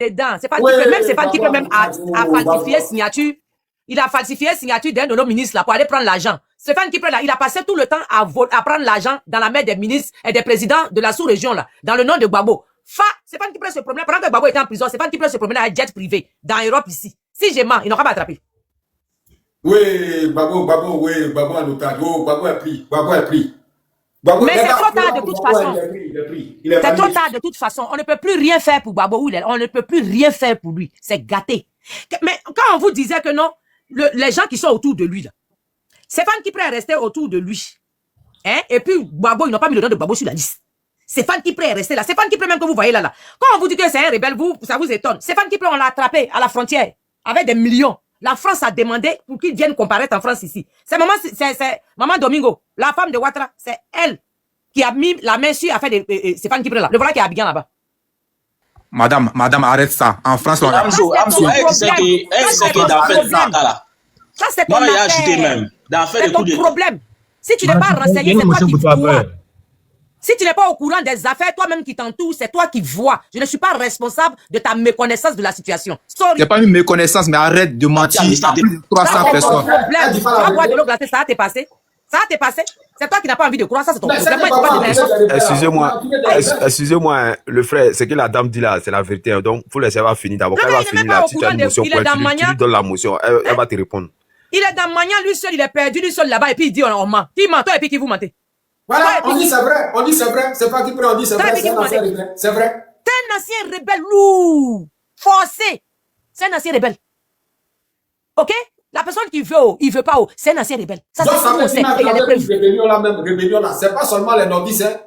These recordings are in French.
dedans. C'est pas même c'est pas qui peut même à falsifier signature. Il a falsifié signature d'un de nos ministres là pour aller prendre l'argent. Stéphane Kipré là, il a passé tout le temps à prendre l'argent dans la main des ministres et des présidents de la sous-région là, dans le nom de Gbagbo. Stéphane Kipré se promenait pendant que Gbagbo était en prison. Stéphane Kipré se promenait à jet privé dans l'Europe ici. Si j'ai menti, ils n'auront pas attrapé. Oui, Gbagbo en otage. Oh, Gbagbo est pris. Mais c'est trop tard de toute façon. C'est trop tard de toute façon. On ne peut plus rien faire pour Gbagbo. On ne peut plus rien faire pour lui. C'est gâté. Mais quand on vous disait que non, les gens qui sont autour de lui, là, Stéphane Kipré est resté autour de lui. Hein? Et puis, Gbagbo, ils n'ont pas mis le nom de Gbagbo sur la liste. Stéphane Kipré est resté là. Stéphane Kipré, même que vous voyez là. Quand on vous dit que c'est un rebelle, ça vous étonne. Stéphane Kipré, on l'a attrapé à la frontière avec des millions. La France a demandé pour qu'il vienne comparaître en France ici. C'est Maman Domingo, la femme de Ouattara. C'est elle qui a mis la main sur l'affaire de Stéphane Kipré là. Le voilà qui est à Abidjan là-bas. Madame, arrête ça. En France, on a... Ça, c'est ton affaire. C'est ton problème. Si tu n'es pas renseigné, c'est toi qui vois. Si tu n'es pas au courant des affaires, toi-même qui t'entoure, c'est toi qui vois. Je ne suis pas responsable de ta méconnaissance de la situation. C'est pas une méconnaissance, mais arrête de mentir à plus de 300 personnes. Tu vas boire de l'eau glacée, ça va te passer. Ça va te passer. C'est toi qui n'as pas envie de croire, ça c'est ton problème. Excusez-moi, le frère, ce que la dame dit là, c'est la vérité. Donc, il faut laisser avoir finir d'abord. Quand elle va finir là, si tu as une motion, tu lui donnes la motion, elle va te répondre. Il est dans Magnan, lui seul, il est perdu, lui seul là-bas, et puis il dit on ment. Qui ment, toi, et puis qui vous mentez? Voilà, on dit c'est vrai, c'est pas qui prend, on dit c'est vrai, c'est un ancien rebelle, c'est vrai. C'est un ancien rebelle lourd, forcé. C'est un ancien rebelle. Ok? La personne qui veut, il veut pas, c'est un ancien rebelle. Ça, c'est ce qu'on sait. Il y a des preuves. Rébellion là, c'est pas seulement les nordistes, hein.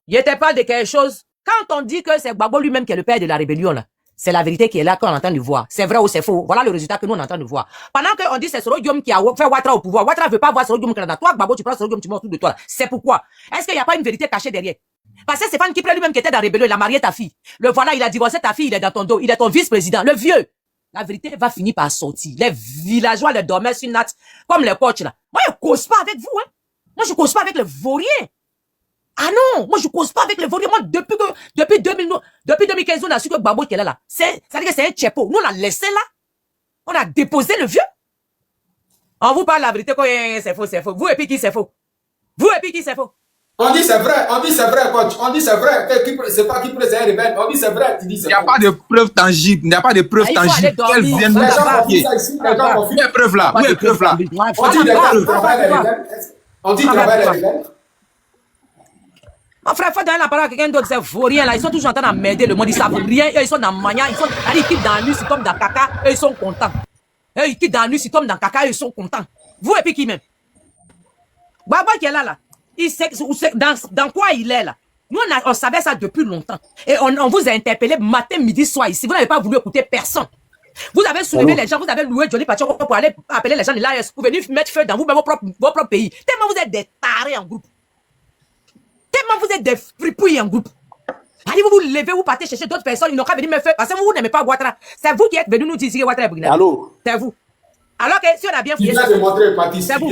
Je te parle de quelque chose. Quand on dit que c'est Gbagbo lui-même qui est le père de la rébellion là, c'est la vérité qui est là qu'on entend de voir. C'est vrai ou c'est faux. Voilà le résultat que nous on entend de voir. Pendant qu'on dit c'est Soro Guillaume qui a fait Ouattara au pouvoir. Ouattara ne veut pas voir Soro Guillaume Canada. Toi, Gbagbo, tu prends Soro Guillaume, tu mets autour de toi. C'est pourquoi. Est-ce qu'il n'y a pas une vérité cachée derrière? Parce que Stéphane Kipré lui-même qui était dans la rébellion, il a marié ta fille. Le voilà, il a divorcé ta fille, il est dans ton dos. Il est ton vice-président, le vieux. La vérité va finir par sortir. Les villageois, les dormeurs sur Nat, comme les coachs là. Moi, je ne cause pas avec vous, hein. Moi, je ne cause pas avec les vauriens. Ah non, moi je cause pas avec les vauriens. Moi, depuis 2015, on a su que Gbagbo qui est là. Ça veut dire que c'est un tchepo. Nous, on l'a laissé là. On a déposé le vieux. On vous parle la vérité quand c'est faux, c'est faux. Vous et puis qui c'est faux? Vous et puis qui c'est faux? On dit c'est vrai, coach. On dit c'est vrai. C'est pas qui c'est un rebelle. On dit c'est vrai, tu dis c'est faux. Il n'y a pas de preuves tangibles. Il n'y a pas de preuves tangibles. Qu'elles viennent nous expliquer. Où est preuve là? Où est preuve là? On dit on dit travail des rebelles. Mon frère, faut donner la parole à quelqu'un d'autre, c'est vaurien là. Ils sont toujours en train d'emmerder le monde, ils savent rien. Eux, ils sont dans Magnan, ils quittent dans la nuit, ils tombent dans caca, eux, ils sont contents. Eux, ils quittent dans la nuit, ils tombent dans caca, eux, ils sont contents. Vous et puis qui même? Gbagbo qui est là. Il sait dans quoi il est là. Nous, on savait ça depuis longtemps. Et on vous a interpellé matin, midi, soir ici. Vous n'avez pas voulu écouter personne. Vous avez soulevé les gens, vous avez loué Johnny Pachoko pour aller appeler les gens de l'AS pour venir mettre feu dans vous-même vos propres pays. Tellement vous êtes des tarés en groupe. Tellement vous êtes des fripouilles en groupe. Allez, vous vous levez, vous partez chercher d'autres personnes, ils n'ont qu'à venir me faire. Parce que vous n'aimez pas Ouattara. C'est vous qui êtes venu nous dire que Ouattara est Burkina. Allô? C'est vous. Alors que si on a bien fouillé. Il vient de montrer le parti. C'est vous.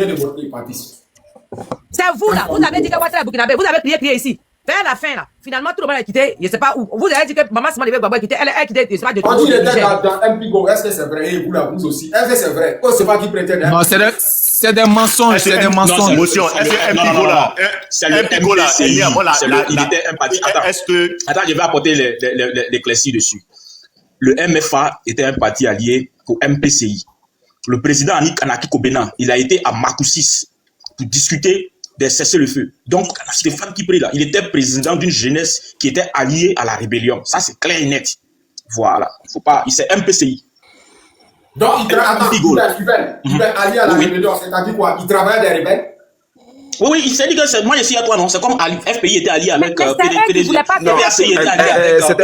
C'est vous là. Vous avez dit que Ouattara est Burkina. Vous avez crié ici. Vers la fin là. Finalement, tout le monde a quitté. Je ne sais pas où. Vous avez dit que maman Simone Gbagbo a quitté. Elle a quitté. Je sais pas de tout. On dit qu'il était dans MPGO. Est-ce que c'est vrai? Et vous là, vous aussi. Est-ce que c'est vrai? Oh, c'est pas qui prétend. Non, c'est des mensonges. C'est des mensonges. Est-ce que MPGO là, il était un parti. Attends, je vais apporter l'éclaircie dessus. Le MFA était un parti allié au MPCI. Le président Anaki Kobena, il a été à Makoussis pour discuter des cessez-le-feu. Donc, Stéphane Kipré là, il était président d'une jeunesse qui était alliée à la rébellion. Ça, c'est clair et net. Voilà. Faut pas. C'est MPCI. Donc, il est allié à la rébellion. C'est-à-dire quoi? Il travaille des rebelles? Oui, il s'est dit que c'est moi, je suis à toi, non? C'est comme FPI était allié avec PDG.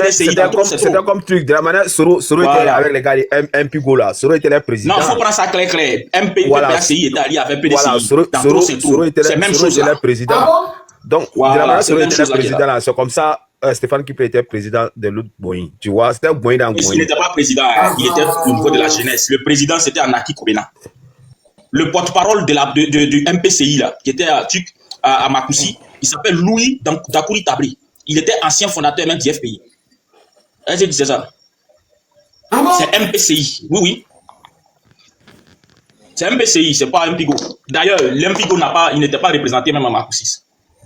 C'était comme truc. De la manière, Soro était avec les gars de MPGO là. Soro était le président. Non, il faut prendre ça clair. PDCI était allié avec PDCI. Voilà, Soro était le président. Donc, de la manière, Soro était le président là. C'est comme ça. Stéphane Kipré était président de l'autre Boeing. Tu vois, c'était Boeing dans Boeing. Il n'était pas président, il était au niveau de la jeunesse. Le président, c'était Anaki Kobena. Le porte-parole du MPCI, là, qui était à Makoussi, il s'appelle Louis Dakouri Tabri. Il était ancien fondateur même du FPI. Est-ce que c'est ça? C'est MPCI, oui. C'est MPCI, c'est pas MPIGO. D'ailleurs, l'MPIGO il n'était pas représenté même à Makoussis.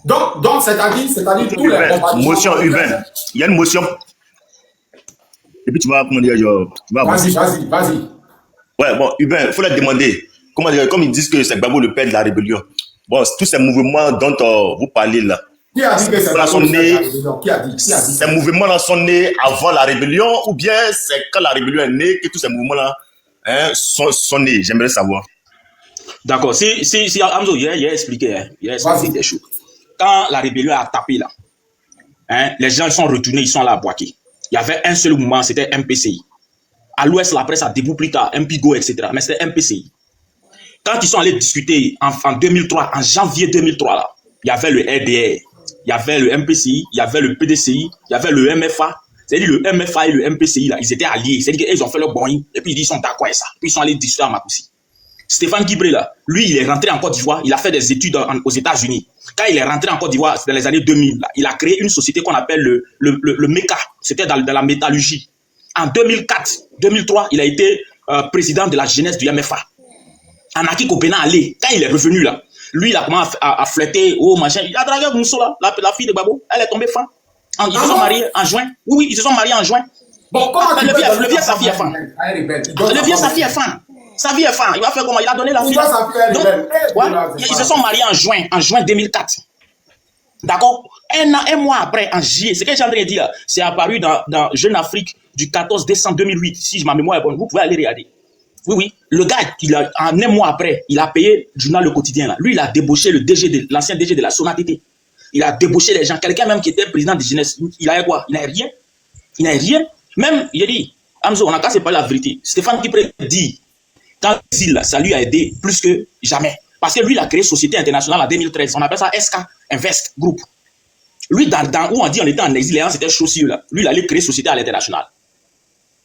Donc c'est-à-dire tous les motion urbaine. Il y a une motion. Et puis tu vas, comment dire, Vas-y. Ouais, bon, urbain, il faut leur demander. Comment dire, comme ils disent que c'est Gbagbo le père de la rébellion. Bon, tous ces mouvements dont vous parlez là. Qui a dit que c'est Gbagbo le père de la rébellion? Qui a dit? Ces mouvements-là sont nés avant la rébellion ou bien c'est quand la rébellion est née que tous ces mouvements-là sont nés? J'aimerais savoir. D'accord. Si Amzo, il a expliqué des choses. Quand la rébellion a tapé là, les gens sont retournés, ils sont là à Boaké. Il y avait un seul mouvement, c'était MPCI. À l'ouest, la presse a débouté plus tard, MPIGO, etc. Mais c'était MPCI. Quand ils sont allés discuter en 2003, en janvier 2003, là, il y avait le RDR, il y avait le MPCI, il y avait le PDCI, il y avait le MFA. C'est-à-dire le MFA et le MPCI, là, ils étaient alliés. C'est-à-dire qu'ils ont fait leur boing, et puis ils sont d'accord avec ça. Puis ils sont allés discuter à Makoussi. Stéphane Guibré, là, lui, il est rentré en Côte d'Ivoire, il a fait des études aux États-Unis. Quand il est rentré en Côte d'Ivoire, dans les années 2000, là, il a créé une société qu'on appelle le MECA. C'était dans la métallurgie. En 2003, il a été président de la jeunesse du MFA. Anaki Kopena allé. Quand il est revenu là, lui, il a commencé à flirter, machin. Il a dragué Mousso là, la fille de Gbagbo. Elle est tombée fan. Ils se sont mariés en juin. Oui, ils se sont mariés en juin. Bon, comment le vieux, sa fille est fan. Le vieux, sa fille est fan. Sa vie est fan. Il va faire comment? Il a donné la fille. Donc, ils se sont mariés en juin 2004. D'accord? Un mois après, en juillet, ce que j'ai en train de dire, c'est apparu dans Jeune Afrique du 14 décembre 2008. Si ma mémoire est bonne, vous pouvez aller regarder. Oui. Le gars, en un mois après, il a payé le journal Le Quotidien. Là. Lui, il a débauché l'ancien DG de la Sonatété. Il a débauché les gens. Quelqu'un même qui était président de jeunesse. Il a quoi? Il n'a rien. Il n'a rien. Même, il a dit, Amzo, on n'a qu'à se parler la vérité. Stéphane Guibré dit, quand l'exil, ça lui a aidé plus que jamais. Parce que lui, il a créé Société Internationale en 2013. On appelle ça SK Invest Group. Lui, dans où on dit on était en exil, c'était chaussure là. Lui, il allait créer Société à l'international.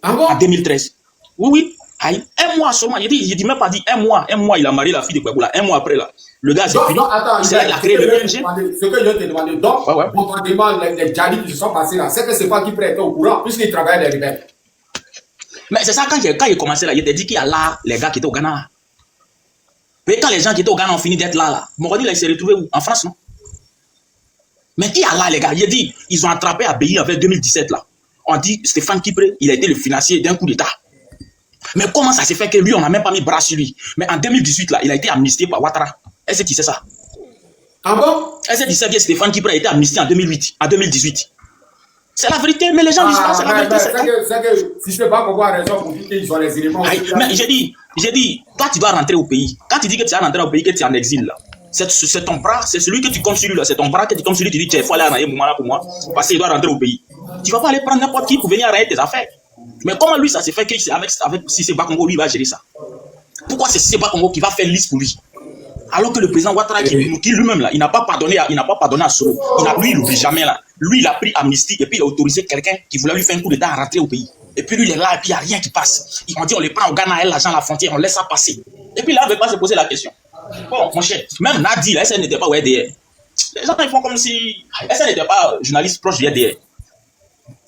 Ah bon? En 2013. Oui. Aïe. Un mois seulement. Il dit même pas dit un mois, il a marié la fille de Gbagbo là. Un mois après là. Le gars, c'est fini. Il a créé le PNG. Ce que je te demandé, donc, contrairement les djihadistes qui se sont passés là, c'est que c'est pas qui prêtait au courant, puisqu'ils travaillaient les rebelles. Mais c'est ça, quand il commençait là, il était dit qu'il y a là les gars qui étaient au Ghana. Mais quand les gens qui étaient au Ghana ont fini d'être là, Moroni, là, il s'est retrouvé où? En France, non? Mais qui a là, les gars? Il a dit, ils ont attrapé Abbaye en 2017, là. On dit, Stéphane Guibré, il a été le financier d'un coup d'État. Mais comment ça s'est fait que lui, on n'a même pas mis bras sur lui? Mais en 2018, là, il a été amnistié par Ouattara. Est-ce que tu sais ça? Ah bon? Est-ce que tu sais que Stéphane Guibré a été amnistié en 2018? C'est la vérité, mais les gens disent pas, c'est la vérité. C'est que si je ne sais pas pourquoi raison pour dire qu'ils ont les éléments. Mais j'ai dit, toi tu dois rentrer au pays. Quand tu dis que tu vas rentrer au pays, que tu es en exil, là, c'est ton bras, c'est celui que tu comptes sur lui, là, c'est ton bras que tu comptes sur lui, tu dis, il faut aller à un moment là pour moi, parce qu'il doit rentrer au pays. Tu ne vas pas aller prendre n'importe qui pour venir arrêter tes affaires. Mais comment lui, ça s'est fait qu'avec Cissé Bakongo, lui, il va gérer ça? Pourquoi c'est Cissé Bakongo qui va faire liste pour lui? Alors que le président Ouattara, qui lui-même, là, il n'a pas pardonné à Soro. Lui, il n'oublie jamais, là. Lui, il a pris amnistie et puis il a autorisé quelqu'un qui voulait lui faire un coup d'État à rentrer au pays. Et puis lui, il est là et puis il n'y a rien qui passe. Ils ont dit, on les prend au Ghana, l'argent à la frontière, on laisse ça passer. Et puis là, on ne veut pas se poser la question. Bon, mon cher, même Nadi, là, elle n'était pas au RDR. Les gens, ils font comme si elle n'était pas journaliste proche du RDR.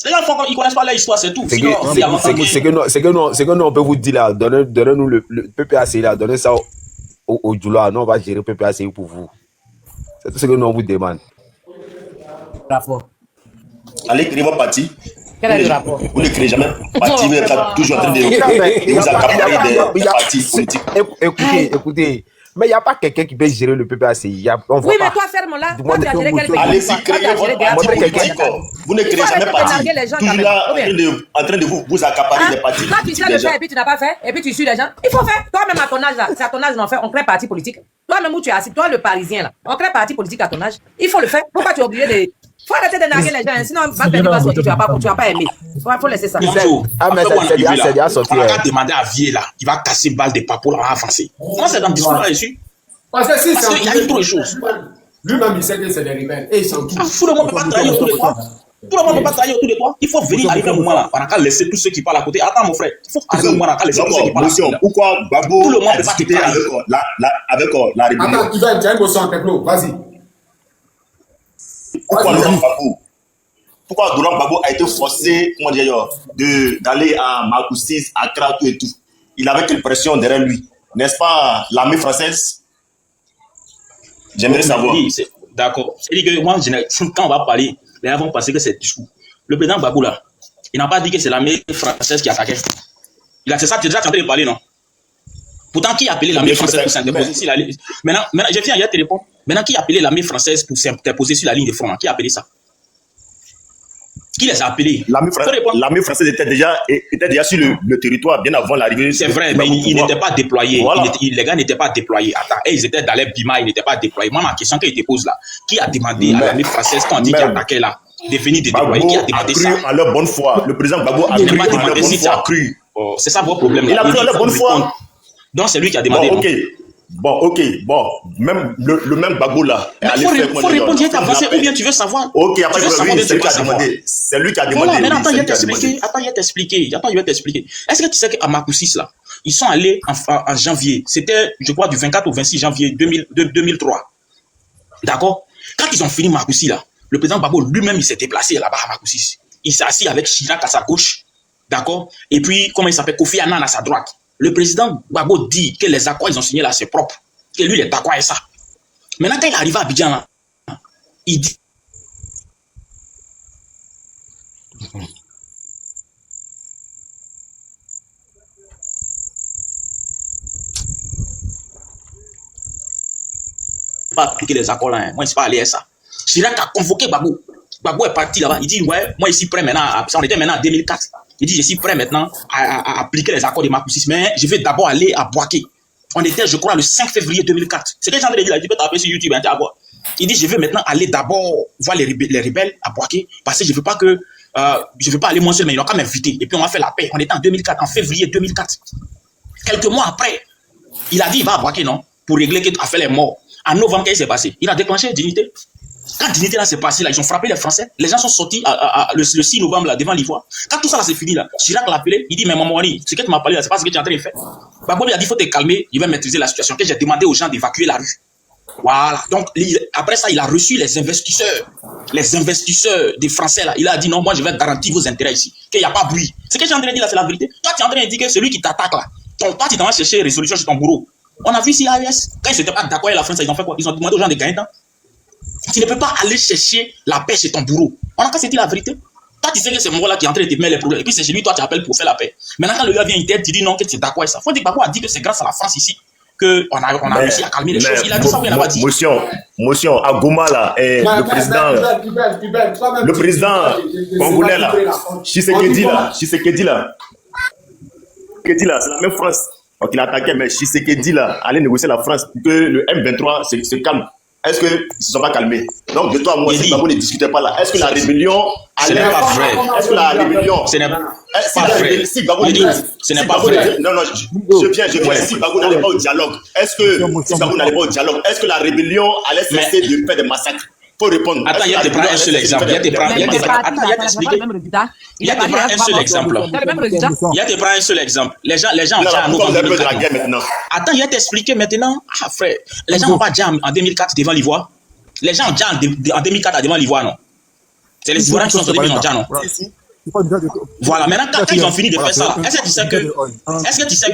Les gens, ils ne connaissent pas leur histoire, c'est tout. C'est que nous, on peut vous dire là, donnez-nous le PPACI là, donnez ça au Djoula, nous on va gérer le PPACI pour vous. C'est tout ce que nous on vous demande. Rapport. Allez créer votre parti. Quel est le rapport? Vous ne créez jamais parti, vous êtes toujours en train de vous accaparer des partis politiques. Écoutez, mais il n'y a pas quelqu'un qui peut gérer le PPACI. Oui, mais toi, ferme-là. Allez-y, créez votre parti politique. Vous ne créez jamais parti. Toujours là, en train de vous accaparer des partis. Quand tu sais le faire et puis tu n'as pas fait, et puis tu suis les gens, il faut faire. Toi-même à ton âge, là, c'est à ton âge, on crée parti politique. Toi-même où tu es assis, toi le Parisien, là, on crée parti politique à ton âge. Il faut le faire. Pourquoi tu es obligé de. Faut arrêter de narguer les gens, sinon tu vas pas aimer. Il faut laisser ça. C'est déjà sorti. On va demander à Vier là, il va casser balle des papos là, on va avancer. Moi, c'est dans le discours là-dessus. Parce qu'il y a eu trop de choses. Lui-même, il sait que c'est des rebelles. Et ils s'en touchent. Tout le monde ne peut pas trahir autour de toi. Tout le monde ne peut pas trahir autour de toi. Il faut venir arriver à un moment là. On n'a qu'à laisser tous ceux qui parlent à côté. Attends, mon frère. Il faut arriver à un moment là. On n'a qu'à laisser tous ceux qui parlent à côté. Pourquoi Gbagbo tout le monde peut pas discuter avec la rébellion? Attends, tu as une motion en techno. Vas-y. Pourquoi Gbagbo pourquoi Laurent Gbagbo a été forcé, comment dire, d'aller à Makoussis, à Kratou et tout. Il avait quelle pression derrière lui? N'est-ce pas l'armée française? J'aimerais savoir. Oui, d'accord. C'est-à-dire que moi, quand on va parler, les gens vont penser que c'est discours. Le président Gbagbo, là, il n'a pas dit que c'est l'armée française qui attaquait. C'est ça, tu es déjà en train de parler, non? Pourtant, qui a appelé l'armée française pour s'interposer sur la ligne? Maintenant, je viens hier te répondre. Maintenant, qui a appelé l'armée française pour s'interposer sur la ligne de front? Qui a appelé ça? Qui les a appelés? L'armée française était déjà sur le territoire bien avant l'arrivée. C'est vrai, mais ils n'étaient pas déployés. Voilà. Les gars n'étaient pas déployés. Attends, ils étaient dans les Bima, ils n'étaient pas déployés. Moi, ma question qui te pose là, qui a demandé à l'armée française quand on dit qu'il attaquait là, de venir de déployer? Qui a demandé ça? À leur bonne foi. Le président Gbagbo a cru à leur bonne foi. C'est ça votre problème. Il a cru à leur bonne foi. Donc, c'est lui qui a demandé. Bon, même le même Gbagbo là. Il faut répondre, il est avancé, ou bien tu veux savoir. Ok, après, c'est lui qui a demandé. C'est lui qui a demandé. Voilà, mais attends, je vais t'expliquer. Est-ce que tu sais qu'à Makoussis là, ils sont allés en janvier. C'était, je crois, du 24 au 26 janvier 2003. D'accord? Quand ils ont fini Makoussis là, le président Gbagbo lui-même, il s'est déplacé là-bas à Makoussis. Il s'est assis avec Chirac à sa gauche. D'accord? Et puis, comment il s'appelle? Kofi Annan à sa droite. Le président Gbagbo dit que les accords ils ont signés là, c'est propre. Que lui, il est d'accord avec ça. Maintenant, quand il arrive à Abidjan là, il dit. Pas appliquer les accords là, hein. Moi, je ne suis pas allé à ça. Chirac a convoqué Gbagbo. Gbagbo est parti là-bas. Il dit, ouais, moi, je suis prêt maintenant. On était maintenant en 2004. Il dit, je suis prêt maintenant à appliquer les accords de Makoussis, mais je vais d'abord aller à Bouaké. On était, je crois, le 5 février 2004. C'est que j'ai entendu dire, tu peux taper sur YouTube, hein, il dit, je vais maintenant aller d'abord voir les rebelles à Bouaké, parce que je ne veux pas que, je ne veux pas aller moi seul, mais ils ont quand même m'inviter. Et puis on va faire la paix. On était en 2004, en février 2004. Quelques mois après, il a dit, il va à Bouaké, non, pour régler qu'il a fait les morts. En novembre, qu'est-ce qui s'est passé? Il a déclenché Dignité. Quand Dignité là s'est passé, là, ils ont frappé les Français. Les gens sont sortis le 6 novembre là, devant l'Ivoire. Quand tout ça là c'est fini là, Chirac l'a appelé, il dit, mais maman, ce que tu m'as parlé là, c'est pas ce que tu es en train de faire. Gbagbo lui a dit, il faut te calmer, il va maîtriser la situation. Que j'ai demandé aux gens d'évacuer la rue. Voilà. Donc, après ça, il a reçu les investisseurs des Français là. Il a dit, non, moi je vais garantir vos intérêts ici. Qu'il n'y a pas bruit. Ce que j'ai en train de dire là, c'est la vérité. Toi, tu es en train de dire que celui qui t'attaque là, toi, tu t'en vas chercher résolution sur ton bourreau. On a vu ici l'AES. Quand ils n'étaient pas d'accord avec la France, ils ont fait quoi? Ils ont demandé aux gens de gagner temps. Tu ne peux pas aller chercher la paix chez ton bourreau. On a qu'à se dire la vérité. Toi, tu sais que c'est moi là qui est en train de te mettre les problèmes. Et puis c'est chez lui, toi, tu appelles pour faire la paix. Maintenant, quand le gars vient, il t'aide, tu dis non, que tu es d'accord avec ça. Faut dire que Gbagbo a dit que c'est grâce à la France ici qu'on a réussi à calmer les choses. Il a dit ça ou il n'a pas dit? Motion, à Goma là, le président congolais là, Tshisekedi là, c'est la même France. Donc il a attaqué, mais Tshisekedi là, allait négocier la France pour que le M23 se calme. Est-ce qu'ils ne se sont pas calmés? Donc, de toi, moi, si Gbagbo ne discutait pas là, est-ce que la rébellion allait... Ce n'est pas vrai. Est-ce que la rébellion... Ce n'est pas vrai. Si Gbagbo ce n'est pas vrai. Non, je viens. Si Gbagbo n'allait pas au dialogue, est-ce que la rébellion allait cesser de faire des massacres? Faut répondre. Attends, il y a te prends un seul exemple. Il y a te prends un seul exemple. Les gens ont déjà en novembre 2004. Attends, il y a t'expliquer maintenant. Ah frère, les gens n'ont pas déjà en 2004 devant l'Ivoire. Les gens ont déjà en 2004 devant l'Ivoire, non? C'est les Ivoiriens qui sont sortis déjà, non? Voilà, maintenant quand ils ont fini de faire ça, est-ce que tu sais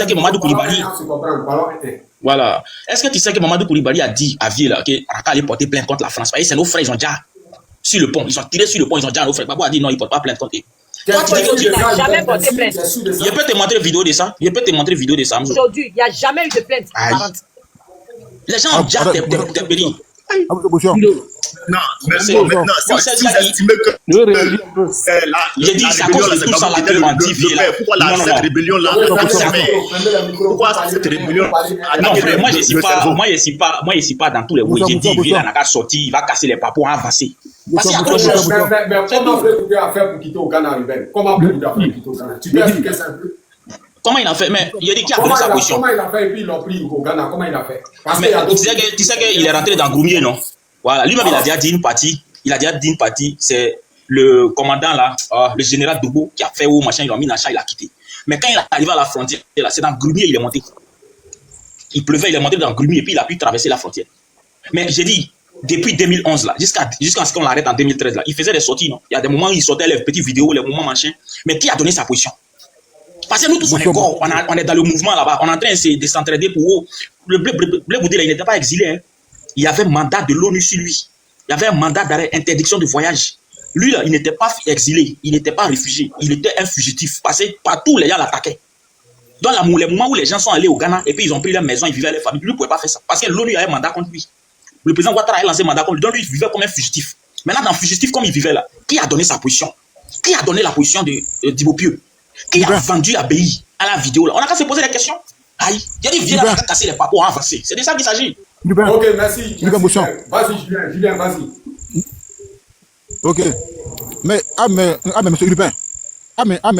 que Mamadou Koulibaly, voilà, est-ce que tu sais que Mamadou Koulibaly a dit à Vieux là que Raka allait porter plainte contre la France? Parce que c'est nos frères, ils ont déjà sur le pont, ils ont tiré sur le pont, ils ont déjà nos frères. Gbagbo a dit non, il ne porte pas plainte contre eux. Toi, tu dis que tu n'as jamais porté plainte. Je peux te montrer une vidéo de ça. Aujourd'hui, il n'y a jamais eu de plainte. Les gens ont déjà péri. Non, mais maintenant, si vous estimez que c'est la rébellion, pourquoi cette rébellion-là, pourquoi cette rébellion? Non, moi, je ne suis pas dans tous les mots. J'ai dit, il n'a qu'à sortir, il va casser les papous, avancer. Parce qu'il y a trop de choses. Mais comment voulez-vous faire pour quitter au Ghana, Ruben? Comment voulez-vous faire pour quitter au Ghana? Tu peux expliquer ça un peu? Comment il a fait? Mais il a dit qu'il a donné sa position. Comment il a fait et puis ils l'ont pris au Ghana? Comment il a fait? Mais tu sais qu'il est rentré dans Groumier, non? Voilà, lui-même il a déjà dit une partie. C'est le commandant là, le général Dobo qui a fait où machin, ils l'ont mis dans le chat, il a quitté. Mais quand il est arrivé à la frontière, c'est dans Groumier, il est monté. Il pleuvait, il est monté dans Groumier et puis il a pu traverser la frontière. Mais j'ai dit, depuis 2011 là, jusqu'à ce qu'on l'arrête en 2013 là, il faisait des sorties, non? Il y a des moments où il sortait les petites vidéos, les moments machin. Mais qui a donné sa position? Parce que nous tous, on est dans le mouvement là-bas, on est en train de s'entraider pour eux. Le Blé Goudé là, il n'était pas exilé, hein. Il y avait un mandat de l'ONU sur lui. Il y avait un mandat d'arrêt, interdiction de voyage. Lui là, il n'était pas exilé, il n'était pas réfugié, il était un fugitif. Parce que partout les gens l'attaquaient. Dans les moments où les gens sont allés au Ghana et puis ils ont pris leur maison, ils vivaient avec leur famille, lui ne pouvait pas faire ça. Parce que l'ONU a un mandat contre lui. Le président Ouattara a lancé un mandat contre lui, donc lui il vivait comme un fugitif. Maintenant, dans fugitif comme il vivait là, qui a donné sa position? Qui a donné la position de Dibopieux? Qui a vendu ABI à la vidéo là? On a qu'à se poser la question. Aïe, il y a des vieux là qui ont cassé les papos, ont avancé. C'est de ça qu'il s'agit. Ok, merci. Vas-y, Julien, vas-y. Ok. Mais monsieur Lupin.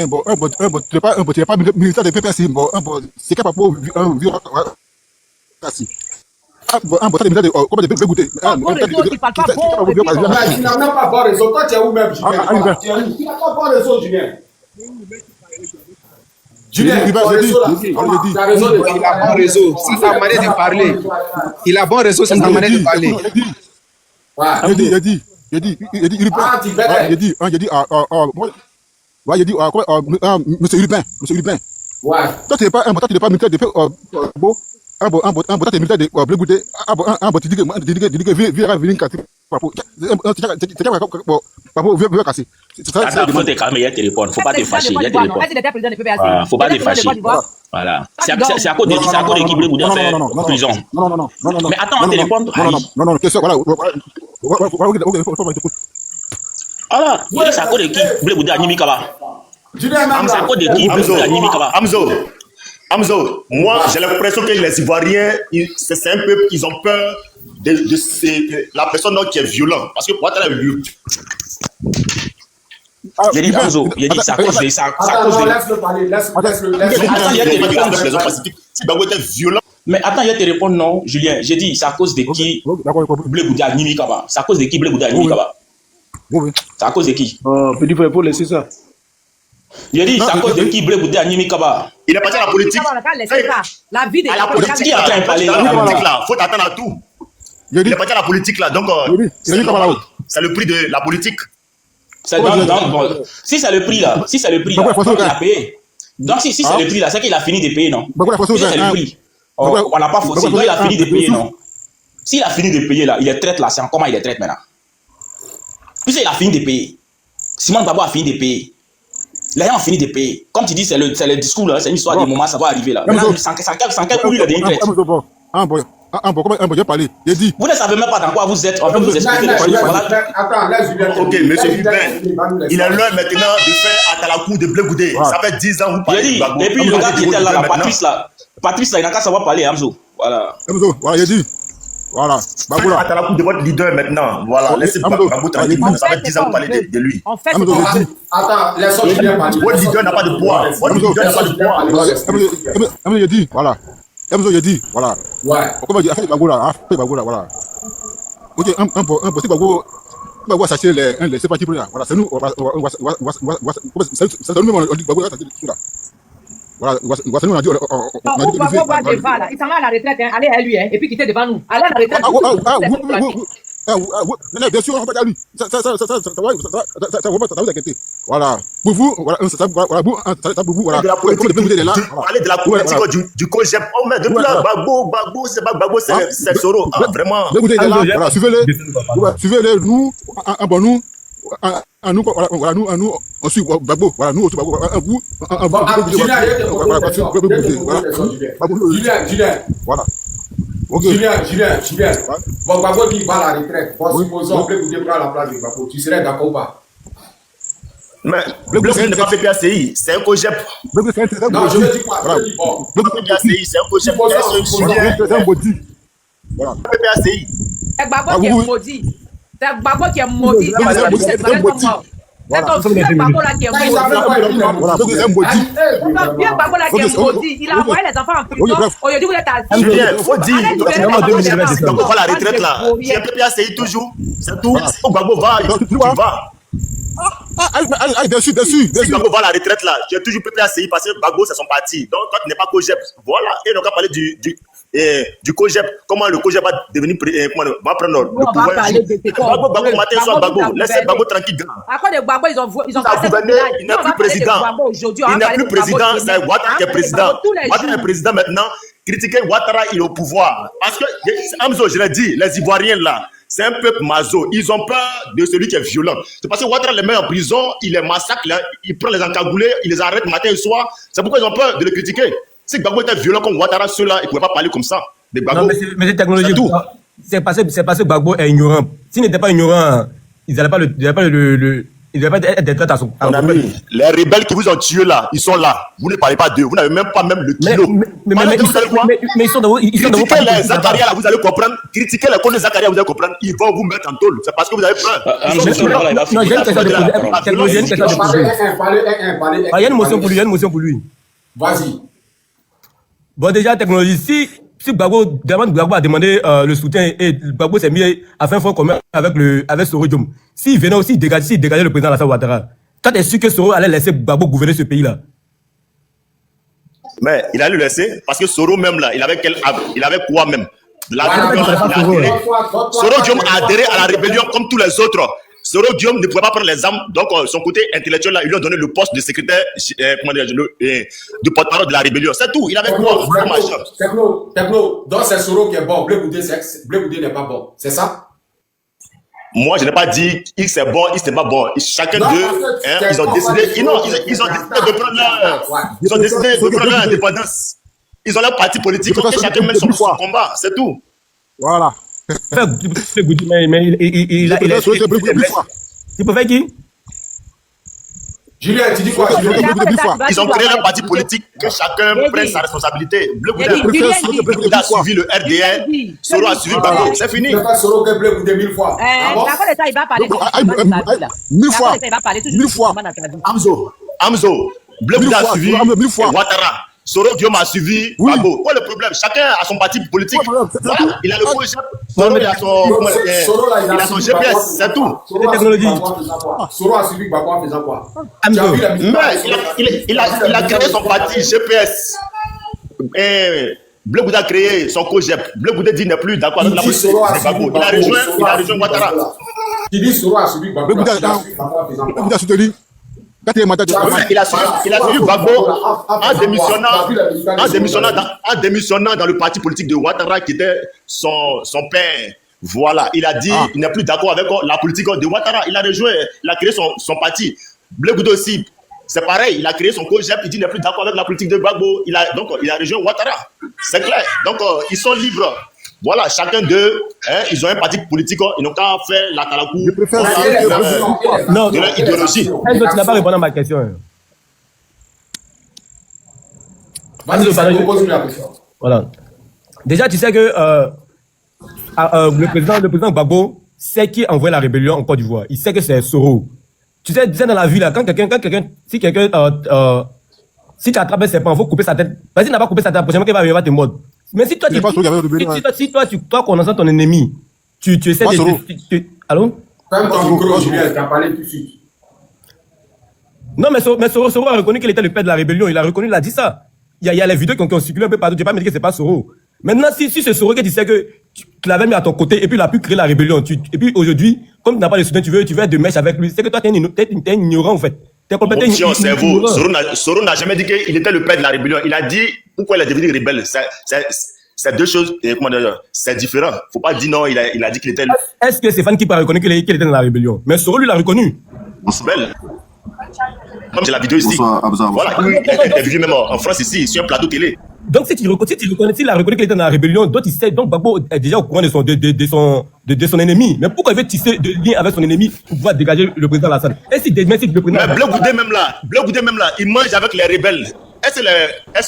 Bon, tu n'es pas militaire de PPC, bon, c'est capable pour vivre assis. Bon, t'as des militaires de, comment de goûter. Tu n'as même pas bon réseau. Toi, tu es où même, Julien? Tu n'as pas bon réseau, Julien. Julien, il a bon réseau, c'est sa manière de parler. Il a bon réseau, c'est sa manière de parler. Monsieur Lupin. Ouais. Toi, tu n'es pas militaire de bon, t'es militaire de Blé Goudé, tu dis que viens casser. Attends, faut te calmer, il y a téléphone, faut pas te fâcher, il y a téléphone. Faut pas te fâcher. Voilà. C'est à cause de qui Blé Goudé fait prison. Non. Mais attends, un téléphone. Non, question, voilà. Alors, c'est à cause de qui Blé Goudé a Nimi Kaba? C'est à cause de qui Blé Goudé a Nimi Kaba? Hamzo, moi j'ai l'impression que les Ivoiriens, c'est un peuple qui ont peur de la personne qui est violente. Parce que pour être violent. J'ai dit Hamzo, il dit c'est à cause de ça. Laisse-le parler, laisse-le. Attends, il y a des réponses. Si Bagbo était violent. Mais attends, il y a tes réponses, non, Julien. J'ai dit c'est à cause de qui Blé Goudé a Nimi Kaba? C'est à cause de qui Blé Goudé a Nimi Kaba? C'est à cause de qui? Petit frère, pour laisser ça. Il a dit, c'est à cause de qui Blé Goudé a Nimi Kaba? Il est parti à la politique. La vie de la politique, il attend parler. La politique là, faut attendre à tout. Il est parti à la politique là, donc c'est le prix de la politique. Si c'est le prix là, il a payé. Donc si c'est le prix là, c'est qu'il a fini de payer, non? Si c'est le prix, on n'a pas faussé, donc il a fini de payer, non? S'il a fini de payer là, il est traite là, c'est en comment il est traite maintenant? Puisqu'il a fini de payer, Simon Gbagbo a fini de payer. Les gens ont fini de payer. Comme tu dis, c'est le discours là, c'est une histoire de moment, ça va arriver là. Maintenant, sans quel coup il a des traite. Vous ne savez même pas dans quoi vous êtes. On peut vous expliquer les choses. Attends, laisse Julien. Ok, monsieur Lupin, il est l'heure maintenant de faire Atalakou de Blé Goudé. Ça fait 10 ans vous parlez. Et puis le gars qui était là, Patrice là, il n'a qu'à savoir parler, Hamzo. Voilà. Hamzo, voilà, il a dit. Voilà. Faites Atalakou de votre leader maintenant. Voilà, laissez Gbagbo tranquille. Ça fait 10 ans vous parlez de lui. Attends, laissons Julien parler. Votre leader n'a pas de poids. Votre leader n'a pas de poids. Hamzo, il a dit, voilà. Hamzo, il a dit, voilà. Ouais. Comment dire, Gbagbo là, voilà. Ok, un petit Gbagbo va chercher les sépartis pour là. Voilà, c'est nous, on va nous, on dit Gbagbo va chercher tout là. Voilà, on a dit, il s'en va à la retraite, allez à lui, et puis quitter devant nous. Allez à la retraite. Bien sûr, on va pas à lui. Ça va vous inquiéter. Voilà. Pour vous, voilà, ça pour vous, voilà. Parler de la politique du COGEP. Oh, mais depuis là, Gbagbo, c'est pas Gbagbo, c'est Soro. Vraiment. Voilà, suivez-les, nous, abonnons-nous. Nous, on suit Gbagbo, voilà, nous, on suit Gbagbo, Julien. Voilà. Julien. Bon, Gbagbo dit va à la retraite. Bon, supposons que vous prendre la place de Gbagbo. Tu serais d'accord ou pas? Mais le bloc n'est pas PPACI, c'est un COGEP. Non, je veux dire quoi? Je dis bon. Le PPACI, c'est un COGEP. C'est un maudit. Voilà. PPACI. C'est Gbagbo qui est maudit. C'est Gbagbo qui est maudit. C'est Gbagbo là qui est maudit. Il a envoyé les enfants en prison. Aujourd'hui, vous êtes assis. Julien, faut dire. Donc, on va la retraite là. C'est PPACI toujours. C'est tout. Gbagbo va, tu vas. Bien sûr. Si Gbagbo va à la retraite là, j'ai toujours PPACI parce que Gbagbo c'est son parti. Donc, toi tu n'es pas COGEP. Voilà. Et donc, on va parler du COGEP, comment le COGEP va devenir va prendre le pouvoir. Gbagbo, laissez Gbagbo tranquille. À quoi de Gbagbo, ils ont il n'est plus président. Il n'est plus président, c'est Ouattara qui est président. Ouattara est président maintenant. Critiquer Ouattara, il est au pouvoir. Parce que, Amzo, je l'ai dit, les Ivoiriens là, c'est un peuple maso. Ils ont peur de celui qui est violent. C'est parce que Ouattara les met en prison, il les massacre, il prend les encagoulés, il les arrête matin et soir. C'est pourquoi ils ont peur de le critiquer. Si Gbagbo était violent comme Ouattara, ceux-là, ils ne pouvaient pas parler comme ça. Non, mais c'est technologique. C'est parce que Gbagbo est ignorant. S'il n'était pas ignorant, ils n'allaient pas être détruits à son. Mon ami, les rebelles qui vous ont tués là, ils sont là. Vous ne parlez pas d'eux. Vous n'avez même pas le kilo. Mais ils sont dans vos. Critiquez les Zakaria là, vous allez comprendre. Critiquez les cons de Zakaria, vous allez comprendre. Ils vont vous mettre en tôle. C'est parce que vous avez peur. Non, j'ai une question de poser. Il y a une motion pour lui. Vas-y. Bon, déjà, technologie, si Gbagbo a demandé le soutien et Gbagbo s'est mis à faire un fonds commun avec Soro Diom, s'il venait aussi dégager le président Alassane Ouattara, quand est-ce que Soro allait laisser Gbagbo gouverner ce pays-là? Mais il allait le laisser parce que Soro même là, il avait quoi même? Soro Diom a adhéré à la rébellion comme tous les autres. Soro Diom ne pouvait pas prendre les armes, donc son côté intellectuel là, ils lui ont donné le poste de secrétaire, de porte-parole de la rébellion. C'est tout. Il avait quoi? Techno, donc c'est Soro qui est bon, Blé Goudé n'est pas bon. C'est ça? Moi, je n'ai pas dit X est bon, X n'est pas bon. Chacun d'eux, ils ont décidé, ils ont décidé de prendre leur indépendance. Ils ont leur parti politique, et chacun mène son combat, c'est tout. Voilà. Mais il peut faire qui? Julien, tu dis quoi? Ils ont créé leur parti politique, que chacun prenne sa responsabilité. Blé Goudé a suivi le RDR, Soro a suivi Gbagbo, c'est fini. Soro que Blé Goudé 1000 fois. Il va parler 1000 fois. Amzo, Blé Goudé a suivi Ouattara. Soro Diom a suivi Gbagbo. Quoi le problème? Chacun a son parti politique. Il a le COGEP, Soro il a son GPS, c'est tout. Soro a suivi Gbagbo en faisant quoi? Il a créé son parti GPS. Blé Goudé a créé son COGEP. Blé Goudé dit n'est plus d'accord avec la politique de Gbagbo. Il a rejoint Ouattara. Il dit Soro a suivi Gbagbo. Blé Goudé a soutenu. Il a suivi Gbagbo en démissionnant dans le parti politique de Ouattara qui était son père. Voilà, il a dit il n'est plus d'accord avec la politique de Ouattara. Il a rejoint, il a créé son parti. Blé Goudé aussi, c'est pareil, il a créé son COGEP, il dit il n'est plus d'accord avec la politique de Gbagbo. Donc il a rejoint Ouattara. C'est clair. Donc ils sont libres. Voilà, chacun d'eux, ils ont un parti politique, ils n'ont qu'à faire la talakou de leur idéologie. Tu n'as pas répondu à ma question. Voilà. Déjà, tu sais que le président Gbagbo sait qui a envoyé la rébellion en Côte d'Ivoire. Il sait que c'est Soro. Tu sais dans la vie, là, si tu attrapes ses pans, il faut couper sa tête. Vas-y, il n'a pas coupé sa tête, prochainement qu'il va venir, il va te mordre. Mais si toi, toi connaissant ton ennemi, tu essaies de... Allô? Comme ton micro, Julien, tu as parlé tout de suite. Non, mais Soro a reconnu qu'il était le père de la rébellion. Il a reconnu, il a dit ça. Il y a les vidéos qui ont circulé un peu partout. Je n'ai pas me dit que c'est pas Soro. Maintenant, si c'est Soro qui disait que tu l'avais mis à ton côté et puis il a pu créer la rébellion, et puis aujourd'hui, comme tu n'as pas de soutien, tu veux être de mèche avec lui, c'est que toi, tu es ignorant en fait. Cerveau. Soro n'a jamais dit qu'il était le père de la rébellion. Il a dit pourquoi il est devenu rebelle. C'est deux choses, c'est différent. Faut pas dire non, il a dit qu'il était... Est-ce que Stéphane qui a reconnu qu'il était dans la rébellion? Mais Soro lui l'a reconnu. Belle. Comme j'ai la vidéo ici. Voilà, il est interviewé même en France ici, sur un plateau télé. Donc si il a reconnu qu'il était dans la rébellion, donc il sait, donc Gbagbo est déjà au courant de son ennemi. Mais pourquoi il veut tisser des liens avec son ennemi pour pouvoir dégager le président Alassane? Et si le président... Mais Blé Goudé même là, il mange avec les rebelles. Est-ce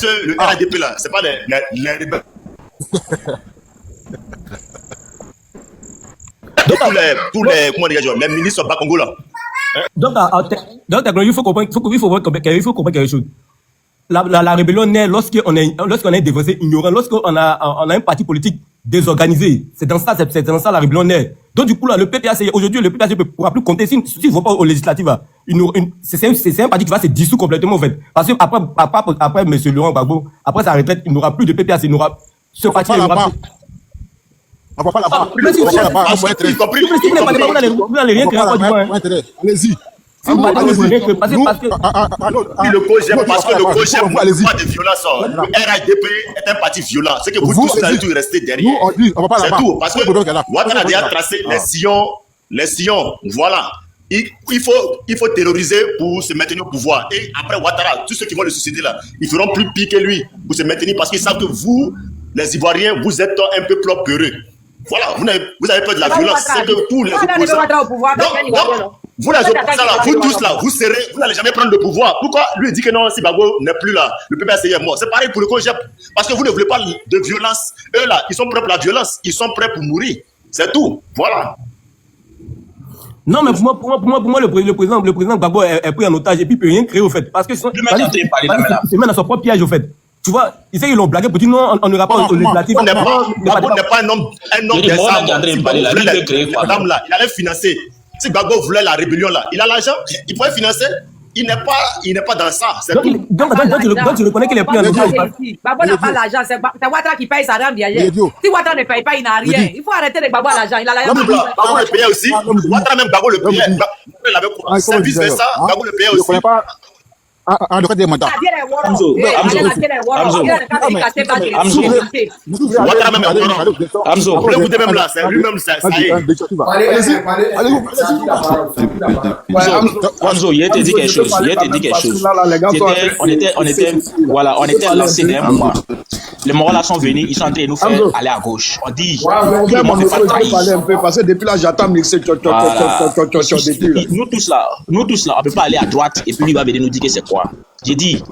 que le RADP là, c'est pas les rebelles? tous les ministres Bakongo là. Donc il faut comprendre quelque chose. La rébellion naît lorsqu'on est dévancé, ignorant, lorsqu'on a un parti politique désorganisé. C'est dans ça la rébellion naît. Donc du coup là, le PPAC aujourd'hui, le PPAC ne pourra plus compter s'il ne va pas aux législatives. C'est un parti qui va se dissoudre complètement en fait. Parce que après M. Laurent Gbagbo, après sa retraite, il n'aura plus de PPAC, ce parti là-bas. On va pas là-bas. Vous n'allez rien créer. Allez-y. Si le COJEP, parce que le COJEP n'a pas de violence, le RHDP est un parti violent. C'est que vous tous, vous allez tous rester derrière. C'est tout. Parce que Ouattara a déjà tracé les sillons. Voilà. Il faut terroriser pour se maintenir au pouvoir. Et après Ouattara, tous ceux qui vont le succéder là, ils feront plus pire que lui pour se maintenir parce qu'ils savent que vous, les Ivoiriens, vous êtes un peu trop peureux. Voilà, vous avez peur de la violence. C'est que tous les opposants. Vous les opposants là, vous tous là, vous n'allez jamais prendre le pouvoir. Pourquoi lui dit que non, si Gbagbo n'est plus là, le PPACI est mort. C'est pareil pour le COJEP. Parce que vous ne voulez pas de violence. Eux là, ils sont prêts pour la violence. Ils sont prêts pour mourir. C'est tout. Voilà. Non, mais pour moi, le président Gbagbo est pris en otage et puis il peut rien créer au fait. Parce que c'est même dans son propre piège au fait. Tu vois, ils l'ont blagué pour dire non, on n'aura pas les législatives. Gbagbo n'est pas un homme Madame là, il allait financer. Si Gbagbo voulait la rébellion là, il a l'argent, il pourrait financer. Il n'est pas dans ça. Donc tu reconnais qu'il est pris en otage. Gbagbo n'a pas l'argent, c'est Ouattara qui paye sa dame derrière. Si Ouattara ne paye pas, il n'a rien. Il faut arrêter de Gbagbo l'argent. Il a l'argent. Gbagbo le payait aussi. Ouattara même Gbagbo le payait. C'est vice versa. Gbagbo le payait aussi. Le cas des mandats. Amzo, vous écoutez même là, c'est lui-même ça y est. Amzo, il a dit quelque chose. On était lancés d'un moment. Les morts là sont venus, ils sont en train de nous faire aller à gauche. On dit, tout le monde ne fait pas trahir. Parce que depuis là, j'attends mixer. Nous tous là, on ne peut pas aller à droite et puis lui va venir nous dire que c'est quoi. J'ai dit,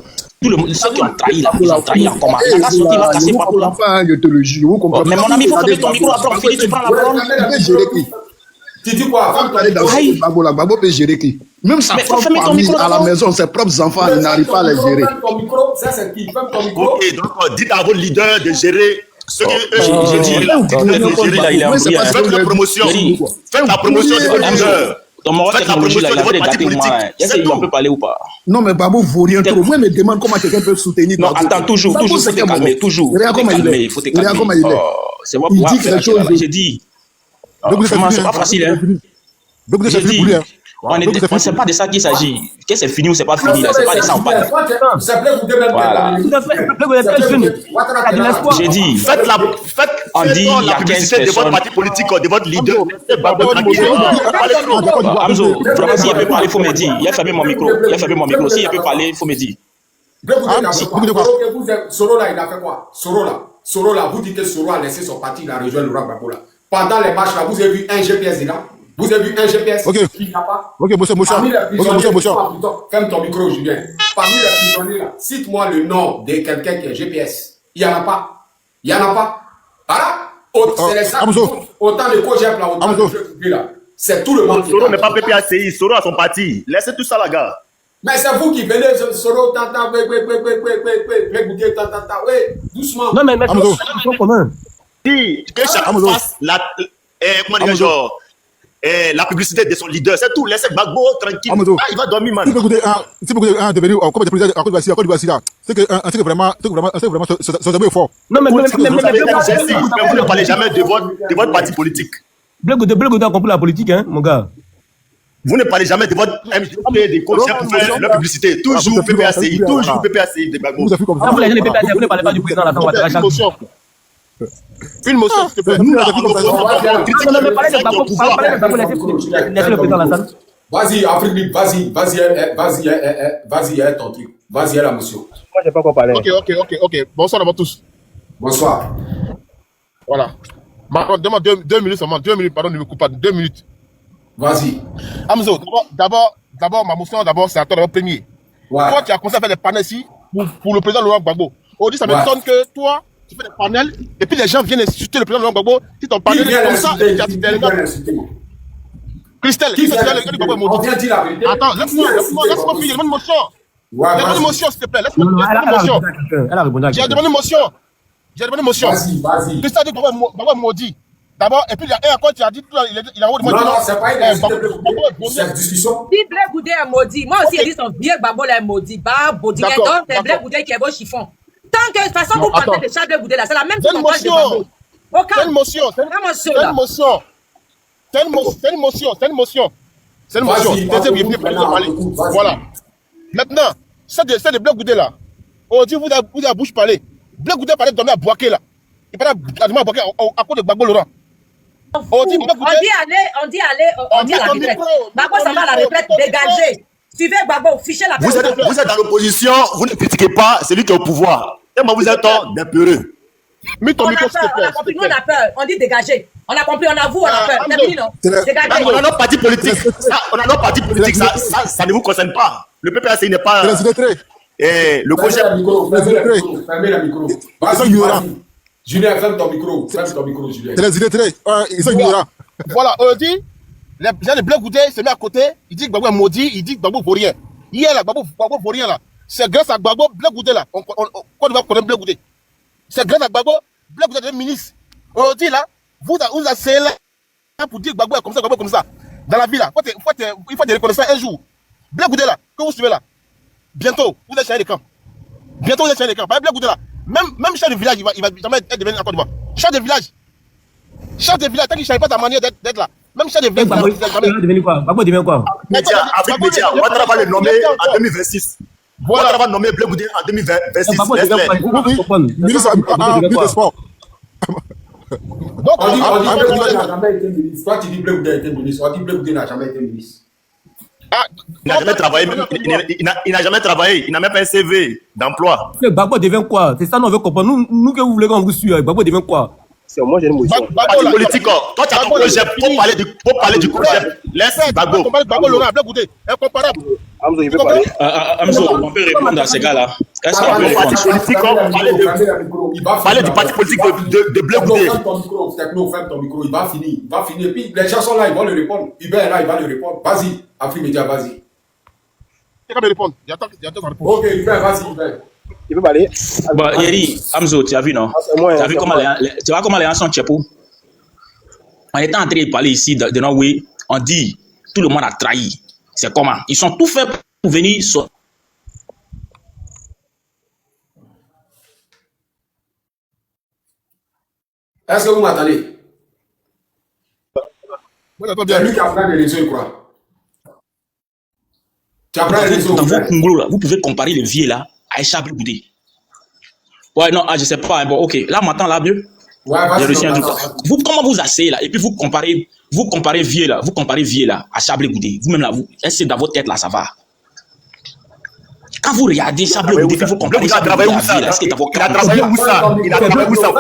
ceux qui ont trahi là, ils ont trahi en commun. Il va casser pas pour là. Mais mon ami, il faut fermer ton micro après on finit, tu prends la parole. Tu dis quoi? Gbagbo peut gérer qui? Même sa propre famille à la maison, ses propres enfants, il n'arrive pas à les gérer. Ok, donc dites à vos leaders de gérer ce que j'ai dit là. Faites la promotion. Faites la promotion de vos leaders. Dans mon technologie, là, il a fait des gâtés pour moi. Est-ce qu'on peut parler ou pas? Non, mais Gbagbo vaut rien trop. Moi, je me demande comment quelqu'un peut soutenir. Non, attends, toujours, faut te calmer, toujours. Il faut te calmer. C'est moi pour faire j'ai dit. C'est pas facile, hein. J'ai dit, on ne sait pas de ça qu'il s'agit. Que c'est fini ou c'est pas fini, là. C'est pas de ça on parle. Voilà. J'ai dit, on dit, il y a 15 personnes. De votre parti politique, de votre leader. Amzo, vraiment, si il peut parler, il faut me dire. Il a fermé mon micro. Si il peut parler, il faut me dire. Soro là, il a fait quoi? Soro là, vous dites que Soro a laissé son parti, il a rejoint le Gbagbo là. Pendant les marches là, vous avez vu un GPS là? Vous avez vu un GPS qui n'a pas? Ok, monsieur. Ferme ton micro, Julien. Parmi les prisonniers là, cite-moi le nom de quelqu'un qui est GPS. Il n'y en a pas. Voilà. C'est les gens. Autant de COJEP là, autant de jeux là. C'est tout le monde. Soro n'est pas PPACI, Soro a son parti. Laissez tout ça là, gars. Mais c'est vous qui venez, Soro, doucement. Non, mais c'est commun. Si, que chacun fasse la publicité de son leader, c'est tout. Laissez Gbagbo tranquille. Il va dormir, man. Si vous écoutez devenu comme des présidents à Côte d'Ivoire, c'est que vraiment, c'est un peu fort. Non, mais vous ne parlez jamais de votre parti politique. Blé a compris la politique, hein, mon gars. Vous ne parlez jamais de votre MGP, des COJEP pour faire la publicité. Toujours PPACI, de Gbagbo. Vous ne parlez pas du président à la fin Ouattara. Une motion, s'il te plaît. Nous, là, laissez le président dans la salle. Vas-y, Afrique Libre, vas-y, ton truc. Vas-y, la motion. Moi, j'ai pas quoi parler. Ok. Bonsoir à tous. Bonsoir. Voilà. Macron, demande 2 minutes seulement. 2 minutes, pardon, ne me coupe pas. 2 minutes. Vas-y. Amzo, d'abord, ma motion, c'est à toi d'abord premier. Ouais. Toi, tu as commencé à faire des panels ici pour le président Laurent Gbagbo. On dit, ça m'étonne que toi, tu fais des panels et puis les gens viennent insulter le président Laurent Gbagbo. Si ton panel est comme ça, et tu as dit, Christelle, qui vient le Gbagbo est maudit. Attends, laisse-moi finir, demande une motion. Demande une motion, s'il te plaît. Laisse-moi une motion. J'ai demandé une motion. Vas-y. Christelle dit que Gbagbo est maudit. D'abord, et puis il y a un encore qui a dit, il a haut de moi. Non, c'est pas une discussion. Si Blé Goudé est maudit, moi aussi, j'ai dit son vieux Gbagbo est maudit. Donc, c'est Blé Goudé qui est beau chiffon. Tant que de toute façon, vous partez de Chablé Goudé là, c'est la même chose. C'est une motion. C'est une motion. C'est une motion. C'est une motion. C'est une motion. C'est une motion. Voilà. Maintenant, ça de Blé Goudé là. On dit vous avez la bouche parler. Blé Goudé parlait de dormir à Boaké là. Il parlait à Boaké à cause de Gbagbo Laurent. On dit à la retraite. Gbagbo ça va à la retraite, dégagez. Suivez Gbagbo, fichez la paix. Vous êtes dans l'opposition, vous ne critiquez pas celui qui est au pouvoir. Et moi, vous êtes des peureux. On a peur, on a compris, nous on a peur. On dit dégagez. On a compris, on avoue, on a peur. C'est fini, non? Dégagez. On a nos partis politiques. Ça ne vous concerne pas. Le PPAC n'est pas. Et le projet. Fermez le micro. Vas-y. Julien, ferme ton micro. Ferme ton micro, Julien. Ils sont ignorants. Voilà, on dit, les gens de Blé Goudé se met à côté, il dit que Gbagbo est maudit, il dit que Gbagbo vaut rien. Hier, là, Gbagbo vaut rien, là. C'est grâce à Gbagbo, Blé Goudé, là. On va connaître Blé Goudé. C'est grâce à Gbagbo, Blé Goudé est ministre. On dit, là, vous asseyez là pour dire que Gbagbo est comme ça, Gbagbo est comme ça. Dans la vie, là, il faut des reconnaissances un jour. Blé Goudé, là, que vous suivez là. Bientôt, vous allez changer les camps. Bientôt, vous allez changer les camps. Blé Goudé, là. Même chef de village, il va jamais être devenu en Côte d'Ivoire. Chef de village, tant qu'il ne change pas ta manière d'être là. Même chef de village, Gbagbo devenu quoi? Gbagbo devient quoi? Avec Média, Ouattara va le nommer en 2026. Ouattara va nommer Blé Goudé en 2026. Gbagbo devient quoi? Ministre des Sports. Donc, on dit Blé Goudé n'a jamais été ministre. Toi, tu dis Blé Goudé a été ministre. On dit Blé Goudé n'a jamais été ministre. Il n'a jamais travaillé, il n'a jamais travaillé, il n'a même pas un CV d'emploi. Gbagbo devient quoi? C'est ça, nous on veut comprendre. Nous que vous voulez qu'on vous suive, Gbagbo devient quoi? C'est moi, j'ai une motion. Parti politique, toi tu as ton projet pour parler du projet. Laisse Gbagbo. Gbagbo Laurent, Blé Goudé, incomparable. Amzo, on peut répondre à ces gars-là. Est-ce qu'on peut répondre? Parler du parti politique de Blé Goudé. Ferme ton micro, il va finir. Et puis les gens sont là, ils vont le répondre. Hubert est là, il va le répondre. Vas-y, Afrique Média, vas-y. Il va me répondre. J'attends sa réponse. Ok, Hubert, vas-y, Hubert. Il peut parler. Bon, Yeri, Amzo, tu as vu, non? Tu vois comment les gens sont tchèpos? On était en train de parler ici de Norway. On dit, tout le monde a trahi. C'est comment? Ils sont tout faits pour venir sur... Est-ce que vous m'entendez? C'est lui qui apprend les réseaux, quoi. Tu apprends les réseaux. Dans vos Congos, là, vous pouvez comparer les vieux là à Blé Goudé. Ouais, non, je sais pas. Bon, ok. Là, maintenant, là, mieux. Ouais, vous, comment vous asseyez là? Et puis vous comparez vieux là, à Blé Goudé. Vous-même là, est-ce que dans votre tête là, ça va? Quand vous regardez Blé Goudé, vous comparez Blé Goudé à vieux là, est-ce que dans votre tête? Il a travaillé où ça?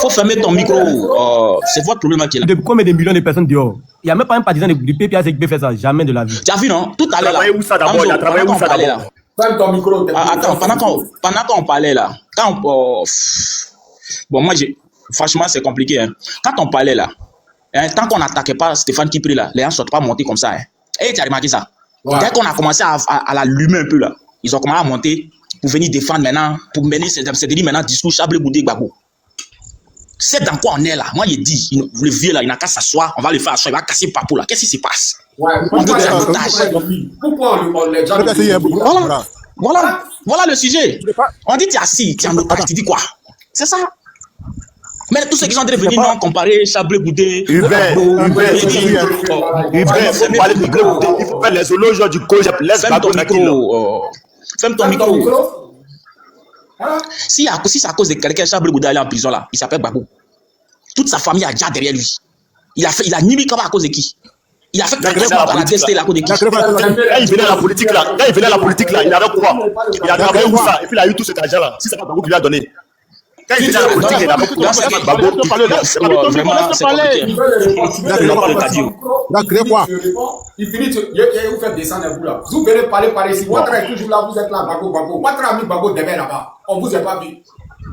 Faut fermer ton micro. C'est votre problème qui est là. Combien de millions de personnes dehors? Il n'y a même pas un partisan du PPAC qui peut faire ça. Jamais de la vie. Tu as vu, non? Tout à l'heure là. Il a travaillé où ça d'abord? Ferme ton micro. Attends, pendant qu'on parlait là, bon, moi, franchement, c'est compliqué. Hein. Quand on parlait là, tant qu'on n'attaquait pas Stéphane Kipri là, les gens ne sont pas montés comme ça. Hein. Et tu as remarqué ça? Ouais. Dès qu'on a commencé à l'allumer un peu là, ils ont commencé à monter pour venir défendre maintenant, pour mener ces maintenant discours Blé Goudé Gbagbo. C'est dans quoi on est là. Moi, il dit, le vieux là, il n'a qu'à s'asseoir, on va le faire asseoir, il va casser Papou là. Qu'est-ce qui se passe? Ouais, pourquoi on les gens... Voilà le sujet. On dit, tu es assis, tu es en otage, tu dis quoi? C'est ça. Mais tous ceux qui sont en train de venir non comparer Blé Goudé, Hubert, il faut parler de Blé Goudé, il faut faire les éloges du COJEP. Laisse Gbagbo tranquille. Ferme ton micro. Si c'est à cause de quelqu'un, Blé Goudé est en prison là, il s'appelle Gbagbo. Toute sa famille a déjà derrière lui. Il a nié comme à cause de qui? Il a fait quelque chose à la destinée à cause de qui? Quand il venait à la politique là, il avait quoi? Il a travaillé où ça? Et puis il a eu tout cet argent là. Si c'est pas Gbagbo qui lui a donné. Quand il venait à la politique, il avait quoi? C'est pas Gbagbo. Vraiment, c'est compliqué. Il finit, vous faites descendre un bout là. Vous venez parler par ici. Ouattara est toujours là, vous êtes là, Gbagbo. Ouattara a mis Gbagbo demain là-bas. On vous a pas vu.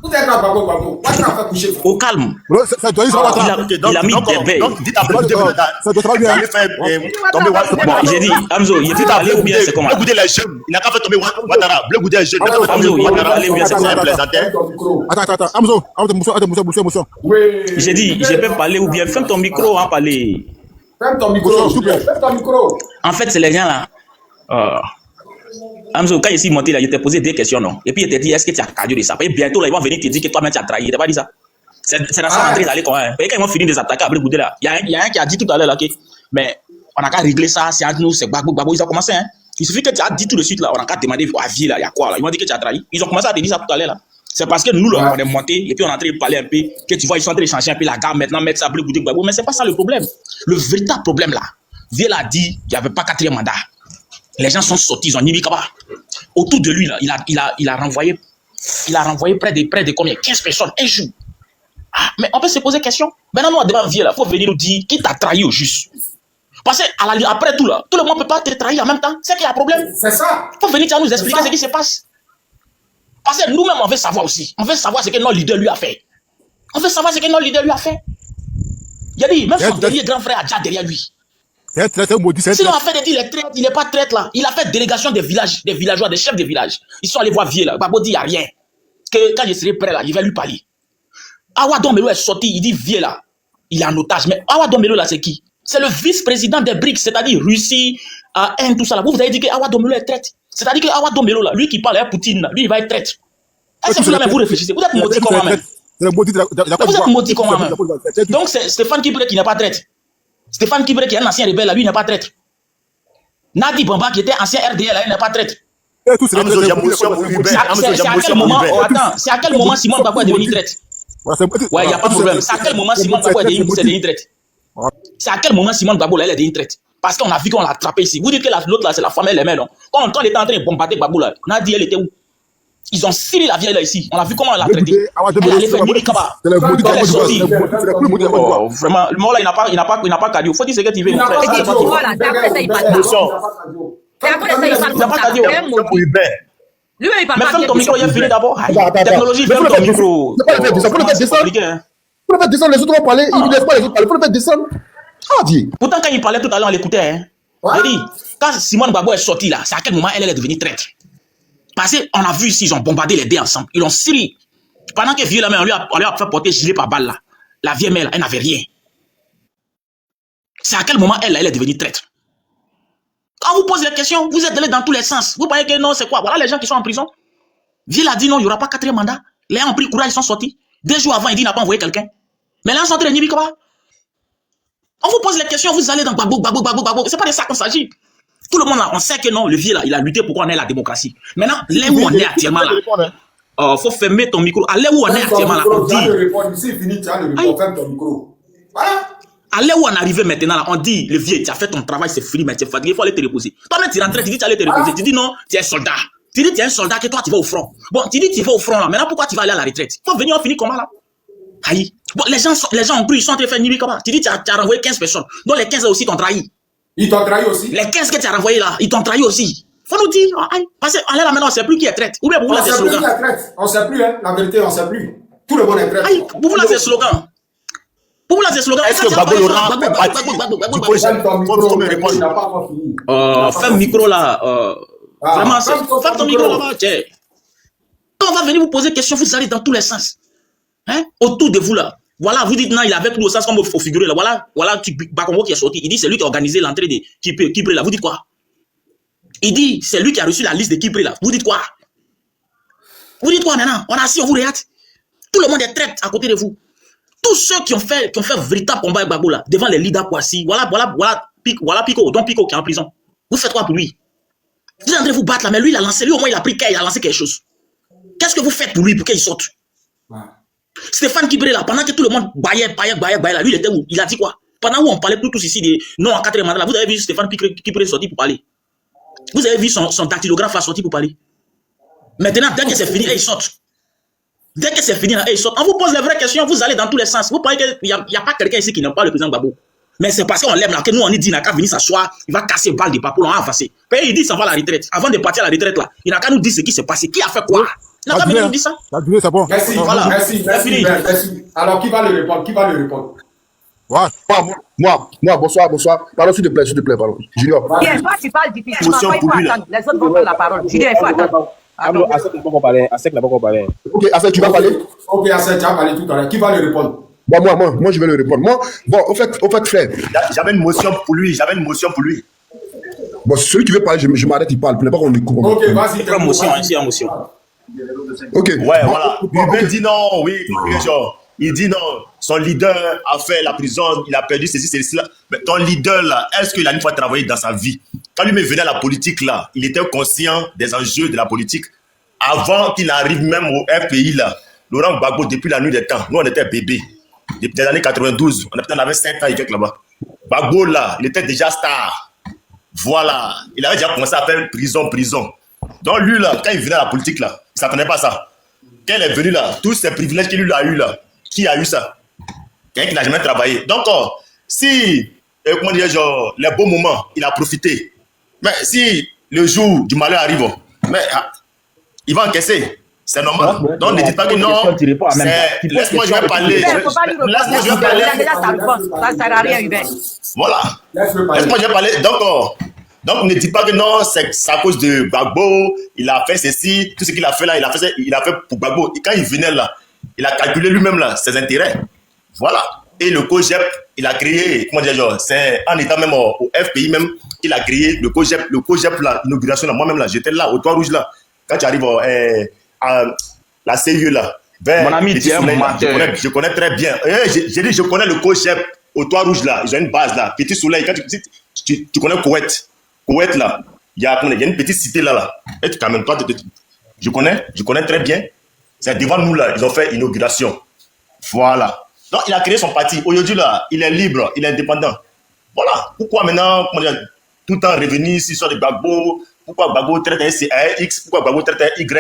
Vous êtes là, Gbagbo. Ouattara fait coucher. Au calme. Il a mis Dembé. Donc, dites à Blé Goudé, bon, j'ai dit, Amzo, il faut parler ou bien c'est comment? Blé Goudé est jeune. Il n'a qu'à faire tomber Ouattara. Blé Goudé est jeune. Amzo, il faut parler ou bien c'est comment? Attends. Amzo, motion. Oui. J'ai dit, je peux parler ou bien ferme ton micro, hein, parler. Ferme ton micro, s'il te plaît. Ferme ton micro. En fait, c'est les gens là. Amzo, quand ici monté là, il t'a posé des questions, non? Et puis il t'a dit, est-ce que tu as cardio de ça? Et bientôt là, ils vont venir te dire que toi-même tu as trahi. Il t'a pas dit ça? C'est dans sa rentrée d'aller quand même. Et quand ils vont finir des attaques après Goudé là, il y a un qui a dit tout à l'heure là, que, mais on n'a qu'à régler ça, c'est entre nous, c'est Gbagbo, ils ont commencé, hein. Il suffit que tu as dit tout de suite là, on n'a qu'à demander à vie là, il y a quoi là? Ils vont dire que tu as trahi. Ils ont commencé à te dire ça tout à l'heure là. C'est parce que nous là, on est monté et puis on est en train de parler un peu, que tu vois, ils sont en train de changer un peu la gamme maintenant, mettre ça après Goudé Gbagbo. Mais c'est pas ça le problème. Le véritable problème là, Viel a dit, il n'y avait pas 4e mandat. Les gens sont sortis, ils ont Nibi Kaba. Autour de lui, là, il a renvoyé près de combien? 15 personnes, un jour. Ah, mais on peut se poser question. Maintenant, nous, devant Viel, il faut venir nous dire qui t'a trahi au juste. Parce qu'après tout, là, tout le monde ne peut pas te trahir en même temps. C'est qu'il y a un problème. C'est ça. Il faut venir nous expliquer ce qui se passe. Parce que nous-mêmes, on veut savoir aussi. On veut savoir ce que notre leader lui a fait. Il y a dit, même son dernier grand frère a déjà derrière lui. Sinon, en fait, il n'est pas traître là. Il a fait délégation des villageois, des chefs de village. Ils sont allés voir Viel là. Babo dit, il n'y a rien. Que quand je serai prêt là, il va lui parler. Awa Dombelo est sorti, il dit Viel là. Il est en otage. Mais Awa Dombelo là, c'est qui? C'est le vice-président des BRICS, c'est-à-dire Russie, Inde, tout ça là. Vous avez dit que Awa Dombelo est traître. C'est-à-dire que Awa Dombelo là, lui qui parle à Poutine là, lui il va être traître. Est-ce que vous réfléchissez? Vous êtes maudit comme moi-même. Vous êtes maudit comme moi-même. Donc c'est Stéphane Kibré qui n'est pas traître. Stéphane Kibré qui est un ancien rebelle, lui, il n'est pas traître. Nadi Bamba qui était ancien RDL, il n'est pas traître. C'est à quel moment Simon Gbagbo est devenu traître? Ouais, il n'y a pas de problème. C'est à quel moment Simon Gbagbo est devenu traître? C'est à quel moment Simon Gbagbo est devenu traître? Parce qu'on a vu qu'on l'a attrapé ici. Vous dites que l'autre là, c'est la femme, elle aimait, non? Quand il était en train de bombarder Gbagbo là, Nadi, elle était où? Ils ont scellé la vieille là ici. On a vu comment elle l'a traité. Elle allait faire Nibi Kaba. Vraiment, le mot là, il n'a pas cardio. Faut dire ce que tu veux. Mais ferme ton micro, il a fini d'abord. Technologie, ferme ton micro. Faut le faire descendre, les autres vont parler. Il ne laisse pas les autres parler. Faut le faire descendre. Pourtant, quand il parlait tout à l'heure, on l'écoutait. Quand Simone Gbagbo est sorti là, c'est à quel moment elle est devenue traître? Parce qu'on a vu ici, ils ont bombardé les deux ensemble. Ils l'ont scellé. Pendant que Viel, on lui a fait porter gilet par balle là. La vieille mère, elle n'avait rien. C'est à quel moment elle est devenue traître? Quand on vous pose les questions, vous êtes allés dans tous les sens. Vous croyez que non, c'est quoi? Voilà les gens qui sont en prison. Viel a dit non, il n'y aura pas 4e mandat. Les gens ont pris courage, ils sont sortis. 2 jours avant, il dit qu'il n'a pas envoyé quelqu'un. Mais là, ils sont en train de Nibi Kaba. On vous pose les questions, vous allez dans Gbagbo. C'est pas de ça qu'on s'agit. Tout le monde là, on sait que non, le Viel là, il a lutté pour qu'on ait la démocratie. Maintenant, là où on est actuellement là, faut fermer ton micro. À là où on est actuellement là, on dit. À là où on est arrivé maintenant là, on dit, le Viel, tu as fait ton travail, c'est fini, mais tu es fatigué, il faut aller te reposer. Toi-même, tu rentres, tu dis que tu allais te reposer. Tu dis non, tu es un soldat. Tu dis que tu es un soldat, que toi, tu vas au front. Bon, tu dis que tu vas au front là. Maintenant, pourquoi tu vas aller à la retraite? Il faut venir, on finit comment là? Aïe. Bon, les gens ont pris, ils sont en train de faire Nibi Kaba. Tu dis que tu as renvoyé 15 personnes. Donc les 15 là aussi t'ont trahi. Ils t'ont trahi aussi. Les 15 que tu as renvoyés là, ils t'ont trahi aussi. Faut nous dire, parce que là maintenant, on ne sait plus qui est traître. Ou bien vous laissez slogan. On ne sait plus, hein. La vérité, on ne sait plus. Tout le monde est traître. Vous laissez slogan. Vous laissez slogan. Est-ce que Gbagbo Laurent ferme micro là. Vraiment, ferme ton micro là-bas. Quand on va venir vous poser des questions, vous allez dans tous les sens. Hein? Autour de vous là. Voilà, vous dites non, il est avec nous au sens comme il faut figurer là. Voilà, Bakongo qui est sorti. Il dit c'est lui qui a organisé l'entrée de Kipré là. Vous dites quoi? Il dit c'est lui qui a reçu la liste de Kipré là. Vous dites quoi? Vous dites quoi maintenant? On a assis, on vous regarde. Tout le monde est traître à côté de vous. Tous ceux qui ont fait véritable combat avec Gbagbo là, devant les leaders Kwasi, voilà Pico, Don Pico qui est en prison. Vous faites quoi pour lui? Vous êtes en train de vous battre là, mais lui il a lancé, lui au moins il a pris il a lancé quelque chose. Qu'est-ce que vous faites pour lui pour qu'il sorte? Stéphane Kibré là, pendant que tout le monde baillait là, lui il était où? Il a dit quoi? Pendant où on parlait tous ici de non en 4e mandat là, vous avez vu Stéphane Kibré sorti pour parler. Vous avez vu son dactylographe là sorti pour parler. Maintenant, dès que c'est fini, il sort. Dès que c'est fini, il sort. On vous pose les vraies questions, vous allez dans tous les sens. Vous pensez qu'il n'y a pas quelqu'un ici qui n'aime pas le président Gbagbo. Mais c'est parce qu'on l'aime là, que nous on dit, il n'a qu'à venir s'asseoir, il va casser balle de papo, on va avancer. Puis il dit, ça va à la retraite. Avant de partir à la retraite là, il n'a qu'à nous dire ce qui s'est passé. Qui a fait quoi? Il n'a qu'à venir nous dire ça. C'est bon. Merci, voilà. merci. Alors, qui va le répondre? Ouais. Moi, bonsoir. Pardon, s'il te plaît, pardon. Junior. Bien, toi, tu parles difficilement. Il faut attendre. Les autres vont prendre la parole. Junior, il faut attendre. Asek n'a pas parlé. Ok, Asek, tu vas parler? Ok, Asek, tu vas parler tout à l'heure. Qui va le répondre? Moi, je vais le répondre. Moi, bon, au fait, frère. J'avais une motion pour lui. Bon, celui qui veut parler, je m'arrête, il parle. Pour ne pas qu'on écoute. Ok, vas-y. Émotion. Ok. Ouais, voilà. Il dit non, oui, genre. Il dit non, son leader a fait la prison, il a perdu ceci, cela. Mais ton leader là, est-ce qu'il a une fois travaillé dans sa vie? Quand lui venait à la politique là, il était conscient des enjeux de la politique. Avant qu'il arrive même au FPI là, Laurent Gbagbo, depuis la nuit des temps, nous on était bébés. Depuis les années 92, on avait 5 ans et quelques là-bas. Gbagbo là, il était déjà star. Voilà, il avait déjà commencé à faire prison. Donc lui là, quand il venait à la politique là, il ne s'attendait pas à ça. Quand il est venu là, tous ces privilèges qu'il a eu là, qui a eu ça? Quelqu'un qui n'a jamais travaillé. Donc, si, comment dire, genre, les beaux moments, il a profité. Mais si le jour du malheur arrive, mais, il va encaisser. C'est normal. Donc, ne dites pas que non. Laisse-moi, je vais parler. Laisse-moi, je vais parler. Ça ne sert à rien, Hubert. Voilà. Laisse-moi, je vais parler. Donc, ne dites pas que non, c'est à cause de Gbagbo, il a fait ceci, tout ce qu'il a fait là, il a fait pour Gbagbo. Et quand il venait là, il a calculé lui-même là ses intérêts. Voilà. Et le COGEP, il a créé, comment dire, genre, c'est en étant même au FPI même, il a créé le COGEP là, l'inauguration là, moi-même là, j'étais là, au Toit Rouge là, quand tu arrives à la CIE là, mon ami, je connais très bien. J'ai dit, je connais le COGEP au Toit Rouge là, ils ont une base là, Petit Soleil, quand tu connais Koweït là, il y a une petite cité là. Et quand même, toi, je connais très bien. C'est devant nous là, ils ont fait inauguration. Voilà. Donc il a créé son parti. Aujourd'hui là, il est libre, il est indépendant. Voilà. Pourquoi maintenant, tout le temps revenir sur l'histoire de Gbagbo? Pourquoi Gbagbo traite un X? Pourquoi Gbagbo traite un Y? Tu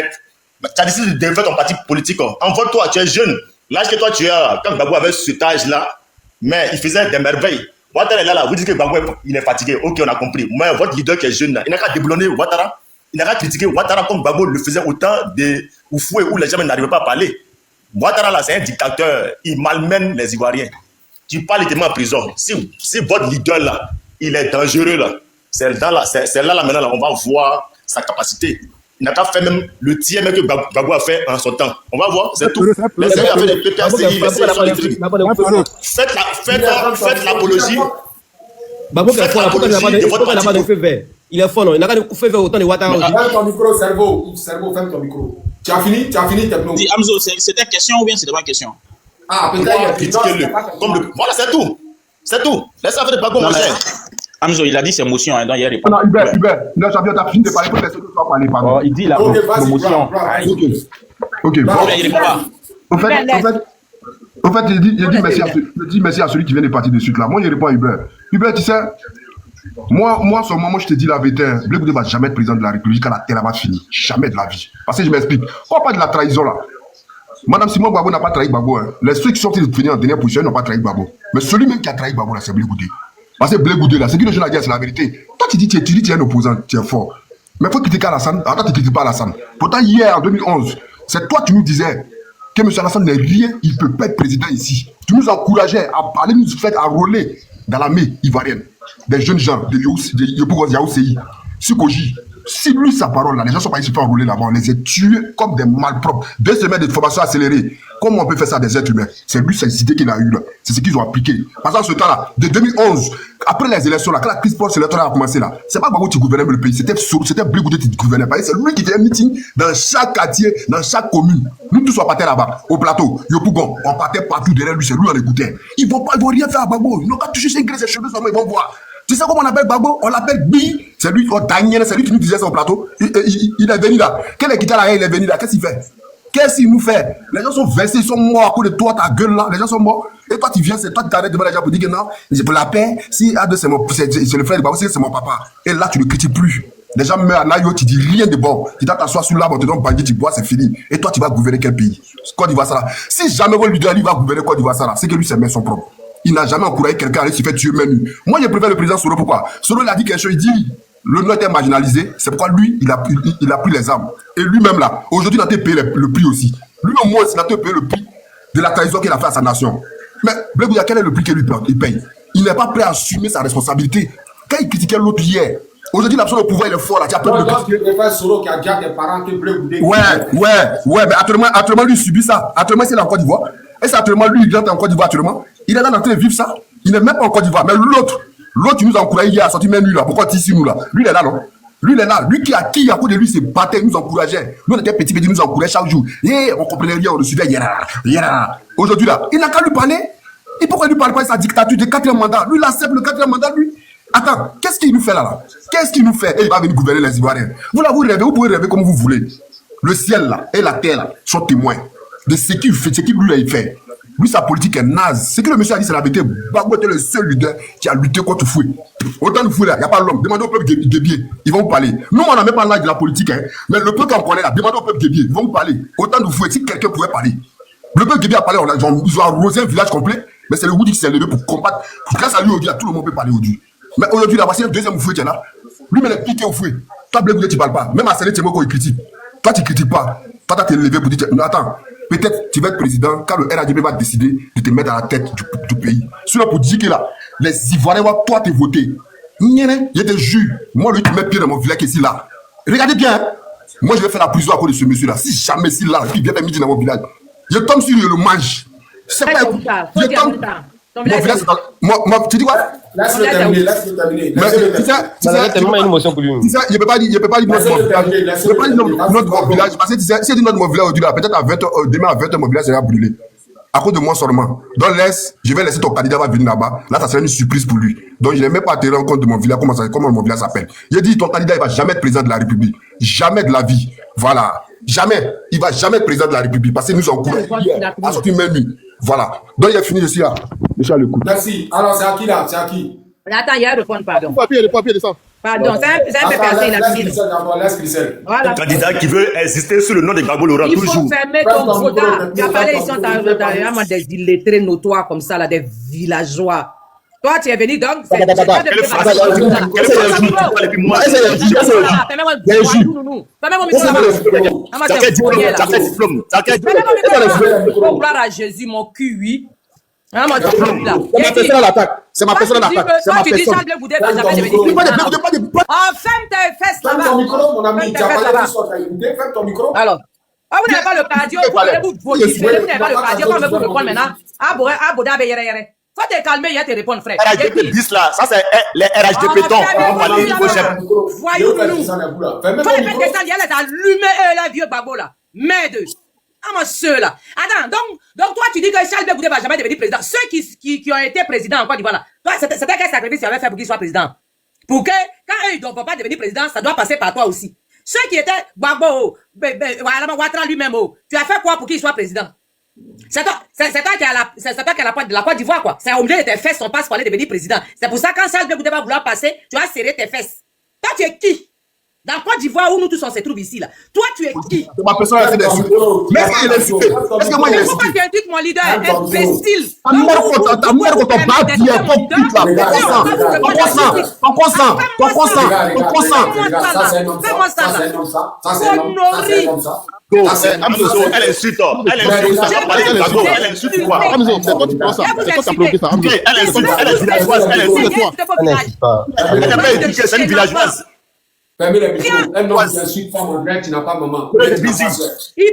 as décidé de développer ton parti politique. Envoie-toi, tu es jeune. L'âge que toi tu as, quand Gbagbo avait cet âge là, mais il faisait des merveilles. Ouattara est là, vous dites que Gbagbo il est fatigué. Ok, on a compris. Mais votre leader qui est jeune là, il n'a qu'à déboulonner Ouattara. Il n'a qu'à critiquer Ouattara comme Gbagbo le faisait autant de Oufoué où les gens n'arrivaient pas à parler. Ouattara là, c'est un dictateur. Il malmène les Ivoiriens. Tu parles tellement en prison. Si votre leader là, il est dangereux là, c'est là maintenant là, on va voir sa capacité. Il n'a qu'à faire même le tiers même que Gbagbo a fait en son temps. On va voir, c'est tout. Laissez-le faire des PPCI, faites l'apologie. Gbagbo fait fort, pourquoi il n'a pas de feu vert? Il est fort, non? Il n'a pas de feu vert autant de Ouattara. Ferme ton micro, cerveau, ferme ton micro. Tu as fini, Techno. Dis, Amzo, c'était une question ou bien c'était pas une question? Ah, peut-être. Voilà, c'est tout. C'est tout. Laissez faire de Gbagbo, mon cher. Amzo, il a dit ses émotions, donc il a répondu. Non, Hubert, non, champion, t'as fini de parler pour laisser que tu vas parler, pardon. Il dit la promotion. Ok, bon. Il répond pas. En fait, je dis merci à celui qui vient de partir de suite là. Moi, je réponds à Hubert. Hubert, tu sais, moi, sur le moment, je te dis la vérité, Blé Goudé ne va jamais être président de la République quand la terre va finir. Jamais de la vie. Parce que je m'explique. On parle de la trahison là. Madame Simon Gbagbo n'a pas trahi Gbagbo. Hein. Ceux qui sont venus en dernière position n'ont pas trahi Gbagbo. Mais celui même qui a trahi Gbagbo là, c'est Blé Goudé. Parce que Blé Goudé là, c'est que les gens ont dit, c'est la vérité. Toi, tu dis tu es un opposant, tu es fort. Mais il faut critiquer Alassane. Attends, tu ne critiques pas Alassane. Pourtant, hier, en 2011, c'est toi qui nous disais que M. Alassane n'est rien, il ne peut pas être président ici. Tu nous encourageais à aller nous faire enrôler dans l'armée ivoirienne. Des jeunes gens, de Yopougon Yaousei, Sukoji. Si lui, sa parole là, les gens sont pas ici pour enrôler là-bas, on les a tués comme des malpropres. 2 semaines de formation accélérée. Comment on peut faire ça à des êtres humains? C'est lui, c'est l'idée qu'il a eu là. C'est ce qu'ils ont appliqué. Parce que ce temps-là, de 2011, après les élections là, quand la crise post-électorale a commencé là, c'est pas Gbagbo qui gouvernait le pays, c'était Blé Goudé qui gouvernait. C'est lui qui faisait un meeting dans chaque quartier, dans chaque commune. Nous tous on partait là-bas, au plateau, Yopougon, on partait partout derrière lui, c'est lui on écoutait. Ils vont rien faire à Gbagbo. Ils n'ont qu'à toucher ses graisses, ses cheveux, ils vont voir. Tu sais comment on appelle Gbagbo? On l'appelle Bi. C'est lui, Daniel, c'est lui qui nous disait sur le plateau. Il est venu là. Quel est là? Il est venu là. Qu'est-ce qu'il fait? Qu'est-ce qu'il nous fait? Les gens sont versés, ils sont morts à cause de toi, ta gueule là. Les gens sont morts. Et toi, tu viens, c'est toi qui t'arrêtes devant les gens pour dire que non, c'est pour la paix. Si Ado, c'est le frère de Gbagbo, c'est mon papa. Et là, tu ne critiques plus. Les gens meurent à Nayo, tu dis rien de bon. Tu t'assois sous l'arbre, on te donne bandit, tu bois, c'est fini. Et toi, tu vas gouverner quel pays? Côte d'Ivoire, ça là. Si jamais votre leader, lui, va gouverner Côte d'Ivoire, ça là, c'est que lui, ses mains sont propres. Il n'a jamais encouragé quelqu'un à aller se faire tuer même. Moi, je préfère le président Soro. Pourquoi? Soro, il a dit quelque chose, il dit, le Nord était marginalisé, c'est pourquoi lui, il a pris les armes. Et lui-même là, aujourd'hui, il a été payé le prix aussi. Lui, au moins, il a été payé le prix de la trahison qu'il a fait à sa nation. Mais, Blé Goudé, quel est le prix qu'il paye? Il n'est pas prêt à assumer sa responsabilité. Quand il critiquait l'autre hier, aujourd'hui, l'absence de pouvoir, il est fort là. Tu as peur de tu préfères Soro qui a déjà des parents que Blé Goudé. Ouais, mais actuellement, lui, il subit ça. Actuellement, c'est en Côte d'Ivoire. Et c'est actuellement, lui, il rentre en Côte d'Ivoire actuellement. Il est là en train de vivre ça. Il n'est même pas en Côte d'Ivoire. Mais l'autre, L'autre, tu nous as encouragé hier à sortir même lui là. Pourquoi tu es ici, nous là? Lui, il est là, non? Lui, il est là. Lui qui, à cause de lui, se battait, nous encourageait. Nous, on était petits, nous encourageait chaque jour. Et on comprenait rien, on le suivait. Aujourd'hui, là, il n'a qu'à lui parler. Et pourquoi il lui parle pas de sa dictature de 4e mandat? Lui, il accepte le 4e mandat, lui. Attends, qu'est-ce qu'il nous fait là? Qu'est-ce qu'il nous fait? Et il va venir gouverner les Ivoiriens. Vous là, vous rêvez, vous pouvez rêver comme vous voulez. Le ciel là et la terre là sont témoins de ce qu'il fait, ce qu'il lui a fait. Lui, sa politique est naze. Ce que le monsieur a dit, c'est la vérité. Gbagbo était le seul leader qui a lutté contre Foué. Autant de Foué là, il n'y a pas l'homme. Demandez au peuple Guébié, ils vont vous parler. Nous, on n'a même pas l'âge de la politique, hein. Mais le peuple qu'on connaît là, demandez au peuple Guébié, ils vont vous parler. Autant de Foué, si quelqu'un pouvait parler. Le peuple Guébié a parlé, ils ont arrosé un village complet, mais c'est le Woudi qui s'est levé pour combattre. Grâce à lui, aujourd'hui, tout le monde peut parler aujourd'hui. Mais aujourd'hui, là, voici un deuxième Foué qui est là. Lui, mais il est piqué au Foué. Toi, Blé Goudé, tu ne parles pas. Même à Séné Tchémoko, il critique. Toi, tu ne critiques pas. Toi, tu t'es levé pour dire, attends. Peut-être tu vas être président quand le RADB va décider de te mettre à la tête du pays. Sinon, pour dire que là, les Ivoiriens vont toi te voter. Il y a des jus. Moi, lui, tu mets pied dans mon village ici là. Regardez bien. Hein? Moi, je vais faire la prison à cause de ce monsieur là. Si jamais ici là, il vient faire midi dans mon village, je tombe sur lui et le mange. Je sais pas. Je tombe. Mon village, moi, tu dis quoi? Laisse-le terminer. C'est tellement une émotion pour lui. Je ne peux pas dire notre village. Parce que si c'est notre village aujourd'hui, peut-être à 20h, demain à 20h, mon village sera brûlé. À cause de moi seulement. Donc je vais laisser ton candidat va venir là-bas. Là, ça sera une surprise pour lui. Donc je n'ai même pas te rendre compte de mon village, comment mon village s'appelle. Il a dit ton candidat, il ne va jamais être président de la République. Jamais de la vie. Voilà. Jamais. Il ne va jamais être président de la République. Parce que nous encourageons à sortir même lui. Voilà. Donc il a fini ici là. Monsieur le coup. Merci. Alors c'est à qui là? C'est à qui? Attends, il y a à répondre, pardon. Le papier descend. Pardon, c'est un peu percé, il a fini. Un candidat qui veut exister sous le nom de Gbagbo Laurent, toujours. Il faut fermer ton quota. Tu as parlé ici, on des illettrés notoires comme ça, là, des villageois. Toi, tu es venu donc. C'est pas de à Jésus, mon cul, c'est ma personne d'attaque. Toi, tu dis Charles Blé Goudé va jamais devenir. Ferme tes fesses là-bas. Ferme ton micro, mon ami. Tu as parlé ferme ton micro. Alors, vous n'avez pas le cardio, vous n'avez pas le cardio, quand vous répondre maintenant. Faut te calmer, il y a te répondre, frère. RHDP 10 là, ça c'est les RHDP ton. Voyons-nous. Faut les mettre descendre, il y a les allumés, là, vieux babo là. Merde. Ah, ma soeur là. Attends, donc toi tu dis que Charles Blé Goudé va jamais devenir président. Ceux qui ont été présidents en Côte d'Ivoire là, toi c'était quel sacrifice tu avais fait pour qu'il soit président? Pour que, quand eux ils ne doivent pas devenir président, ça doit passer par toi aussi. Ceux qui étaient Gbagbo, Ouattara lui-même, tu as fait quoi pour qu'il soit président? C'est toi qui a la pointe de la Côte d'Ivoire, quoi. C'est obligé de tes fesses, son passe pour aller devenir président. C'est pour ça quand Charles Blé Goudé va vouloir passer, tu vas serrer tes fesses. Toi, tu es qui? Dans Côte d'Ivoire où nous tous on se trouve ici là. Toi tu es qui? Ma personne a fait des insultes. Mais est-ce qu'il est insulté? Est-ce que moi il est insulté? Pourquoi tu insultes mon leader? Imbécile. Ta mère quand on bat bien, ton pute là, ton consent. Fais-moi ça. Honoré. Elle insulte. Elle insulte quoi? C'est toi qui penses ça. C'est toi qui as bloqué ça. Elle est villageoise. C'est une villageoise. Fermez les micros. Un homme qui insulte femme en vrai, tu n'as pas maman. Il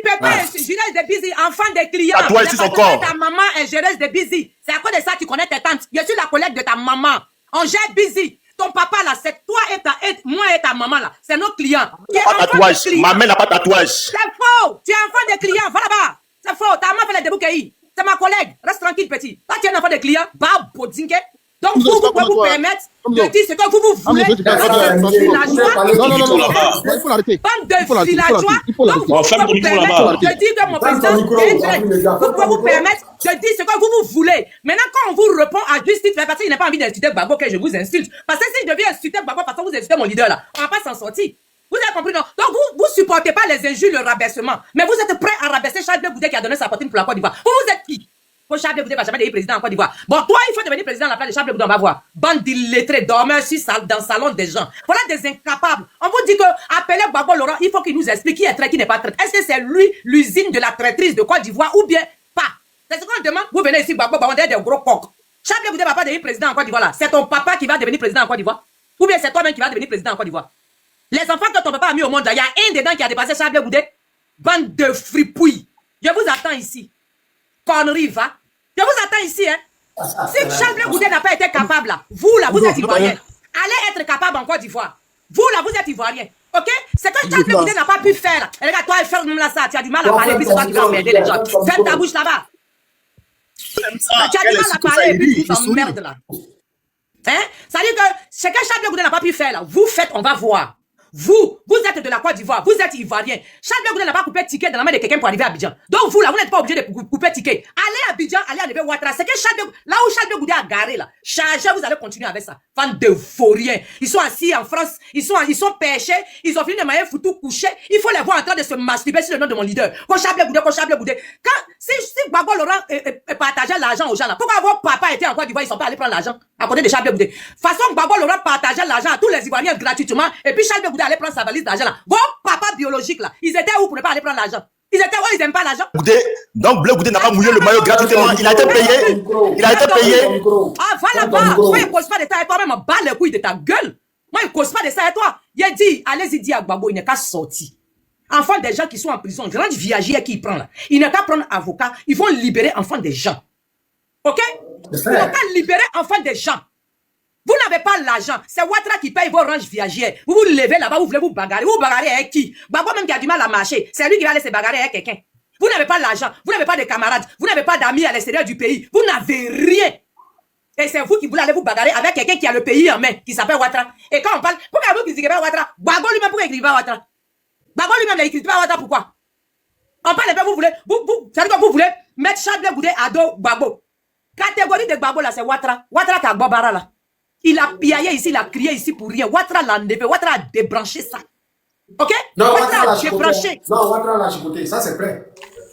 peut pas gérer des busy, enfant des clients. À toi ici son corps. Ta maman est géreuse de busy. C'est à cause de ça que tu connais tes tantes. Je suis la collègue de ta maman. On gère busy. Ton papa là, c'est toi et moi et ta maman là. C'est nos clients. Pas tatouage. Ma mère n'a pas tatouage. C'est faux. Tu es enfant des clients. Va là-bas. C'est faux. Ta maman fait les débouquets. C'est ma collègue. Reste tranquille, petit. Toi, tu es un enfant des clients. Bodzinke. Donc, vous pouvez vous permettre de dire ce que vous voulez. Non, il faut l'arrêter. Bande de villageois. Donc, vous pouvez vous permettre de dire que mon président est vrai. Vous pouvez vous permettre de dire ce que vous voulez. Maintenant, quand on vous répond à juste titre, parce qu'il n'a pas envie d'insulter Gbagbo, que je vous insulte. Parce que si je devais insulter Gbagbo parce que vous insultez mon leader là, on ne va pas s'en sortir. Vous avez compris, non? Donc, vous supportez pas les injures, le rabaissement. Mais vous êtes prêts à rabaisser Charles Blé Goudé qui a donné sa poitrine pour la Côte d'Ivoire. Vous êtes qui? Charles Blé Goudé va jamais devenir président en Côte d'Ivoire. Bon, toi, il faut devenir président à la place de Charles Blé Goudé, on va voir. Bande d'illettrés, dormeurs dans le salon des gens. Voilà des incapables. On vous dit que appeler Gbagbo Laurent, il faut qu'il nous explique qui est traître, qui n'est pas traître. Est-ce que c'est lui l'usine de la traîtrise de Côte d'Ivoire ou bien pas? C'est ce qu'on demande. Vous venez ici, Gbagbo, on est des gros coqs. Charles Blé Goudé va pas devenir président en Côte d'Ivoire là. C'est ton papa qui va devenir président en Côte d'Ivoire. Ou bien c'est toi-même qui va devenir président en Côte d'Ivoire. Les enfants que ton papa a mis au monde, il y a un dedans qui a dépassé Charles Blé Goudé. Bande de fripouilles. Je vous attends ici. Connerie, va. Je vous attends ici, hein. Si Charles Blé Goudé n'a pas été capable, là, vous là, vous êtes Ivoirien. Allez être capable en Côte d'Ivoire. Vous là, vous êtes Ivoirien. Ok? C'est que Charles Blé Goudé n'a pas pu faire. Et regarde, toi, ferme là ça. Tu as du mal à parler, puis c'est toi qui vas emmerder les gens. Ferme ta bouche là-bas. Tu as du mal à parler, et puis tu t'emmerdes là. Hein? Ça veut dire que ce que Charles Blé Goudé n'a pas pu faire là, vous faites, on va voir. Vous êtes de la Côte d'Ivoire, vous êtes Ivoirien. Charles Blé Goudé n'a pas coupé ticket dans la main de quelqu'un pour arriver à Abidjan. Donc vous là, vous n'êtes pas obligé de couper ticket. Allez à Abidjan, allez enlever Ouattara. C'est que là où Charles Blé Goudé a garé là, chargez, vous allez continuer avec ça. Fan de vauriens. Ils sont assis en France, ils sont pêchés, ils ont fini de mailler foutu coucher. Il faut les voir en train de se masturber sur le nom de mon leader. Charles Blé Goudé. Si Gbagbo Laurent partageait l'argent aux gens là, pourquoi vos papas étaient en Côte d'Ivoire, ils sont pas allés prendre l'argent à côté de Charles Blé Goudé. Façon Gbagbo Laurent partageait l'argent à tous les Ivoiriens gratuitement, et puis Charles Blé Goudé allait prendre sa valise d'argent là. Vos papas biologiques là, ils étaient où pour ne pas aller prendre l'argent? Ils étaient où? Ils n'aiment pas l'argent? Donc Blé Goudé n'a pas mouillé le maillot gratuitement. Il a été payé. Il a été payé. Ah, voilà, va. Moi, il ne cause pas de ça et toi-même, bat les couilles de ta gueule. Moi, il ne cause pas de ça et toi. Il a dit, allez-y, dit à Gbagbo, il n'est qu'à sortir. Enfants des gens qui sont en prison, grand viager qui prend là. Il n'est qu'à prendre avocat. Ils vont libérer enfants des gens. Ok? Ils vont pas libérer enfants des gens. Vous n'avez pas l'argent. C'est Ouattara qui paye vos ranges viagères. Vous vous levez là-bas, vous voulez vous bagarrer. Vous bagarrez avec qui? Gbagbo même qui a du mal à marcher. C'est lui qui va aller se bagarrer avec quelqu'un. Vous n'avez pas l'argent. Vous n'avez pas de camarades. Vous n'avez pas d'amis à l'extérieur du pays. Vous n'avez rien. Et c'est vous qui voulez aller vous bagarrer avec quelqu'un qui a le pays en main, qui s'appelle Ouattara. Et quand on parle, pourquoi vous critiquez pas Ouattara? Gbagbo lui-même, pourquoi il critique pas Ouattara? Gbagbo lui-même, il critique pas Ouattara, pourquoi? On parle pas, vous voulez, ça veut dire que vous voulez mettre Charles Blé Goudé à dos Gbagbo. Catégorie de Gbagbo là, c'est Ouattara. Ouattara qui a Gbobara là. Il a piaillé ici, il a crié ici pour rien. Ouattara l'a enlevé, Ouattara a débranché ça. Ok? Non, Ouattara a débranché. Non, Ouattara l'a chicoté, ça c'est vrai.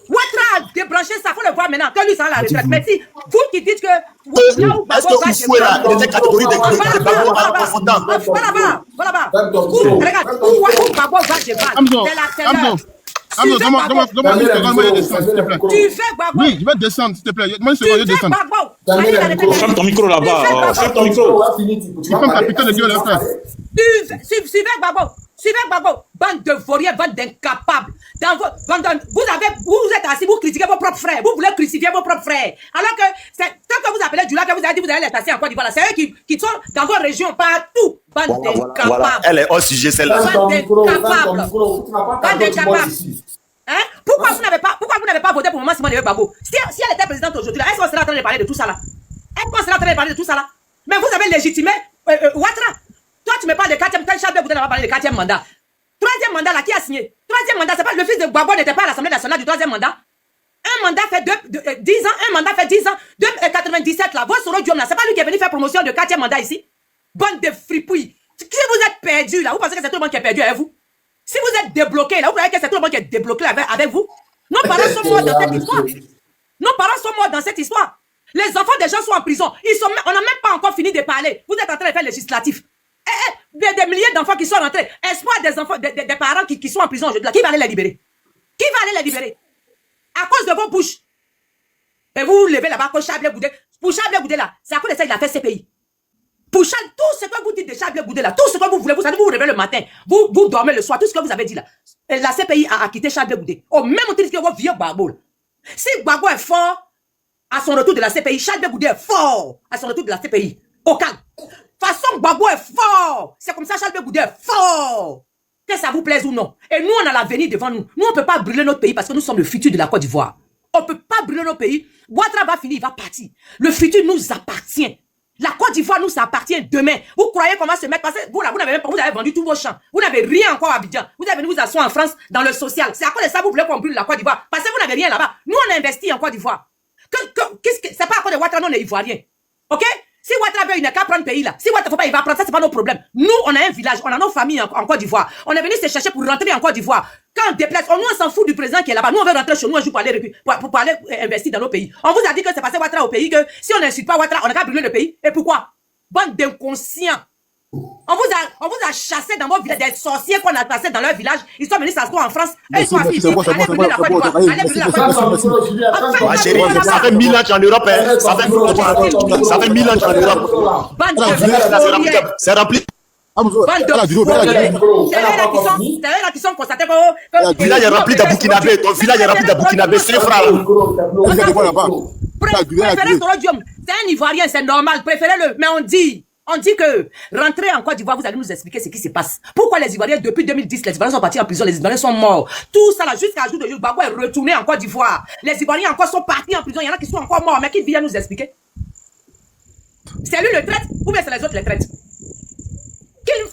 Ouattara a débranché ça, faut le voir maintenant, que lui ça la retraite. Mais si, vous qui dites que... Est-ce que Oufoué là, il était catégorie de Gbagbo à profondeur? Voilà. Regarde, où Gbagbo va Cheval, c'est la teneur. Donne-moi de descendre, s'il te plaît. Tu fais Gbagbo. Oui, je vais descendre, s'il te plaît. Moi, je vais descendre. Ferme ton micro là-bas. Ferme ton micro. Tu peux me putain de gueule là, frère. Suivez Gbagbo. Bande de vauriens, bande d'incapables. Vous êtes assis, vous critiquez vos propres frères. Vous voulez crucifier vos propres frères. Alors que c'est tant que vous appelez Djoula, que vous avez dit vous allez les tasser en Côte d'Ivoire. C'est eux qui sont dans vos régions partout. Bande d'incapables. Voilà, elle est hors sujet celle-là. Bande d'incapables. Hein? Pourquoi vous n'avez pas voté pour Maman Simone Gbagbo? Si elle était présidente aujourd'hui, est-ce qu'on serait en train de parler de tout ça là? Mais vous avez légitimé Ouattara. Toi, tu me parles de 4e, quand Charles Blé Goudé n'a pas parlé de 4e mandat. 3e mandat là, qui a signé? 3e mandat, c'est pas le fils de Gbagbo n'était pas à l'Assemblée nationale du 3e mandat. Un mandat fait 10 ans, 97 là. Votre Soro Diom là, c'est pas lui qui est venu faire promotion de 4e mandat ici. Bande de fripouilles. Si vous êtes perdu là, vous pensez que c'est tout le monde qui est perdu avec vous? Si vous êtes débloqué là, vous croyez que c'est tout le monde qui est débloqué avec vous? Nos parents sont morts dans cette histoire. Nos parents sont morts dans cette histoire. Les enfants des gens sont en prison. On n'a même pas encore fini de parler. Vous êtes en train de faire législatif. Des milliers d'enfants qui sont rentrés. Espoir des enfants, des parents qui sont en prison aujourd'hui. Qui va aller les libérer? Qui va aller les libérer? À cause de vos bouches. Et vous vous levez là-bas pour Charles Blé Goudé. Pour Charles Blé Goudé là, c'est à cause de ça qu'il a fait ces pays. Pour Charles, tout ce que vous dites de Charles Blé Goudé là, tout ce que vous voulez, vous savez, vous vous réveillez le matin, vous dormez le soir, tout ce que vous avez dit là. Et la CPI a quitté Charles Blé Goudé. Au même titre que vos vieux Gbagbo. Si Gbagbo est fort à son retour de la CPI, Charles Blé Goudé est fort à son retour de la CPI. Au calme. Façon Gbagbo est fort. C'est comme ça Charles Blé Goudé est fort. Que ça vous plaise ou non. Et nous, on a l'avenir devant nous. Nous, on ne peut pas brûler notre pays parce que nous sommes le futur de la Côte d'Ivoire. On ne peut pas brûler notre pays. Ouattara va finir, il va partir. Le futur nous appartient. La Côte d'Ivoire nous appartient demain. Vous croyez qu'on va se mettre, parce que vous avez vendu tous vos champs. Vous n'avez rien encore à Abidjan. Vous avez venu vous asseoir en France dans le social. C'est à cause de ça que vous voulez qu'on brûle la Côte d'Ivoire. Parce que vous n'avez rien là-bas. Nous, on a investi en Côte d'Ivoire. C'est pas à cause de Ouattara, nous, on est Ivoiriens. Ok? Si Ouattara veut, il n'a qu'à prendre le pays là. Si Ouattara faut pas, il va prendre ça, c'est pas nos problèmes. Nous, on a un village, on a nos familles en Côte d'Ivoire. On est venu se chercher pour rentrer en Côte d'Ivoire. Quand on déplace, nous, on s'en fout du président qui est là-bas. Nous, on veut rentrer chez nous un jour pour aller investir dans nos pays. On vous a dit que c'est passé Ouattara au pays, que si on n'insulte pas Ouattara, on a qu'à brûler le pays. Et pourquoi? Bande d'inconscients. On vous a chassé dans vos villages, des sorciers qu'on a passés dans leur village. Ils sont venus s'asseoir en France. Et ils sont assis ici. Allez brûler la Côte d'Ivoire. Allez brûler la Côte d'Ivoire. Chérie, ça fait 1000 ans que tu es en Europe. Ça fait 1000 ans que tu es en Europe. C'est rempli. C'est là qui sont constatés que... Ton village est rempli de Burkinabé. Ton village est rempli de Burkinabé. C'est frère. Préférez Torodium. C'est un Ivoirien, c'est normal. Préférez-le. Mais on dit que rentrer en Côte d'Ivoire, vous allez nous expliquer ce qui se passe. Pourquoi les Ivoiriens, depuis 2010, les Ivoiriens sont partis en prison, les Ivoiriens sont morts. Tout ça là, jusqu'à jour de Gbagbo est retourné en Côte d'Ivoire. Les Ivoiriens encore sont partis en prison. Il y en a qui sont encore morts. Mais qui vient nous expliquer? C'est lui le traite ou bien c'est les autres les traitent?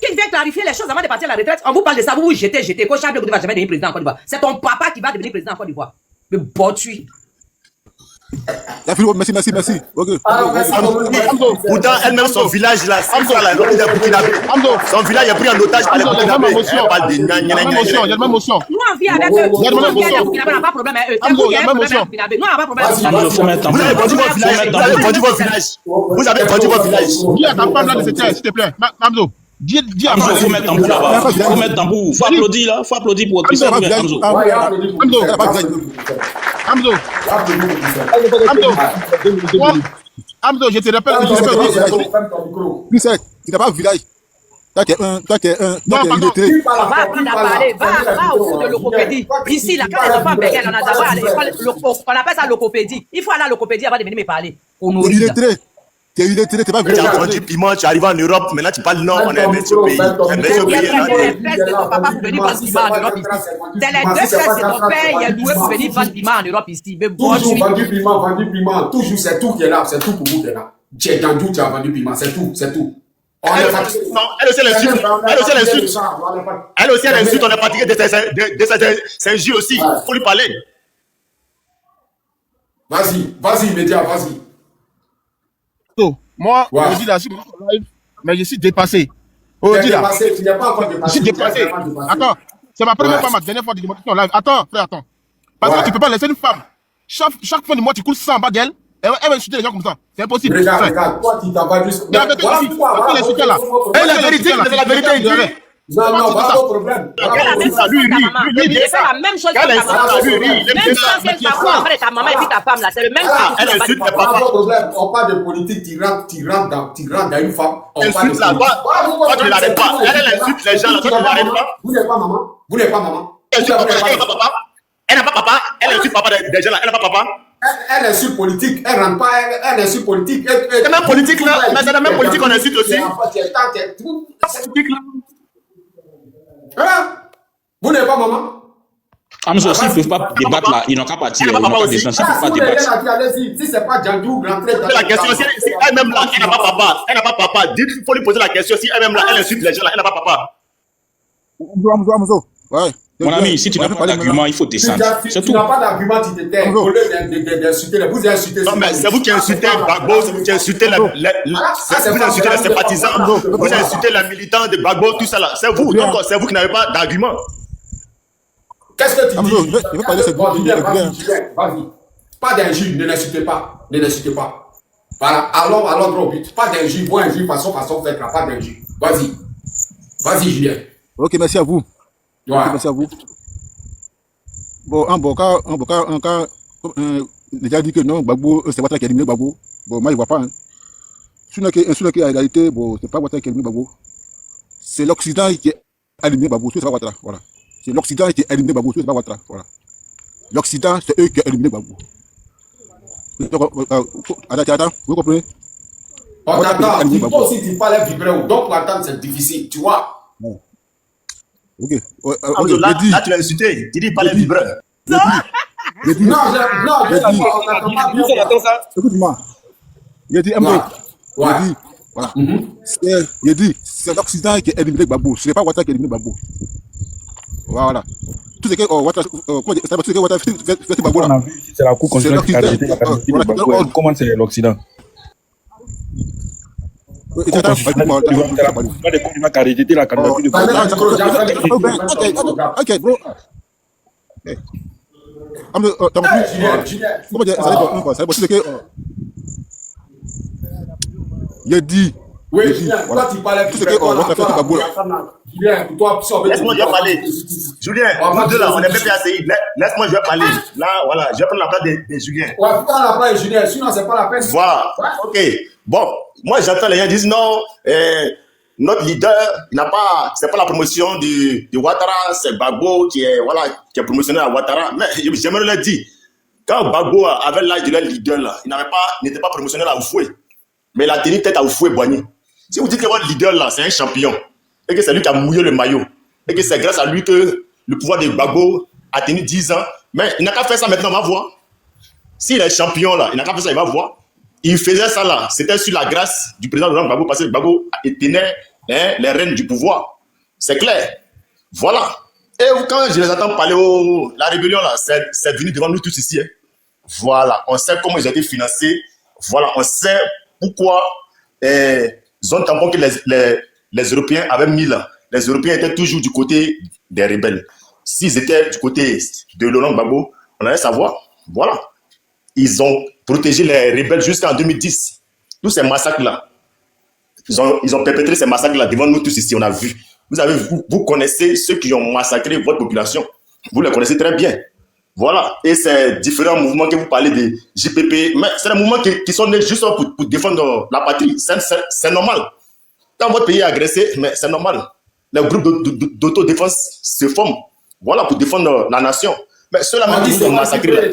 Qui vient clarifier les choses avant de partir à la retraite? On vous parle de ça, vous vous jetez. Quand Charles de Gaulle va jamais devenir président en Côte d'Ivoire. C'est ton papa qui va devenir président en Côte d'Ivoire. Le botui. Merci. Ok. Pourtant, elle-même, son village là, c'est ça là, son village est pris en otage par les Burkinabés. Elle parle de Il y a la même motion. Nous, on vit avec eux. Il y a la même motion. On n'a pas de problème avec eux. Il y a la même motion. Nous, on n'a pas de problème avec eux. Vous avez vendu votre village. Vous avez vendu votre village. Vous avez vendu votre village. Dis à ta femme là de se taire, s'il te plaît. Hamzo. Dis à Hamzo, faut mettre tambour là-bas. Faut mettre tambour. Faut applaudir là. Faut applaudir pour Christian Hamzo. Hamzo, je te rappelle. Tu n'as pas un village. Toi, tu es un illettré. Va apprendre à parler. Va au cours de l'ocopédie. Ici, là, quand les enfants béguent, on a d'abord à l'école. On appelle ça l'ocopédie. Il faut aller à l'ocopédie avant de venir me parler. Tu es illettré. Tu es illettré, tu n'es pas Tu as vendu piment, tu arrives en Europe, maintenant tu parles non, on est un petit pays. Un petit pays. C'est les deux frères de ton papa pour venir vendre piment en Europe ici. C'est les deux frères de ton père, il est doué pour venir vendre piment en Europe ici. Toujours vendu piment. Toujours, c'est tout qui est là. C'est tout pour vous qui est là. Tu es dans tout, tu as vendu piment. C'est tout. Elle aussi, elle insulte. Elle aussi, elle insulte. On est fatigué de ses injures aussi. Il faut lui parler. Vas-y, média, vas-y. Moi, je dis là, je suis live, mais je suis dépassé. Tu n'es pas encore dépassé. Je suis dépassé. Attends, c'est ma première fois, ma dernière fois de démonstration live. Attends, frère, attends. Parce que tu ne peux pas laisser une femme. Chaque fin de mois, tu coules 100 en bas d'elle. Elle va insulter les gens comme ça. C'est impossible. Regarde, toi, tu t'en vas juste. La vérité, c'est la vérité. Non, pas de problème. Elle fait la même chose que ta maman. Même chose qu'elle t'a fait après ta maman et puis ta femme là. C'est le même truc. Elle insulte les Pas de parents. problème. On parle de politique, tu rentres dans une femme. Elle insulte là. Toi, tu ne l'arrêtes pas. Elle insulte les gens là. Toi, tu ne l'arrêtes pas. Vous n'êtes pas maman. Elle insulte papa. Elle n'a pas papa. Elle n'a pas papa. Elle insulte papa des gens là. Elle n'a pas papa. Elle insulte politique. Elle rentre pas. Elle insulte politique. C'est la même politique là. Mais c'est la même politique qu'on insulte aussi. Vous n'êtes pas maman. Hamzo, s'ils ne peuvent pas débattre là, ils n'ont qu'à partir. Ils n'ont pas besoin. S'ils ne peuvent pas débattre. Si c'est pas Djandou, rentrez dans la question, si elle-même là, elle n'a pas papa. Elle n'a pas papa. Dites qu'il faut lui poser la question. Si elle-même là, elle insulte les gens là, elle n'a pas papa. Hamzo. Ouais. Mon ami, si tu n'as pas d'argument, il faut descendre. Si tu n'as pas d'argument, tu te tais. Au lieu d'insulter, vous insultez. Non, mais c'est vous qui insultez Gbagbo, c'est vous qui insultez vous insultez les sympathisants, vous insultez les militants de Gbagbo, tout ça là. C'est vous, donc c'est vous qui n'avez pas d'argument. Qu'est-ce que tu dis? Je vais parler de cette Vas-y. Pas d'injure, ne l'insultez pas. Ne l'insultez pas. Voilà, allons droit au but. Pas d'injure, bon injure, façon, faites là, pas d'injure. Vas-y, Julien. Ok, merci à vous. Ouais. Merci à vous. Bon, en cas, déjà dit que non, Gbagbo, c'est Ouattara qui a éliminé Gbagbo. Bon, moi, je ne vois pas. Sinon, que la réalité, bon, c'est pas Ouattara qui a éliminé Gbagbo. C'est l'Occident qui a éliminé Gbagbo, c'est pas Ouattara. Voilà. C'est l'Occident qui a éliminé Gbagbo, c'est pas Ouattara. Voilà. L'Occident, c'est eux qui ont éliminé Gbagbo. Attends, vous comprenez? On t'attend. Il faut aussi tu parles vibrer. Donc, pour attendre, c'est difficile, tu vois. Ok. Là, tu l'as insulté. Tu dis pas les vibreurs. Non, écoute-moi. Il a dit, voilà. Il a dit, c'est l'Occident qui a éliminé Gbagbo. Ce n'est pas Ouattara qui a éliminé Gbagbo. Voilà. Tout ce que Ouattara fait Gbagbo là. C'est la Cour constitutionnelle qui a rejeté la candidature de Gbagbo. Comment c'est l'Occident? Ok, bro. Il dit. Oui, toi tu parlais tout ce que laisse-moi, je vais parler. Julien, nous deux là, on est PPACI. Laisse-moi, je vais parler. Là, voilà, je vais prendre la place de Julien. Ouais, prends la place de Julien, sinon c'est pas la peine. Voilà, ok. Bon, moi j'entends les gens dire non, notre leader, c'est pas la promotion de Ouattara, c'est Gbagbo qui est promotionné à Ouattara. Mais j'aimerais leur dire, Quand Gbagbo avait l'âge de leur leader, là, il n'était pas promotionnel à Oufoué. Mais il a tenu tête à Oufoué Boigny. Si vous dites que votre leader, là, c'est un champion, et que c'est lui qui a mouillé le maillot, et que c'est grâce à lui que le pouvoir de Gbagbo a tenu 10 ans, mais il n'a qu'à faire ça maintenant, on va voir. S'il est champion, là, il n'a qu'à faire ça, il va voir. Il faisait ça, là, c'était sur la grâce du président Laurent Gbagbo, parce que Gbagbo tenait les rênes du pouvoir. C'est clair. Voilà. Et quand je les entends parler, la rébellion, là, c'est venu devant nous tous ici. Hein. Voilà. On sait comment ils ont été financés. Voilà. On sait pourquoi zone tampon que les Européens avaient mis là. Les Européens étaient toujours du côté des rebelles. S'ils étaient du côté de Laurent Gbagbo, on allait savoir. Voilà. Ils ont protégé les rebelles jusqu'en 2010. Tous ces massacres-là. Ils ont perpétré ces massacres-là devant nous tous ici. On a vu. Vous connaissez ceux qui ont massacré votre population. Vous les connaissez très bien. Voilà. Et ces différents mouvements que vous parlez de JPP, mais c'est des mouvements qui sont nés juste pour défendre la patrie. C'est normal. Quand votre pays est agressé, mais c'est normal. Les groupes d'autodéfense se forment. Voilà, pour défendre la nation. Mais ceux-là même qui sont massacrés.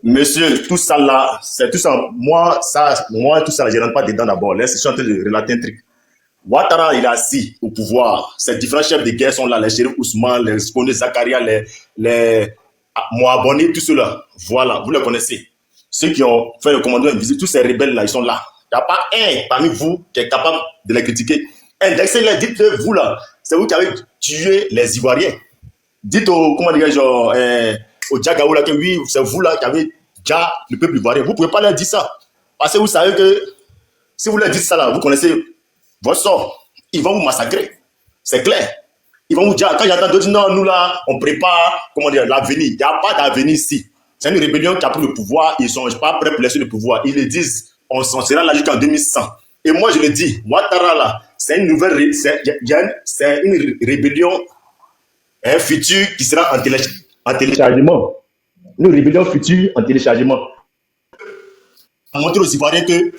Monsieur, tout ça là, c'est tout ça. Moi, tout ça, je ne rentre pas dedans d'abord. Là, je suis en train de relater un truc. Ouattara, il est assis au pouvoir. Ces différents chefs de guerre sont là, les Chérif Ousmane, les Kone Zakaria, les Moaboni, tout cela. Voilà, vous les connaissez. Ceux qui ont fait le commandement invisible, tous ces rebelles là, ils sont là. Il n'y a pas un parmi vous qui est capable de les critiquer. Indexez-les, dites-le vous là. C'est vous qui avez tué les Ivoiriens. Dites au, comment dirais-je, au Djagaou là que oui, c'est vous là qui avez déjà le peuple ivoirien. Vous ne pouvez pas leur dire ça. Parce que vous savez que si vous leur dites ça là, vous connaissez votre sort. Ils vont vous massacrer. C'est clair. Ils vont vous dire, quand j'entends d'autres dire non, nous là, on prépare, comment dire, l'avenir. Il n'y a pas d'avenir ici. C'est une rébellion qui a pris le pouvoir. Ils ne sont pas prêts pour laisser le pouvoir. Ils le disent, on s'en sera là jusqu'en 2100. Et moi je le dis, Ouattara là, c'est une nouvelle, c'est une rébellion, un futur qui sera en téléchargement. Une rébellion future en téléchargement. On montre aux Ivoiriens que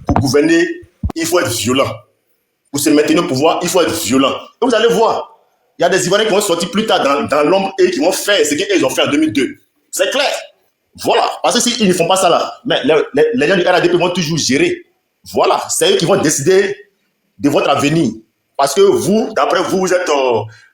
pour gouverner, il faut être violent. Pour se maintenir au pouvoir, il faut être violent. Et vous allez voir, il y a des Ivoiriens qui vont sortir plus tard dans l'ombre et qui vont faire ce qu'ils ont fait en 2002. C'est clair. Voilà. Parce que s'ils ne font pas ça là, mais les gens du RADP vont toujours gérer. Voilà. C'est eux qui vont décider de votre avenir. Parce que vous, d'après vous, vous êtes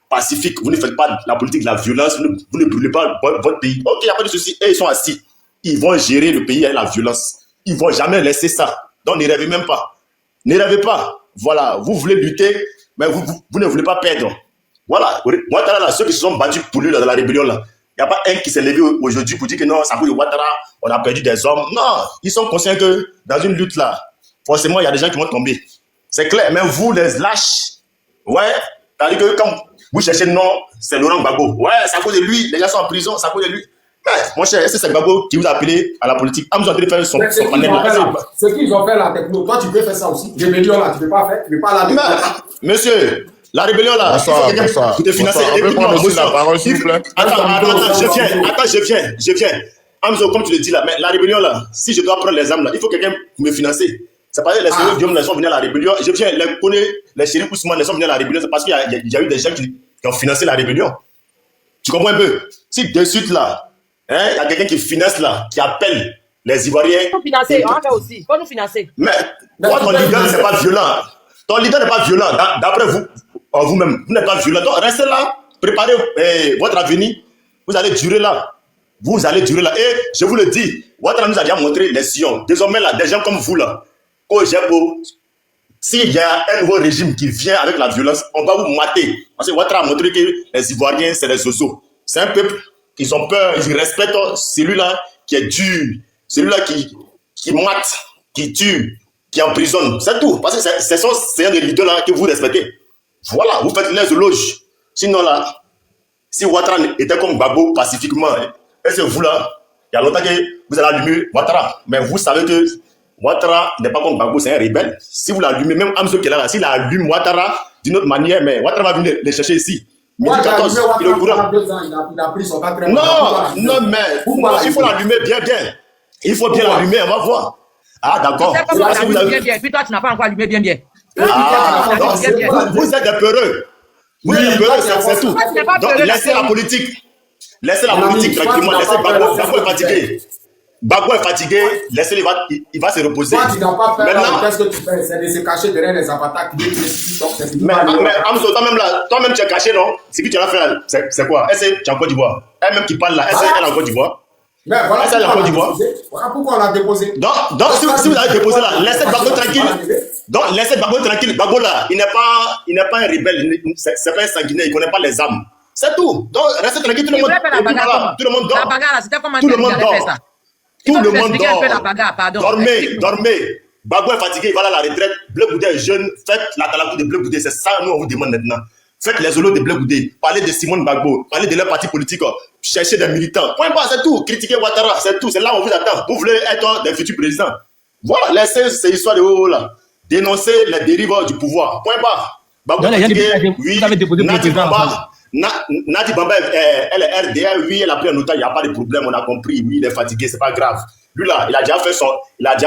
pacifique. Vous ne faites pas la politique de la violence. Vous ne brûlez pas votre pays. Ok, il n'y a pas de souci. Et ils sont assis. Ils vont gérer le pays avec la violence. Ils ne vont jamais laisser ça. Donc ne rêvez même pas. Ne rêvez pas. Voilà. Vous voulez lutter, mais vous ne voulez pas perdre. Voilà. Ouattara, là, ceux qui se sont battus pour lui là, dans la rébellion, là, il n'y a pas un qui s'est levé aujourd'hui pour dire que non, ça cause de Ouattara, on a perdu des hommes. Non. Ils sont conscients que dans une lutte là, forcément, il y a des gens qui vont tomber. C'est clair. Mais vous, les lâches, ouais, c'est-à-dire que quand vous cherchez non, c'est Laurent Gbagbo. Ouais, c'est à cause de lui. Les gens sont en prison, c'est à cause de lui. Mais, mon cher, est-ce que c'est Gbagbo qui vous a appelé à la politique? Ah, vous avez faire son panel là. Ce qu'ils ont fait la techno, toi, tu peux faire ça aussi. Rébellion là, tu ne peux pas faire. Tu ne peux pas la mettre. Monsieur, la rébellion là, vous te financez. Écoute-moi, attends, je viens. Amzo, comme tu le dis là, mais la rébellion là, si je dois prendre les armes là, il faut quelqu'un pour me financer. C'est parce que les Seigneurs Guillaume sont venus à la rébellion. Je viens, les Chérif Ousmane sont venus à la rébellion. C'est parce qu'il y a eu des gens qui ont financé la rébellion. Tu comprends un peu? Si de suite là, il y a quelqu'un qui finance là, qui appelle les Ivoiriens. Il faut financer, on va faire aussi. Il faut nous financer. Mais toi, ton leader n'est pas violent. Ton leader n'est pas violent. D'après vous-même, vous n'êtes pas violent. Donc restez là, préparez votre avenir. Vous allez durer là. Vous allez durer là. Et je vous le dis, Ouattara nous a déjà montré les sillons. Désormais là, des gens comme vous là, s'il y a un nouveau régime qui vient avec la violence, on va vous mater. Parce que Ouattara a montré que les Ivoiriens, c'est des oiseaux. C'est un peuple qui ont peur, ils respectent celui-là qui est dur, celui-là qui mate, qui tue, qui emprisonne. C'est tout. Parce que ce sont ces leaders là que vous respectez. Voilà, vous faites les éloges. Sinon là, si Ouattara était comme Gbagbo pacifiquement, est-ce que vous là, il y a longtemps que vous allez allumer Ouattara. Mais vous savez que Ouattara n'est pas comme Gbagbo, c'est un rebelle. Si vous l'allumez, même Amzo qui est là, s'il allume Ouattara d'une autre manière, mais Ouattara va venir les chercher ici. Moi, il est au courant. Il a pris son pas très non, mais il faut l'allumer bien. Il faut bien l'allumer, on va voir. Ah, d'accord. Puis toi, tu n'as pas encore allumé bien. Vous êtes des peureux. Vous êtes des peureux, c'est tout. Donc, laissez la politique. Laissez la politique tranquillement. Laissez Gbagbo est fatigué. Gbagbo est fatigué. Laissez-le, il va se reposer. Toi, tu n'as pas peur. Maintenant, Qu'est-ce que tu fais? C'est de se cacher derrière les avatars qui disent mais Amzo, toi-même tu es caché, non? C'est qui tu as fait là? C'est quoi? Est-ce que tu es en Côte d'Ivoire? Elle-même qui parle là, est-ce qu'elle est en Côte d'Ivoire? Mais voilà, est-ce qu'elle est en Côte d'Ivoire? Voilà pourquoi on l'a déposé. Donc si vous avez déposé là, laissez Gbagbo tranquille. Donc, laissez Gbagbo tranquille. Gbagbo là, il n'est pas un rebelle, c'est pas un sanguinaire, il ne connaît pas les armes. C'est tout. Donc, restez tranquille, tout le monde. Tout le monde dort. La bagarre, c'était comment tout le monde dort. Tout le monde dort. Dormez. Gbagbo est fatigué, il va à la retraite. Bleu Goudé est jeune. Faites la Talakou de Bleu Goudé. C'est ça, nous, on vous demande maintenant. Faites les holos de Bleu Goudé. Parlez de Simone Gbagbo. Parlez de leur parti politique. Cherchez des militants. Point pas, c'est tout. Critiquez Ouattara, c'est tout. C'est là où on vous attend. Vous voulez être des futurs présidents. Voilà, laissez ces histoires de haut là. Dénoncez les dérives du pouvoir. Point pas. Gbagbo est fatigué. Oui, Nadi Bamba, elle est RDA. Oui, elle a pris un otage. Il n'y a pas de problème. On a compris. Oui, il est fatigué. C'est pas grave. Lui là, il a déjà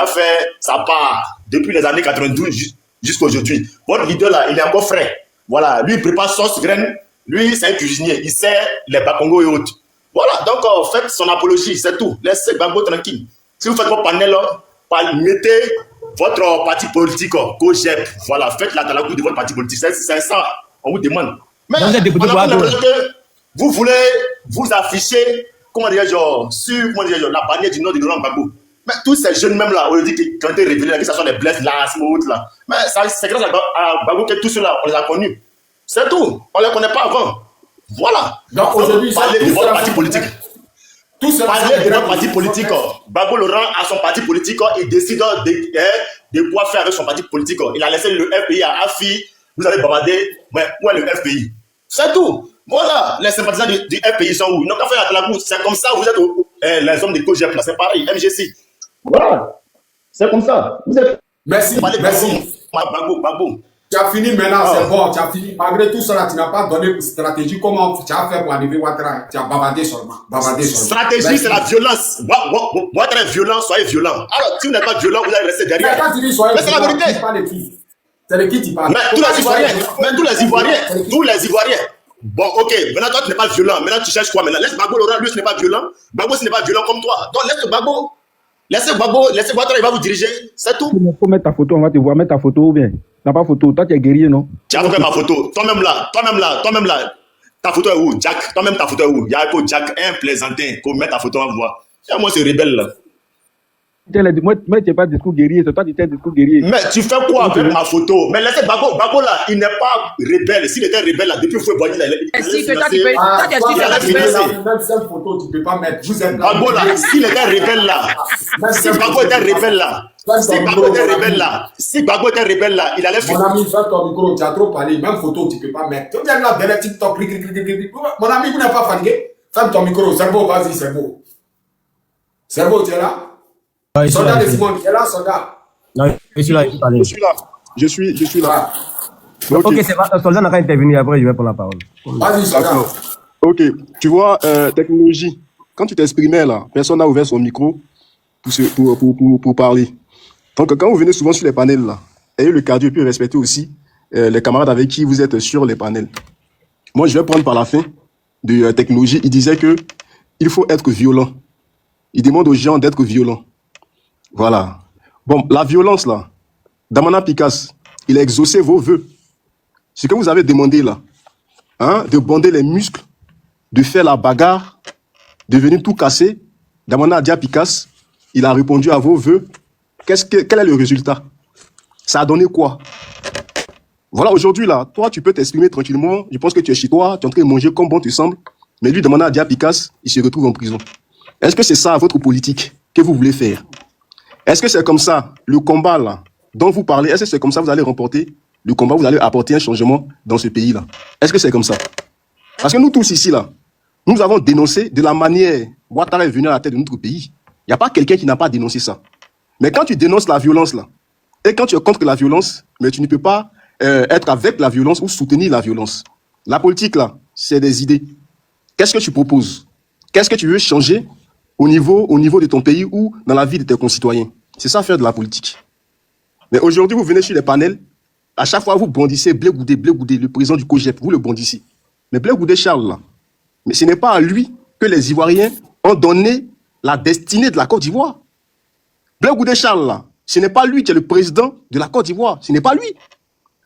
fait sa part depuis les années 92 jusqu'à aujourd'hui. Votre leader là, il est encore frais. Voilà, lui il prépare sauce graine. Lui c'est un cuisinier, il sait les bakongos et autres. Voilà, donc faites son apologie, c'est tout. Laissez Gbagbo tranquille. Si vous faites votre panel là, mettez votre parti politique COGEP. Voilà, faites la talakou de votre parti politique. C'est ça, on vous demande. Mais vous voulez vous afficher, comment dire, sur la bannière du nom de Laurent Gbagbo. Mais tous ces jeunes même là, on dit qu'ils ont été révélés, que ce soit les Blaise là, Smooth là. Mais c'est grâce à Gbagbo que tous ceux-là, on les a connus. C'est tout. On ne les connaît pas avant. Voilà. Donc aujourd'hui, parlez de votre parti politique. Parlez de votre parti politique. Gbagbo Laurent a son parti politique, il décide de quoi faire avec son parti politique. Il a laissé le FPI à AFI, vous avez bavardé, mais où est le FPI? C'est tout. Voilà, les sympathisants du FPI sont où? Ils n'ont qu'à faire la course. C'est comme ça, vous êtes les hommes de COGEP, c'est pareil, MGC. Voilà, c'est comme ça. Vous êtes... Merci. Gbagbo. Tu as fini maintenant, c'est bon, tu as fini. Malgré tout cela, tu n'as pas donné de stratégie. Comment tu as fait pour arriver à Ouattara? Tu as bavardé seulement. Stratégie, c'est la violence. Ouattara est violent, soyez violent. Alors, si vous n'êtes pas violent, vous allez rester derrière. Mais quand tu dis soyez violent, c'est la vérité. C'est de qui tu parles? Mais tous les Ivoiriens. Bon, ok, maintenant toi tu n'es pas violent. Maintenant tu cherches quoi maintenant? Laisse Gbagbo Laurent, lui ce n'est pas violent. Gbagbo ce n'est pas violent comme toi. Donc laisse Gbagbo. Laissez Ouattara, il va vous diriger. C'est tout. Il faut mettre ta photo, on va te voir. Mettre ta photo ou bien. T'as pas photo. Toi tu es guerrier, non? Tu as fait ma photo. Toi-même là. Ta photo est où? Jack. Toi-même ta photo est où? Il y a un peu Jack, un plaisantin. Qu'on mette ta photo, on va voir. Et moi, c'est rebelle là. Moi, tu n'es pas discours guerrier, c'est toi qui es discours guerrier. Mais tu fais quoi avec ma photo? Mais laissez Gbagbo là, il n'est pas rebelle. S'il était rebelle là, depuis Fouet Boigny, est-ce que toi tu peux. Même cette photo, tu ne peux pas mettre. Gbagbo là, s'il était rebelle là, si Gbagbo était rebelle là, il allait faire. Mon ami, fais ton micro, tu as trop parlé. Même photo, tu ne peux pas mettre. Tu viens là derrière TikTok, mon ami, vous n'êtes pas fatigué? Ferme ton micro, cerveau, vas-y, cerveau. Cerveau, tu es là? Soldat de Simone, tu es là, soldat? Non, je suis là. Je suis là. Ok, c'est pas. Le soldat n'a qu'à intervenir, après je vais prendre la parole. Vas-y, soldat. Ok, tu vois, technologie, quand tu t'exprimais là, personne n'a ouvert son micro pour parler. Donc quand vous venez souvent sur les panels là, ayez le cardio et puis respectez aussi les camarades avec qui vous êtes sur les panels. Moi, je vais prendre par la fin de technologie. Il disait que il faut être violent. Il demande aux gens d'être violents. Voilà. Bon, la violence, là, Damana Picasse, il a exaucé vos vœux. Ce que vous avez demandé, là, hein, de bander les muscles, de faire la bagarre, de venir tout casser, Damana Dia Picasse, il a répondu à vos vœux. Quel est le résultat? Ça a donné quoi? Voilà, aujourd'hui, là, toi, tu peux t'exprimer tranquillement. Je pense que tu es chez toi, tu es en train de manger comme bon te semble. Mais lui, Damana Dia Picasse, il se retrouve en prison. Est-ce que c'est ça votre politique que vous voulez faire? Est-ce que c'est comme ça, le combat là, dont vous parlez, est-ce que c'est comme ça que vous allez remporter le combat, vous allez apporter un changement dans ce pays-là? Est-ce que c'est comme ça? Parce que nous tous ici, là, nous avons dénoncé de la manière Ouattara est venu à la tête de notre pays. Il n'y a pas quelqu'un qui n'a pas dénoncé ça. Mais quand tu dénonces la violence, là, et quand tu es contre la violence, mais tu ne peux pas être avec la violence ou soutenir la violence. La politique, là, c'est des idées. Qu'est-ce que tu proposes? Qu'est-ce que tu veux changer au niveau de ton pays ou dans la vie de tes concitoyens? C'est ça faire de la politique. Mais aujourd'hui, vous venez sur les panels, à chaque fois vous bondissez Blé Goudé, le président du COGEP, vous le bondissez. Mais Blé Goudé Charles, là, mais ce n'est pas à lui que les Ivoiriens ont donné la destinée de la Côte d'Ivoire. Blaise Goudé Charles, là, ce n'est pas lui qui est le président de la Côte d'Ivoire. Ce n'est pas lui.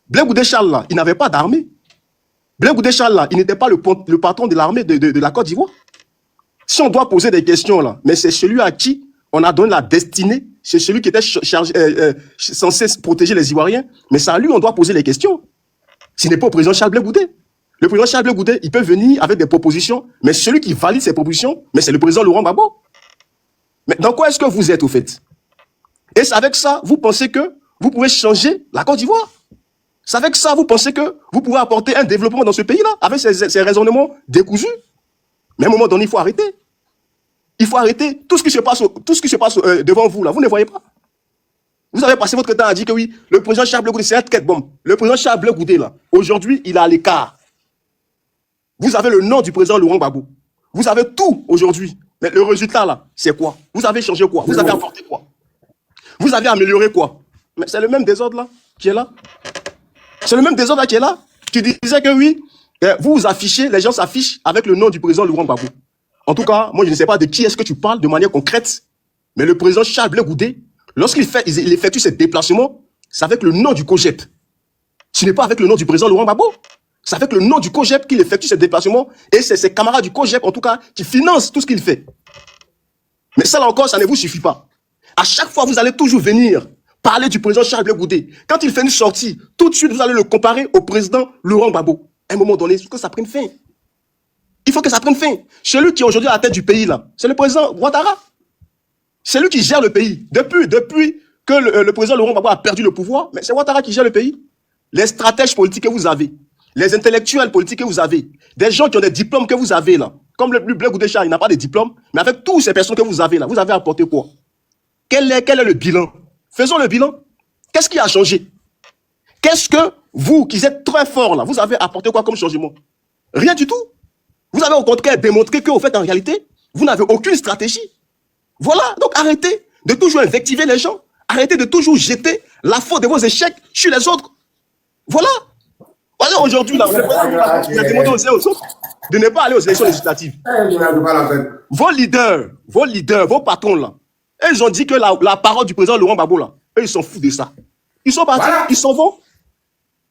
Blaise Goudé Charles, là, il n'avait pas d'armée. Blaise Goudé Charles, là, il n'était pas le patron de l'armée de la Côte d'Ivoire. Si on doit poser des questions, là, mais c'est celui à qui on a donné la destinée, c'est celui qui était censé protéger les Ivoiriens, mais c'est à lui on doit poser les questions. Ce n'est pas au président Charles Blaise Goudé. Le président Charles Blaise Goudé, il peut venir avec des propositions, mais celui qui valide ces propositions, mais c'est le président Laurent Gbagbo. Mais dans quoi est-ce que vous êtes, au fait? Et c'est avec ça, vous pensez que vous pouvez changer la Côte d'Ivoire? C'est avec ça, vous pensez que vous pouvez apporter un développement dans ce pays-là, avec ces raisonnements décousus? Mais à un moment donné, il faut arrêter. Il faut arrêter tout ce qui se passe, devant vous, là. Vous ne voyez pas. Vous avez passé votre temps à dire que oui, le président Charles Blaise Goudé, c'est un tête bombe. Le président Charles Blaise Goudé, là, aujourd'hui, il est à l'écart. Vous avez le nom du président Laurent Gbagbo. Vous avez tout aujourd'hui. Mais le résultat, là, c'est quoi? Vous avez changé quoi? Vous avez apporté quoi? Vous avez amélioré quoi? Mais c'est le même désordre, là, qui est là. C'est le même désordre, là, qui est là. Qui disait que oui, vous vous affichez, les gens s'affichent avec le nom du président Laurent Gbagbo. En tout cas, moi, je ne sais pas de qui est-ce que tu parles de manière concrète, mais le président Charles Blaise Goudé, lorsqu'il effectue ses déplacements, c'est avec le nom du COGEP. Ce n'est pas avec le nom du président Laurent Gbagbo. C'est avec le nom du COGEP qu'il effectue ses déplacements, et c'est ses camarades du COGEP, en tout cas, qui financent tout ce qu'il fait. Mais ça, là encore, ça ne vous suffit pas. À chaque fois, vous allez toujours venir parler du président Charles Blaise Goudé. Quand il fait une sortie, tout de suite, vous allez le comparer au président Laurent Gbagbo. À un moment donné, il faut que ça prenne fin. Il faut que ça prenne fin. Celui qui est aujourd'hui à la tête du pays, là, c'est le président Ouattara. C'est lui qui gère le pays. Depuis que le président Laurent Gbagbo a perdu le pouvoir, mais c'est Ouattara qui gère le pays. Les stratèges politiques que vous avez, les intellectuels politiques que vous avez, des gens qui ont des diplômes que vous avez là, comme le Blaise Goudé Charles, il n'a pas de diplôme, mais avec toutes ces personnes que vous avez là, vous avez apporté quoi? Quel est le bilan? Faisons le bilan. Qu'est-ce qui a changé? Qu'est-ce que vous, qui êtes très forts là, vous avez apporté quoi comme changement? Rien du tout. Vous avez au contraire démontré que, au fait, en réalité, vous n'avez aucune stratégie. Voilà. Donc, arrêtez de toujours invectiver les gens. Arrêtez de toujours jeter la faute de vos échecs sur les autres. Voilà. Voilà, aujourd'hui, là, il a demandé aux autres de ne pas aller aux élections législatives. Vos leaders, vos patrons, là, ils ont dit que la parole du président Laurent Gbagbo, là, eux, ils s'en foutent de ça. Ils sont partis, ils s'en vont.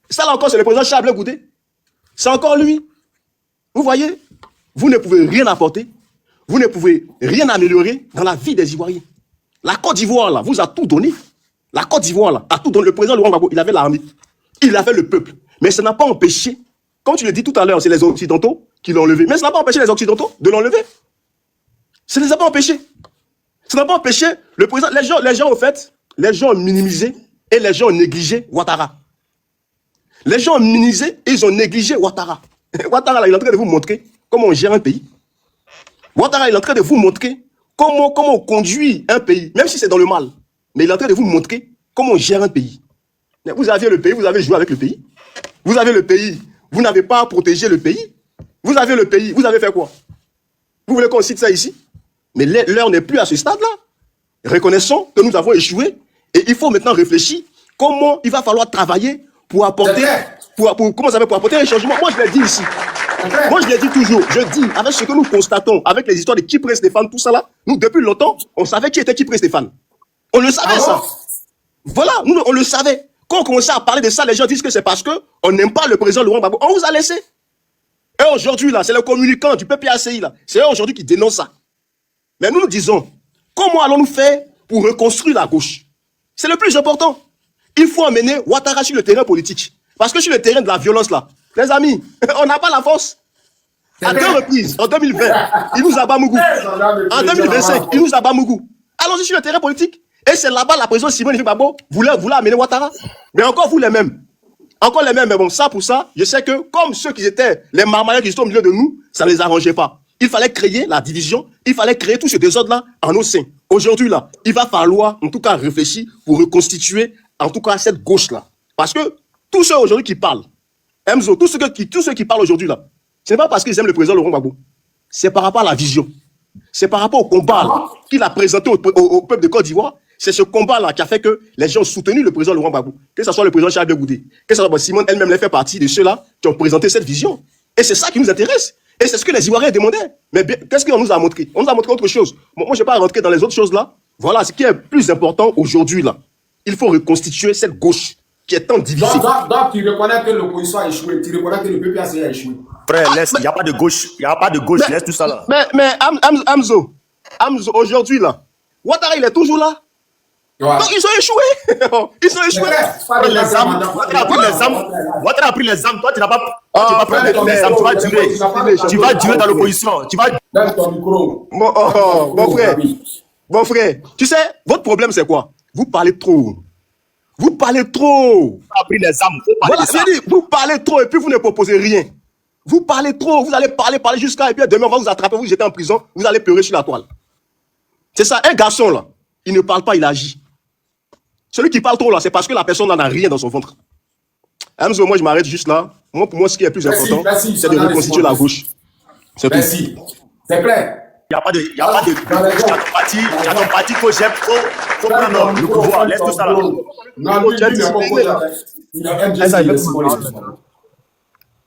Ça, là encore, c'est le président Charles Blaise Goudé. C'est encore lui. Vous voyez, vous ne pouvez rien apporter, vous ne pouvez rien améliorer dans la vie des Ivoiriens. La Côte d'Ivoire, là, vous a tout donné. La Côte d'Ivoire, là, a tout donné. Le président Laurent Gbagbo, il avait l'armée, il avait le peuple. Mais ça n'a pas empêché, comme tu le dis tout à l'heure, c'est les Occidentaux qui l'ont enlevé. Mais ça n'a pas empêché les Occidentaux de l'enlever. Ça ne les a pas empêchés. Ça n'a pas empêché le président. Les gens, au fait, les gens ont minimisé et les gens ont négligé Ouattara. Les gens ont minimisé et ils ont négligé Ouattara. Ouattara, là, il est en train de vous montrer comment on gère un pays. Ouattara, il est en train de vous montrer comment on conduit un pays, même si c'est dans le mal. Mais il est en train de vous montrer comment on gère un pays. Vous aviez le pays, vous avez joué avec le pays. Vous avez le pays, vous n'avez pas protégé le pays. Vous avez le pays, vous avez fait quoi? Vous voulez qu'on cite ça ici? Mais l'heure n'est plus à ce stade-là. Reconnaissons que nous avons échoué et il faut maintenant réfléchir comment il va falloir travailler pour apporter, pour apporter un changement. Moi, je l'ai dit ici. Moi, je l'ai dit toujours. Je dis, avec ce que nous constatons, avec les histoires de Kyprès Stéphane, tout ça là, nous, depuis longtemps, on savait qui était Kyprès Stéphane. On le savait, ça. Voilà, nous, on le savait. Quand on commençait à parler de ça, les gens disent que c'est parce qu'on n'aime pas le président Laurent Gbagbo. On vous a laissé. Et aujourd'hui, là, c'est le communicant du PPACI, là. C'est eux aujourd'hui qui dénoncent ça. Mais nous disons, comment allons-nous faire pour reconstruire la gauche? C'est le plus important. Il faut amener Ouattara sur le terrain politique. Parce que sur le terrain de la violence, là, les amis, on n'a pas la force. À 2 reprises, en 2020, il nous abat Mougou. En 2025, il nous abat Mougou. Allons-y sur le terrain politique. Et c'est là-bas la présidente Simone Gbagbo voulait amener Ouattara. Mais encore vous les mêmes. Encore les mêmes. Mais bon, ça pour ça, je sais que comme ceux qui étaient les marmailleurs qui sont au milieu de nous, ça ne les arrangeait pas. Il fallait créer la division, il fallait créer tout ce désordre-là en nos seins. Aujourd'hui, là, il va falloir en tout cas réfléchir pour reconstituer en tout cas cette gauche-là. Parce que tous ceux aujourd'hui qui parlent, Emzo, tous ceux qui parlent aujourd'hui là, ce n'est pas parce qu'ils aiment le président Laurent Gbagbo. C'est par rapport à la vision. C'est par rapport au combat qu'il a présenté au peuple de Côte d'Ivoire. C'est ce combat-là qui a fait que les gens ont soutenu le président Laurent Gbagbo. Que ce soit le président Charles Blaise Goudé, que ce soit Simone elle-même, elle fait partie de ceux-là qui ont présenté cette vision. Et c'est ça qui nous intéresse. Et c'est ce que les Ivoiriens demandaient. Mais qu'est-ce qu'on nous a montré? On nous a montré autre chose. Moi, je ne vais pas rentrer dans les autres choses là. Voilà, ce qui est plus important aujourd'hui là. Il faut reconstituer cette gauche qui est tant divisée. Donc, tu reconnais que l'opposition a échoué. Tu reconnais que le PPAC a échoué. Frère, il n'y a pas de gauche. Il n'y a pas de gauche. Laisse tout ça là. Mais Hamzo, aujourd'hui là, Ouattara, il est toujours là. Ouais. Donc, ils ont échoué. Ils ont échoué. Ouattara a pris les armes. Toi, tu n'as pas pris les armes. Tu vas durer. Tu vas durer dans l'opposition. Tu vas. Bon frère, tu sais, votre problème, c'est quoi? Vous parlez trop. Vous parlez trop. Pris les armes. Voilà, vous parlez trop et puis vous ne proposez rien. Vous parlez trop. Vous allez parler jusqu'à. Et puis demain, on va vous attraper, vous jetez en prison. Vous allez pleurer sur la toile. C'est ça. Un garçon, là, il ne parle pas, il agit. Celui qui parle trop, là, c'est parce que la personne n'en a rien dans son ventre. Hamzo, moi, je m'arrête juste là. Moi, pour moi, ce qui est plus important, c'est de reconstituer la gauche. Merci. C'est clair. Il n'y a pas de parti. Il y a ton parti que j'aime. Faut prendre le pouvoir. Laisse tout ça là.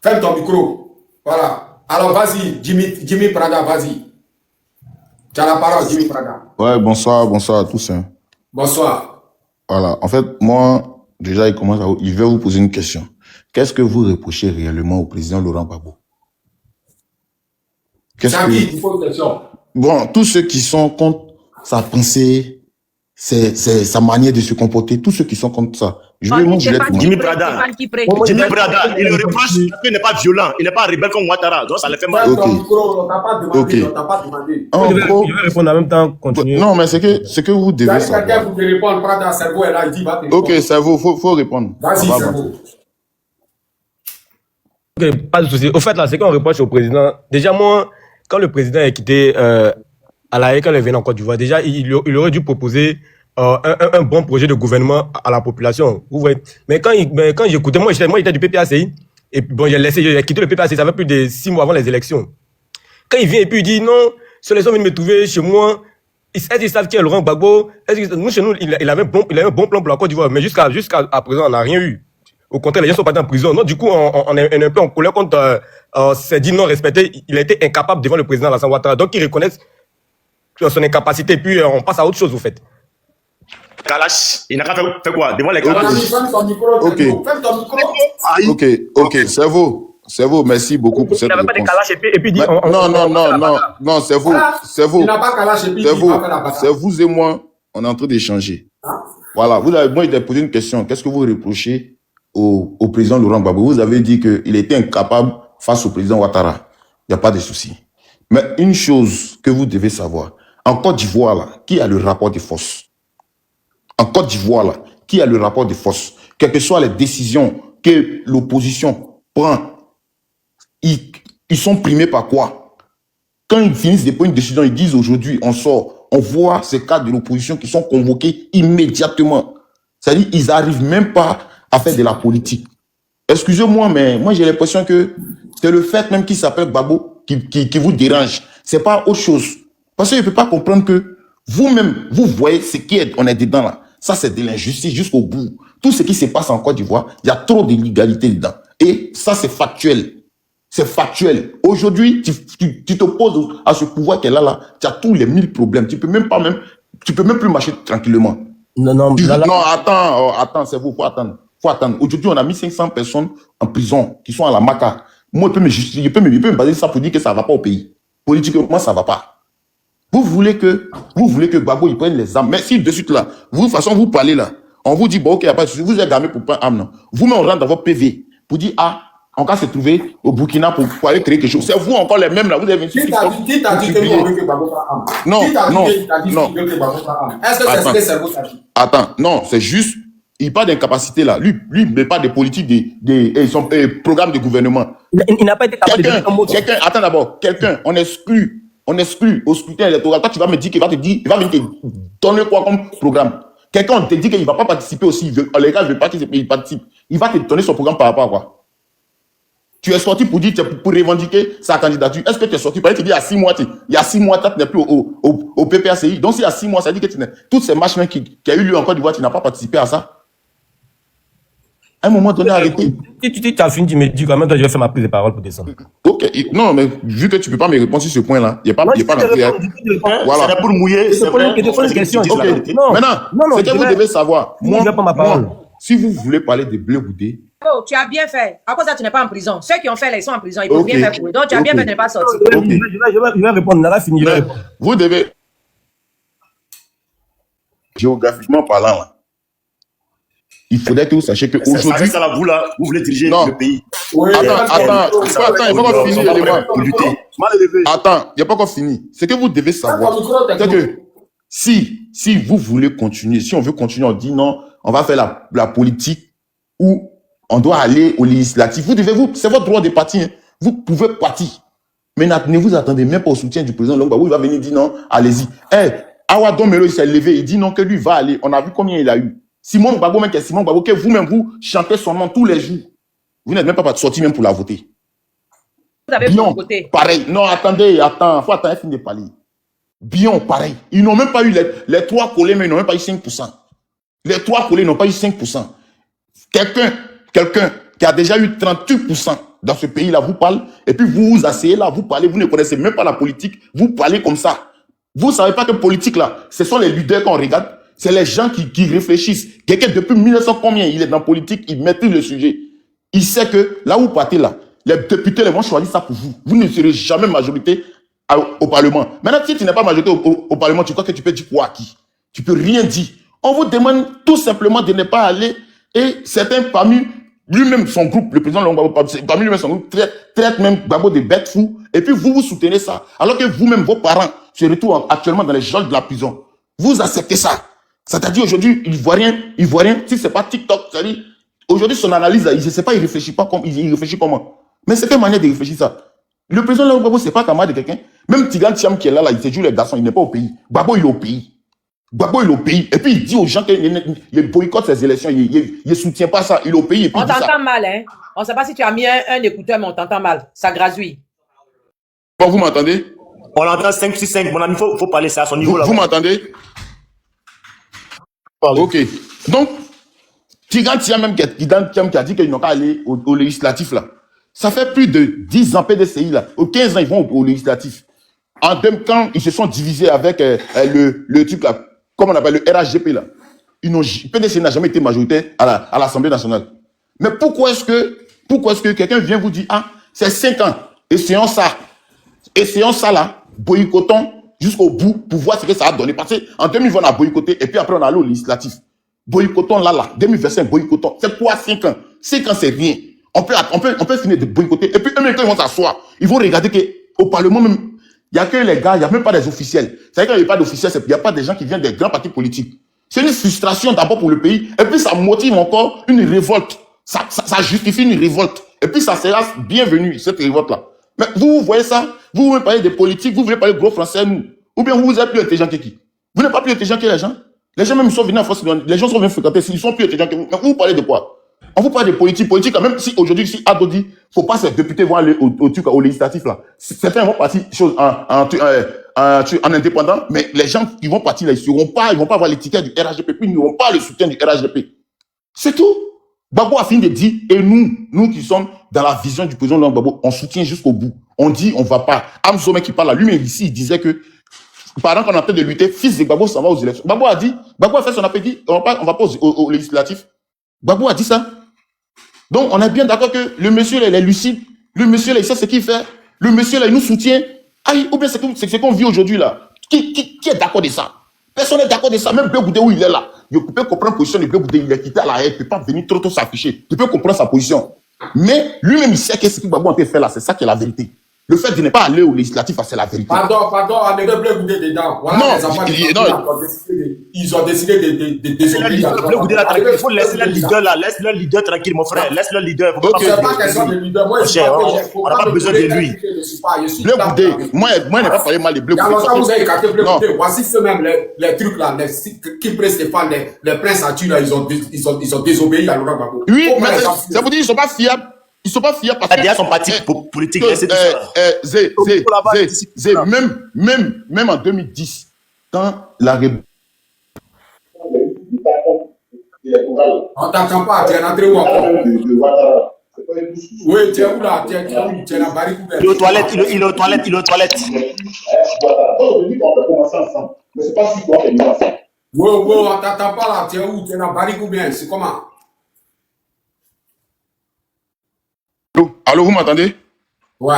Ferme ton micro. Voilà. Alors, vas-y, Jimmy Prada, vas-y. Tu as la parole, Jimmy Prada. Ouais, bonsoir à tous. Hein. Bonsoir. Voilà. En fait, moi, déjà, il veut vous poser une question. Qu'est-ce que vous reprochez réellement au président Laurent Gbagbo? Bon, tous ceux qui sont contre sa pensée, sa manière de se comporter, tous ceux qui sont contre ça. Jimmy Prada, il le reproche parce qu'il n'est pas violent, il n'est pas rebelle comme Ouattara, donc ça le fait mal. Ok. Je vais répondre en même temps, continuer. Non, mais c'est que vous devez savoir. Quelqu'un vous répondre, Prada, cerveau est là, il dit va te répondre. Ok, cerveau, faut répondre. Vas-y, cerveau. Ok, pas de souci. Au fait, là, c'est qu'on reproche au président. Déjà, moi, quand le président est quitté à la haie, quand il vient en Côte d'Ivoire, déjà, il aurait dû proposer un bon projet de gouvernement à la population. Vous voyez. Mais quand j'écoutais, moi, j'étais du PPACI, et bon, j'ai quitté le PPACI, ça fait plus de 6 mois avant les élections. Quand il vient et puis il dit, non, ceux les gens viennent me trouver chez moi, est-ce qu'ils savent qui est Laurent Gbagbo? Nous, chez nous, il avait un bon plan pour la Côte d'Ivoire, mais jusqu'à présent, on n'a rien eu. Au contraire, les gens sont partis en prison. Non, du coup, on est un peu en colère contre ces dits non respectés. Il a été incapable devant le président Alassane Ouattara. Donc, ils reconnaissent son incapacité, puis on passe à autre chose, au fait. Kalash, il n'a pas fait quoi? Devant les Kalash. Ok, cerveau, merci beaucoup pour cette réponse. Il n'avait pas de Kalash et puis dit... Non, cerveau. Il n'a pas Kalash et puis il va faire la bataille. C'est vous et moi, on est en train d'échanger. Voilà, moi, il t'a posé une question. Qu'est-ce que vous reprochez au président Laurent Gbagbo? Vous avez dit qu'il était incapable face au président Ouattara. Il n'y a pas de souci. Mais une chose que vous devez savoir, en Côte d'Ivoire, là, qui a le rapport de force? En Côte d'Ivoire, là, qui a le rapport de force? Quelles que soient les décisions que l'opposition prend, ils sont primés par quoi? Quand ils finissent de prendre une décision, ils disent aujourd'hui, on sort, on voit ces cadres de l'opposition qui sont convoqués immédiatement. C'est-à-dire, ils n'arrivent même pas à faire de la politique. Excusez-moi, mais moi j'ai l'impression que c'est le fait même qu'il s'appelle Gbagbo qui vous dérange. C'est pas autre chose. Parce que je ne peux pas comprendre que vous-même, vous voyez ce on est dedans là. Ça, c'est de l'injustice jusqu'au bout. Tout ce qui se passe en Côte d'Ivoire, il y a trop d'illégalité dedans. Et ça, c'est factuel. C'est factuel. Aujourd'hui, tu t'opposes à ce pouvoir qu'elle a là. Tu as tous les 1000 problèmes. Tu peux même plus marcher tranquillement. Non, attends, c'est vous, faut attendre. Aujourd'hui, on a mis 500 personnes en prison qui sont à la Maca. Moi, il peut me justifier, il peut me baser ça pour dire que ça ne va pas au pays. Politiquement, ça ne va pas. Vous voulez que Gbagbo, il prenne les armes. Mais si de suite là, vous, de toute façon, vous parlez là, on vous dit, bon, ok, il n'y a pas de souci, vous êtes gamé pour prendre arme, non. Vous, mais on rentre dans votre PV pour dire, on va se trouver au Burkina pour aller créer quelque chose. C'est vous encore les mêmes là, vous avez... Qui t'a dit que nous, on veut que Gbagbo prenne arme? Non. Est-ce que c'est ce que cerveau t'a dit? Attends, non, c'est juste, il parle d'incapacité là. Lui, il ne pas de politique, son programme de gouvernement. Il n'a pas été capable de dire un mot. Attends d'abord, on exclut au scrutin électoral. Toi, tu vas me dire il va venir te donner quoi comme programme? Quelqu'un te dit qu'il ne va pas participer aussi. Les gars ne veulent pas qu'il participe. Il va te donner son programme par rapport à quoi? Tu es sorti pour dire, pour revendiquer sa candidature. Est-ce que tu es sorti pour dire qu'il y a 6 mois, tu n'es plus au PPACI. Donc, s'il y a 6 mois, ça dit que toutes ces marches qu'il y a eu lieu en Côte d'Ivoire, tu n'as pas participé à ça. À un moment donné, arrêtez. Si tu as fini, tu me dis quand même, je vais faire ma prise de parole pour descendre. Ok, non, mais vu que tu ne peux pas me répondre sur ce point-là, il n'y a pas d'intérêt. Voilà. C'est pour mouiller, c'est vrai. Maintenant, c'est que vous devez savoir. Moi, si vous voulez parler de Blé Goudé, oh, tu as bien fait. À cause de ça, tu n'es pas en prison. Ceux qui ont fait là, ils sont en prison. Ils peuvent bien faire pour eux. Donc, tu as bien fait de ne pas sortir. Je vais répondre. On a fini. Vous devez, géographiquement parlant, là, il faudrait que vous sachiez qu'aujourd'hui... Ça, vous, là, vous voulez diriger le pays. Oui, attends, il n'y a pas encore fini, Attends, il n'y a pas encore fini. Ce que vous devez savoir, c'est que si vous voulez continuer, si on veut continuer, on dit non, on va faire la politique où on doit aller au législatif. C'est votre droit de partir. Hein. Vous pouvez partir. Mais ne vous attendez même pas au soutien du président Longba. Il va venir dire non, allez-y. Awadon Melo, il s'est levé, il dit non, que lui va aller. On a vu combien il a eu. Simon Gbagbo, même que Simon Gbagbo, que vous-même, vous chantez son nom tous les jours. Vous n'êtes même pas sorti même pour la voter. Vous avez voté. Pareil. Non, attendez, faut attendre, fin de parler. Bion, pareil. Ils n'ont même pas eu les 3 collés, mais ils n'ont même pas eu 5%. Les 3 collés n'ont pas eu 5%. Quelqu'un qui a déjà eu 38% dans ce pays-là vous parle, et puis vous vous asseyez là, vous parlez, vous ne connaissez même pas la politique, vous parlez comme ça. Vous ne savez pas que politique là, ce sont les leaders qu'on regarde, c'est les gens qui réfléchissent. Quelqu'un depuis 1900 combien, il est dans la politique, il maîtrise le sujet. Il sait que là où vous partez là, les députés les vont choisir ça pour vous. Vous ne serez jamais majorité au Parlement. Maintenant, si tu n'es pas majorité au Parlement, tu crois que tu peux dire quoi à qui? Tu peux rien dire. On vous demande tout simplement de ne pas aller, et certains parmi lui-même son groupe, le président Longba, parmi lui-même son groupe, traite même Gbagbo de bêtes fous, et puis vous soutenez ça. Alors que vous-même, vos parents se retrouvent actuellement dans les geôles de la prison. Vous acceptez ça. C'est-à-dire aujourd'hui, il voit rien, si c'est pas TikTok, c'est-à-dire, aujourd'hui son analyse, là, je ne sais pas, il réfléchit comment. Mais c'est quelle manière de réfléchir ça? Le président Longba, c'est pas camarade de quelqu'un. Même Tigan Thiam qui est là, il s'est joué les garçons, il n'est pas au pays. Gbagbo, il est au pays. Gbagbo, il est au pays. Et puis, il dit aux gens qu'il boycotte ces élections. Il ne soutient pas ça. Il est au pays. Et puis on t'entend mal, hein. On ne sait pas si tu as mis un écouteur, mais on t'entend mal. Ça grasouille. Bon, vous m'entendez? On entend 5-6-5. Mon ami, il faut parler ça à son niveau là. Vous m'entendez? Ok. Donc, Tigan Thiam même qui a dit qu'ils n'ont qu'à aller au législatif là. Ça fait plus de 10 ans PDCI là. Aux 15 ans, ils vont au législatif. En même temps, ils se sont divisés avec le truc là. Comment on appelle le RHGP là. PDC n'a jamais été majoritaire à l'Assemblée nationale. Mais pourquoi est-ce que quelqu'un vient vous dire, c'est 5 ans, essayons ça là, boycottons jusqu'au bout pour voir ce que ça a donné. Parce qu'en 2020, on a boycotté et puis après on a allé au législatif. Boycottons là, 2025, boycottons. C'est quoi 5 ans? 5 ans, c'est rien. On peut finir de boycotter. Et puis eux-mêmes, quand ils vont s'asseoir, ils vont regarder qu'au Parlement même, il n'y a que les gars, il n'y a même pas des officiels. C'est-à-dire qu'il n'y a pas d'officiels, il n'y a pas des gens qui viennent des grands partis politiques. C'est une frustration d'abord pour le pays, et puis ça motive encore une révolte. Ça justifie une révolte. Et puis ça sera bienvenue, cette révolte-là. Mais vous voyez ça, vous voulez parler des politiques, vous voulez parler gros français, nous. Ou bien vous êtes plus intelligent que qui? Vous n'êtes pas plus intelligent que les gens? Les gens même sont venus en France, les gens sont venus fréquenter, ils sont plus intelligents que vous. Mais vous parlez de quoi? On vous parle de politique, même si aujourd'hui, si Ado dit, faut pas ces députés vont aller au législatif là. Certains vont partir en indépendant, mais les gens qui vont partir là, ils vont pas avoir l'étiquette du RHDP, puis ils n'auront pas le soutien du RHDP. C'est tout. Gbagbo a fini de dire, et nous qui sommes dans la vision du président Gbagbo, on soutient jusqu'au bout. On dit, on va pas. Amzome qui parle là, lui-même ici, il disait que, pendant qu'on est en train de lutter, fils de Gbagbo s'en va aux élections. Gbagbo a fait son appel, dit, on va pas au législatif. Gbagbo a dit ça. Donc, on est bien d'accord que le monsieur, là, il est lucide. Le monsieur, là, il sait ce qu'il fait. Le monsieur, là, il nous soutient. Aïe, ou bien c'est ce qu'on vit aujourd'hui, là. Qui est d'accord de ça? Personne n'est d'accord de ça. Même Blé Goudé, où il est là. Je peux comprendre la position de Blé Goudé. Il est quitté à la haie. Il ne peut pas venir trop s'afficher. Tu peux comprendre sa position. Mais lui-même, il sait que ce que Gbagbo a fait là, c'est ça qui est la vérité. Le fait de ne pas aller au législatif, c'est la vérité. Pardon, on est Blé Goudé dedans. Voilà, ils ont décidé de désobéir. Blé Goudé là, tranquille. Il faut laisser le leader là. Laisse le leader tranquille, mon frère. Laisse le leader. C'est pas question de leader. Moi, on n'a pas besoin de lui. Blé Goudé, moi, je n'ai pas parlé mal de Blé Goudé. Alors, vous avez écarté Blé Goudé. Voici même les trucs là, qui prennent Stéphane, les princes Arthur là, ils ont désobéi à Laurent Gbagbo. Oui, mais ça veut dire qu'ils ne sont pas fiables. Ils ne sont pas fiables parce que son parti politique. Même en 2010, quand la République On t'entend pas, tu es rentré où encore? Oui, tu es où là? Tu es la barrique ouverte. Il est aux toilettes, il est aux toilettes, il est aux toilettes. On peut commencer ensemble. Mais c'est pas si toi qui es ensemble. Oui, on t'entend pas là. Tu es où? Tu es la barrique ou bien? C'est comment? Allô, vous m'entendez? Ouais.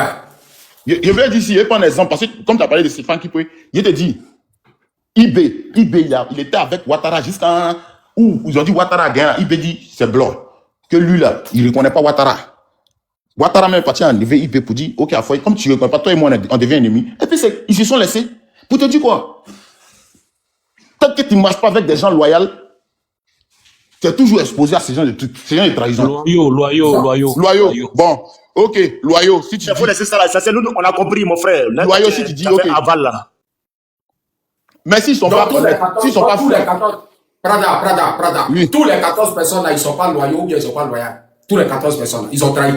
Je vais dire ici, je vais prendre un exemple, parce que comme tu as parlé de Stéphane Kipoué, je te dis, IB, il était avec Ouattara jusqu'à où ils ont dit Ouattara a gagné. IB dit, c'est blanc. Que lui là, il ne reconnaît pas Ouattara. Ouattara même parti enlever IB pour dire, ok, comme tu ne reconnais pas, toi et moi, on devient ennemis. Et puis ils se sont laissés. Pour te dire quoi? Tant que tu ne marches pas avec des gens loyaux, tu es toujours exposé à ces gens de trucs, ces gens de trahison. Loyaux. Bon, ok, loyaux. Si tu il faut laisser ça là, ça c'est nous, on a compris, mon frère. Là, loyaux, si tu dis, ok. Aval là. Mais s'ils sont pas honnêtes, s'ils sont pas fous. Prada. Oui. Tous les 14 personnes là, ils sont pas loyaux ou bien ils sont pas loyaux. Tous les 14 personnes, ils ont trahi.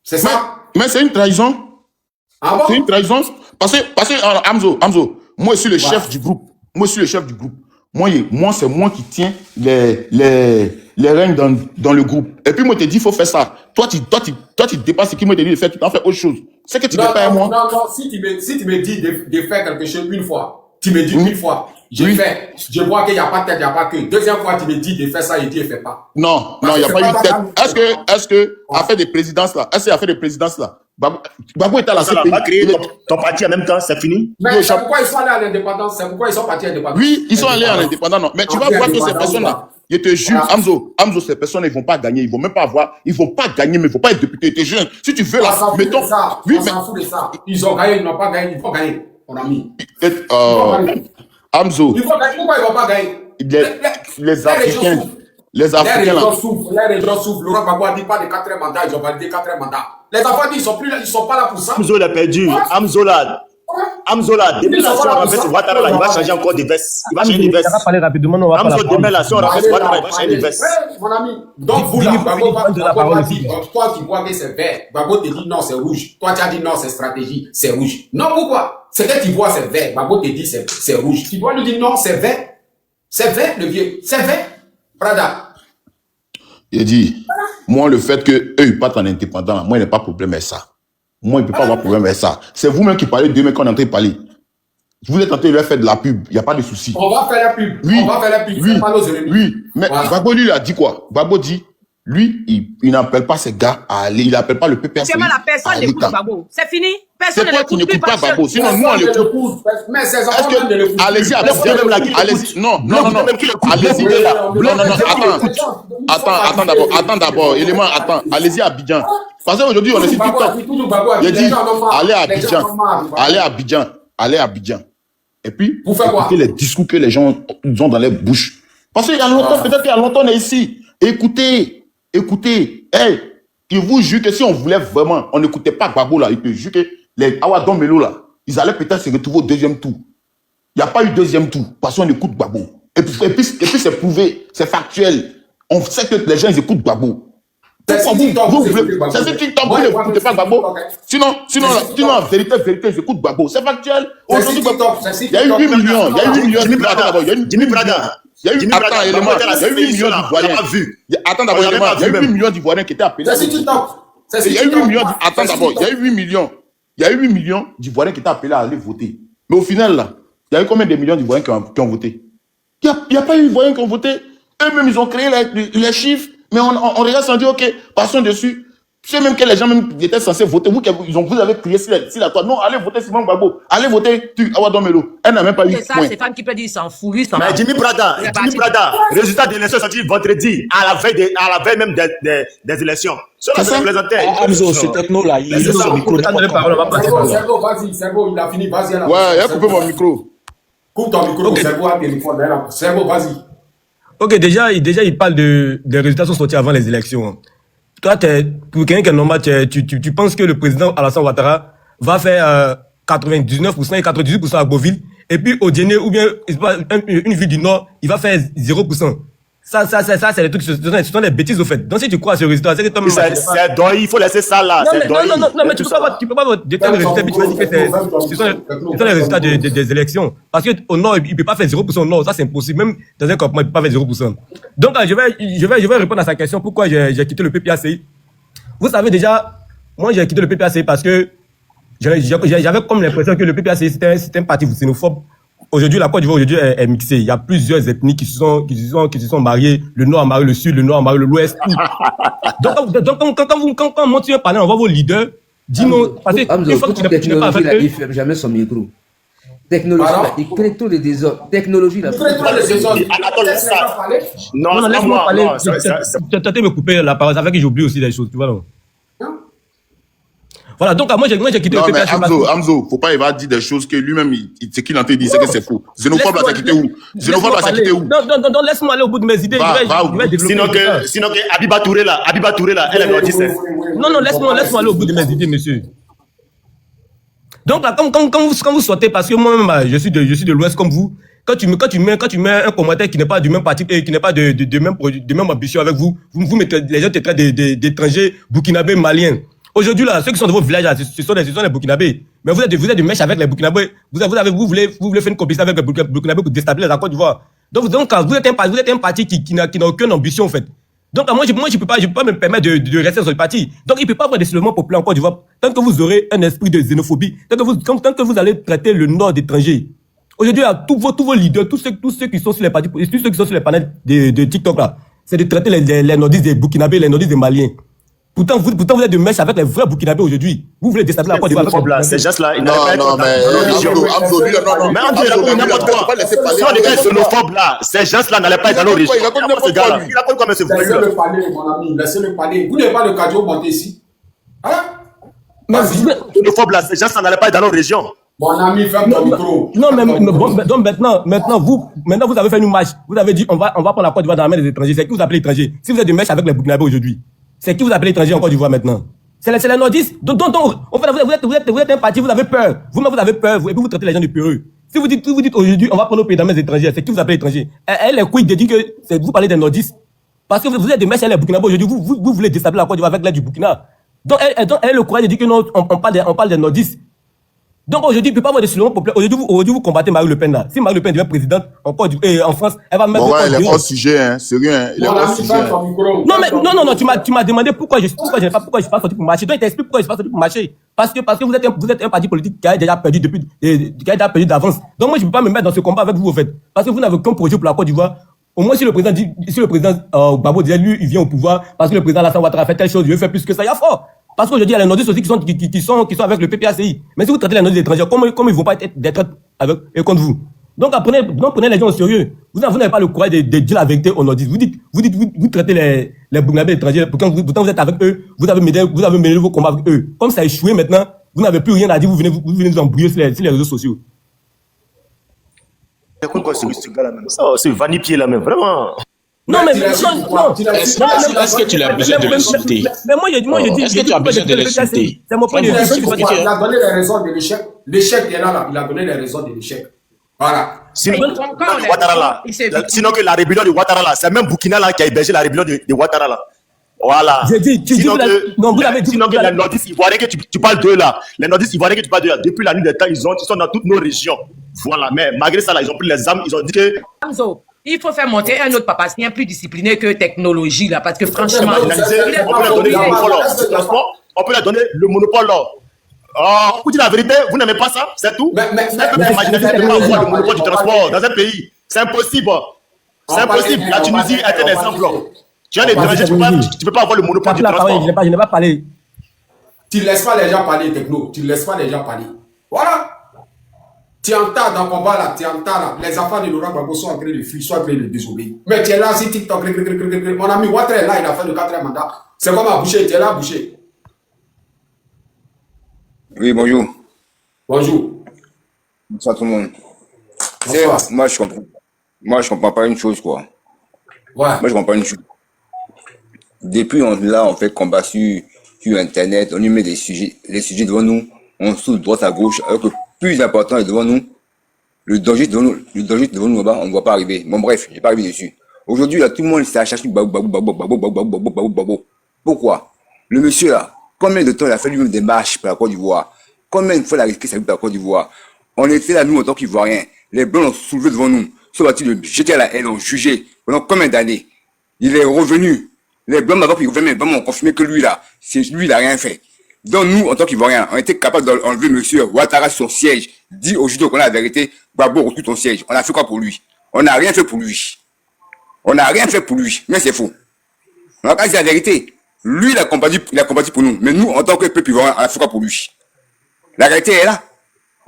C'est ça? Mais c'est une trahison. Ah bon? C'est une trahison. Parce que Hamzo, moi je suis le chef du groupe. Moi c'est moi qui tiens les règnes dans le groupe. Et puis moi je te dis, il faut faire ça. Toi tu dépasses ce qui m'a dit de faire, tu t'en fais autre chose. C'est que tu ne fais pas moi. Non, si tu me dis de faire quelque chose une fois, tu me dis une fois, j'ai fait, je vois qu'il n'y a pas de tête, il n'y a pas que. Deuxième fois, tu me dis de faire ça, et tu ne fais pas. Non, il n'y a pas eu de tête. Est-ce que, affaire de présidence là, Gbagbo est à la CPI. Ça va créer ton parti en même temps, c'est fini. Mais c'est pourquoi ils sont allés à l'indépendance, c'est pourquoi ils sont partis à l'indépendance. Oui, ils sont allés à l'indépendance, non. Mais tu vas voir que ces personnes-là, je te jure, Hamzo, ces personnes, ils vont pas gagner, ils vont même pas avoir, ils vont pas gagner, mais ils vont pas être députés, t'es jeune. Si tu veux là, mettons. Oui, mais. On s'en fout de ça. Ils ont gagné, ils n'ont pas gagné, ils vont gagner, mon ami. Hamzo. Pourquoi ils vont pas gagner? Les Africains. Les Africains là. Les gens souffrent. Laurent Gbagbo a dit pas de 4e mandat, ils ont validé 4e mandat. Les enfants disent ils sont pas là pour ça. Hamzo l'a perdu. Hamzo là, demain là, si on renverse Ouattara là, il va changer encore de veste. Il va changer de veste. Hamzo, demain là, si on renverse Ouattara, il va changer de veste. Mon ami, donc vous là, Gbagbo va dire, toi qui vois que c'est vert, Gbagbo te dit non, c'est rouge. Toi tu as dit non, c'est stratégie, c'est rouge. Non, pourquoi? C'est que tu vois c'est vert, Gbagbo te dit c'est rouge. Tu dois lui dire non, c'est vert. C'est vert, le vieux. C'est vert. Prada. Il dit, moi, le fait qu'eux, ils partent en indépendant, moi, il n'y a pas de problème avec ça. Moi, il ne peut pas avoir de problème avec ça. C'est vous-même qui parlez d'eux, mais qu'on est en train de parler. Vous êtes en train de leur faire de la pub, il n'y a pas de souci. On va faire la pub. Oui. On va faire la pub. Oui. Pas nos ennemis. Oui. Mais voilà. Gbagbo, lui, il a dit quoi? Gbagbo dit, lui, il n'appelle pas ses gars à aller, il n'appelle pas le PPS. Actuellement, la personne n'écoute Gbagbo. C'est fini. Personne ne l'écoute. C'est toi qui n'écoutes pas Gbagbo. Sinon, nous, on l'écoute. Mais ces enfants ne l'écoutent pas. Allez-y, allez-y. Non. Allez-y. Non. Attends d'abord. Élément, attends. Allez-y à Abidjan. Parce qu'aujourd'hui, on est sur TikTok. Il dit, allez à Abidjan. Et puis, écoutez les discours que les gens ont dans les bouches. Parce qu'il y a longtemps, peut-être qu'il y a longtemps, on est ici. Écoutez. Hey, il vous jure que si on voulait vraiment, on n'écoutait pas Gbagbo là, il te jure que les Awadon Melo là, ils allaient peut-être se retrouver au deuxième tour. Il n'y a pas eu deuxième tour, parce qu'on écoute Gbagbo. Et puis c'est prouvé, c'est factuel. On sait que les gens, ils écoutent Gbagbo. C'est sur TikTok, vous n'écoutez pas Gbagbo. Sinon, en vérité, ils écoutent Gbagbo. C'est factuel. Aujourd'hui, il y a eu 8 millions. Il y a eu 8 millions. Jimmy Prada. Il y a eu 8 millions d'Ivoiriens. Attends d'abord, il y a eu 8 millions d'Ivoiriens qui étaient appelés. Il y a eu 8 millions. Attends d'abord, il y a eu 8 millions. Il y a eu 8 millions d'Ivoiriens qui étaient appelés à aller voter. Mais au final, là, il y a eu combien de millions d'Ivoiriens qui ont voté? Il n'y a pas eu d'Ivoiriens qui ont voté. Eux-mêmes, ils ont créé les chiffres. Mais on regarde sans dire, ok, passons dessus. Tu sais même que les gens même étaient censés voter. Vous avez crié sur la toile. Non, allez voter Simon Gbagbo. Allez voter Awadon Melo. Elle n'a même pas eu. C'est ça, Stéphane qui peut dire, il s'en fout. Mais Jimmy Prada, résultat des élections sorti vendredi, à la veille même des élections. C'est ça. Hamzo, ce techno là, il est son micro. Sergo, il a fini, vas-y. Ouais, il a coupé mon micro. Coupe ton micro, Sergo a téléphone. Sergo, vas-y. Ok, déjà, il parle des résultats sont sortis avant les élections. Toi, pour quelqu'un qui est normal, tu penses que le président Alassane Ouattara va faire 99% et 98% à Beauville, et puis au Djenné, ou bien une ville du Nord, il va faire 0%. Ça, c'est des trucs, ce sont des bêtises, au fait. Donc, si tu crois à ce résultat, c'est que toi-même. Donc, il faut laisser ça là. Non, mais tu peux pas voter le résultat, puis tu vas dire que ce sont les résultats des élections. Parce qu'au Nord, il ne peut pas faire 0% au Nord. Ça, c'est impossible. Même dans un campement, il ne peut pas faire 0%. Donc, je vais répondre à sa question. Pourquoi j'ai quitté le PPACI? Vous savez déjà, moi, j'ai quitté le PPACI parce que j'avais comme l'impression que le PPACI, c'était un parti xénophobe. Aujourd'hui, la Côte d'Ivoire aujourd'hui est mixée. Il y a plusieurs ethnies qui se sont mariées. Le Nord a marié le Sud, le Nord a marié l'Ouest. Donc, quand on monte sur un panel, on voit vos leaders. Dis-nous, parce que une fois que tu n'es pas avec eux. Il ne ferme jamais son micro. Technologie, là, il crée tous les désordres. Technologie, là. Non, laisse-moi parler. Tu as tenté de me couper la parole. Ça fait que j'oublie aussi des choses, tu vois, non? Voilà, donc moi j'ai quitté le PPACI. Hamzo, faut pas il va dire des choses que lui-même, ce qu'il entend dire, c'est que c'est faux. Xénophobe là, ça quitté où? Xénophobe là, ça quitté où? Non, laisse-moi aller au bout de mes idées. Sinon que Abiba Touré là, elle est nordiste. Non, laisse-moi aller au bout de mes idées, monsieur. Donc là, quand vous sortez, parce que moi-même, je suis de l'Ouest comme vous, quand tu mets un commentaire qui n'est pas du même parti et qui n'est pas de même ambition avec vous, vous mettez les gens d'étrangers, burkinabés, maliens. Aujourd'hui, là, ceux qui sont de vos villages, là, ce sont des Burkinabés. Mais vous êtes de mèche avec les Burkinabés. Vous voulez faire une compétition avec les Burkinabés pour déstabiliser la Côte d'Ivoire. Donc, vous êtes un parti qui n'a aucune ambition, en fait. Donc, moi, je peux pas me permettre de rester sur le parti. Donc, il peut pas avoir des soulèvements populaires en Côte d'Ivoire tant que vous aurez un esprit de xénophobie, tant que vous allez traiter le Nord d'étrangers. Aujourd'hui, tous vos leaders, tous ceux qui sont sur les partis, tous ceux qui sont sur les panels de TikTok, là, c'est de traiter les nordistes des Burkinabés, les nordistes des Maliens. Pourtant, vous êtes de mèche avec les vrais Burkinabés aujourd'hui. Vous voulez déstabiliser la Côte d'Ivoire. Ces gens-là, ils n'allaient pas être. Non, mais André, il raconte n'importe quoi. Si on était xénophobes là, ces gens-là n'allaient pas être dans nos régions. Il raconte n'importe quoi. Il raconte comme ce voyou. Laissez-le parler, mon ami. Laissez-le parler. Vous n'avez pas le cardio monté ici. Hein? Xénophobes là, ces gens-là n'allaient pas être dans nos régions. Mon ami, ferme ton micro. Non, mais donc maintenant, vous avez fait une marche. Vous avez dit, on va prendre la Côte d'Ivoire dans la main des étrangers. C'est qui vous appelez étrangers? Si vous êtes de mèche avec les Burkinabés aujourd'hui. C'est qui vous appelez étranger en Côte d'Ivoire maintenant? C'est les nordistes. Donc, en fait, vous êtes un parti, vous avez peur. Vous-même, vous avez peur, et puis vous traitez les gens de peureux. Si vous dites aujourd'hui, on va prendre nos pays dans les étrangers, c'est qui vous appelez étrangers? Elle est couille de dire que vous parlez des nordistes. Parce que vous êtes des mèches, elle est Burkinabé aujourd'hui, vous voulez déstabiliser la Côte d'Ivoire avec l'aide du Burkina. Donc, elle a le courage de dire que non, on parle des nordistes. Donc aujourd'hui, il ne peut pas avoir des slogans populaires. Aujourd'hui, vous combattez Marine Le Pen là. Si Marine Le Pen devient présidente en France, elle va mettre. Bon, ouais, il est hors sujet, hein. Sérieux, hein. Il est hors sujet. Non, tu m'as demandé pourquoi je suis pas sorti pour marcher. Donc, il t'explique pourquoi je suis pas sorti pour marcher. Parce que vous êtes un parti politique qui a déjà perdu d'avance. Donc moi, je ne peux pas me mettre dans ce combat avec vous, en fait. Parce que vous n'avez aucun projet pour la Côte d'Ivoire. Au moins, si le président Gbagbo disait, lui, il vient au pouvoir parce que le président Alassane Ouattara a fait telle chose, il veut faire plus que ça, il y a fort. Parce qu'aujourd'hui, il y a les nordistes aussi qui sont avec le PPACI. Mais si vous traitez les nordistes étrangers, comment ils ne vont pas être avec et contre vous? Donc, prenez les gens au sérieux. Vous n'avez pas le courage de dire la vérité aux nordistes. Vous traitez les Burkinabés étrangers, pourtant vous êtes avec eux, vous avez mené vos combats avec eux. Comme ça a échoué maintenant, vous n'avez plus rien à dire, vous venez vous embrouiller sur les réseaux sociaux. C'est vanipier là même, vraiment. Non, mais est-ce que tu as besoin de l'insulter? Mais moi, je dis, est-ce que tu as besoin de l'insulter? C'est mon point de vue. Il a donné les raisons de l'échec. L'échec est là. Il a donné les raisons de l'échec. Voilà. Sinon que la rébellion de Ouattara là, c'est même Burkina là qui a hébergé la rébellion de Ouattara là. Voilà. Sinon que les nordistes ivoiriens que tu parles d'eux là, les nordistes ivoiriens que tu parles d'eux là, depuis la nuit des temps, ils sont dans toutes nos régions. Voilà. Mais malgré ça là, ils ont pris les armes, ils ont dit que. Il faut faire monter un autre papacien plus discipliné que technologie, là, parce que franchement... On peut leur donner le monopole, là. Pour dire la vérité, vous n'aimez pas ça, c'est tout. Mais imaginez pas avoir le monopole du transport dans un pays. C'est impossible. C'est impossible. La Tunisie est un exemple. Tu as l'étranger, tu ne peux pas avoir le monopole du transport. Je n'ai pas parlé. Tu ne laisses pas les gens parler, Techno. Tu ne laisses pas les gens parler. Voilà. Tu entends dans le combat là, tu entends là, les enfants de Laurent Gbagbo sont en train de fuir, sont en train de désobéir. Mais tu es là, si TikTok, mon ami Ouattara est là, il a fait le 4e mandat. C'est comme à Boucher, tu es là, Boucher. Oui, bonjour. Bonjour. Bonsoir tout le monde. Bonsoir. Moi, je comprends pas une chose, quoi. Ouais. Moi, je comprends pas une chose. Depuis, on fait combat sur Internet, on lui met les sujets devant nous, on saute droite à gauche, alors que plus important est devant nous, le danger devant nous là-bas, on ne voit pas arriver. Bon bref, je n'ai pas arrivé dessus. Aujourd'hui, là, tout le monde s'est à chercher Gbagbo. Pourquoi? Le monsieur, là, combien de temps il a fait lui-même des marches pour la Côte d'Ivoire? Combien de fois il a risqué sa vie pour la Côte d'Ivoire? On était là, nous, en tant qu'Ivoiriens. Les Blancs l'ont soulevé devant nous. Sont battus de jeter à la haine, l'ont jugé. Pendant combien d'années? Il est revenu. Les Blancs, avant qu'il revienne, vraiment, ont confirmé que lui, là, c'est lui, il a rien fait. Donc, nous, en tant qu'Ivoiriens, on était capable d'enlever monsieur Ouattara sur son siège. Dit aujourd'hui qu'on a la vérité, Gbagbo retrouve ton siège. On a fait quoi pour lui? On n'a rien fait pour lui. On n'a rien fait pour lui. Mais c'est faux. On a pas dit la vérité. Lui, il a combattu pour nous. Mais nous, en tant que peuple ivoirien, on a fait quoi pour lui? La réalité est là.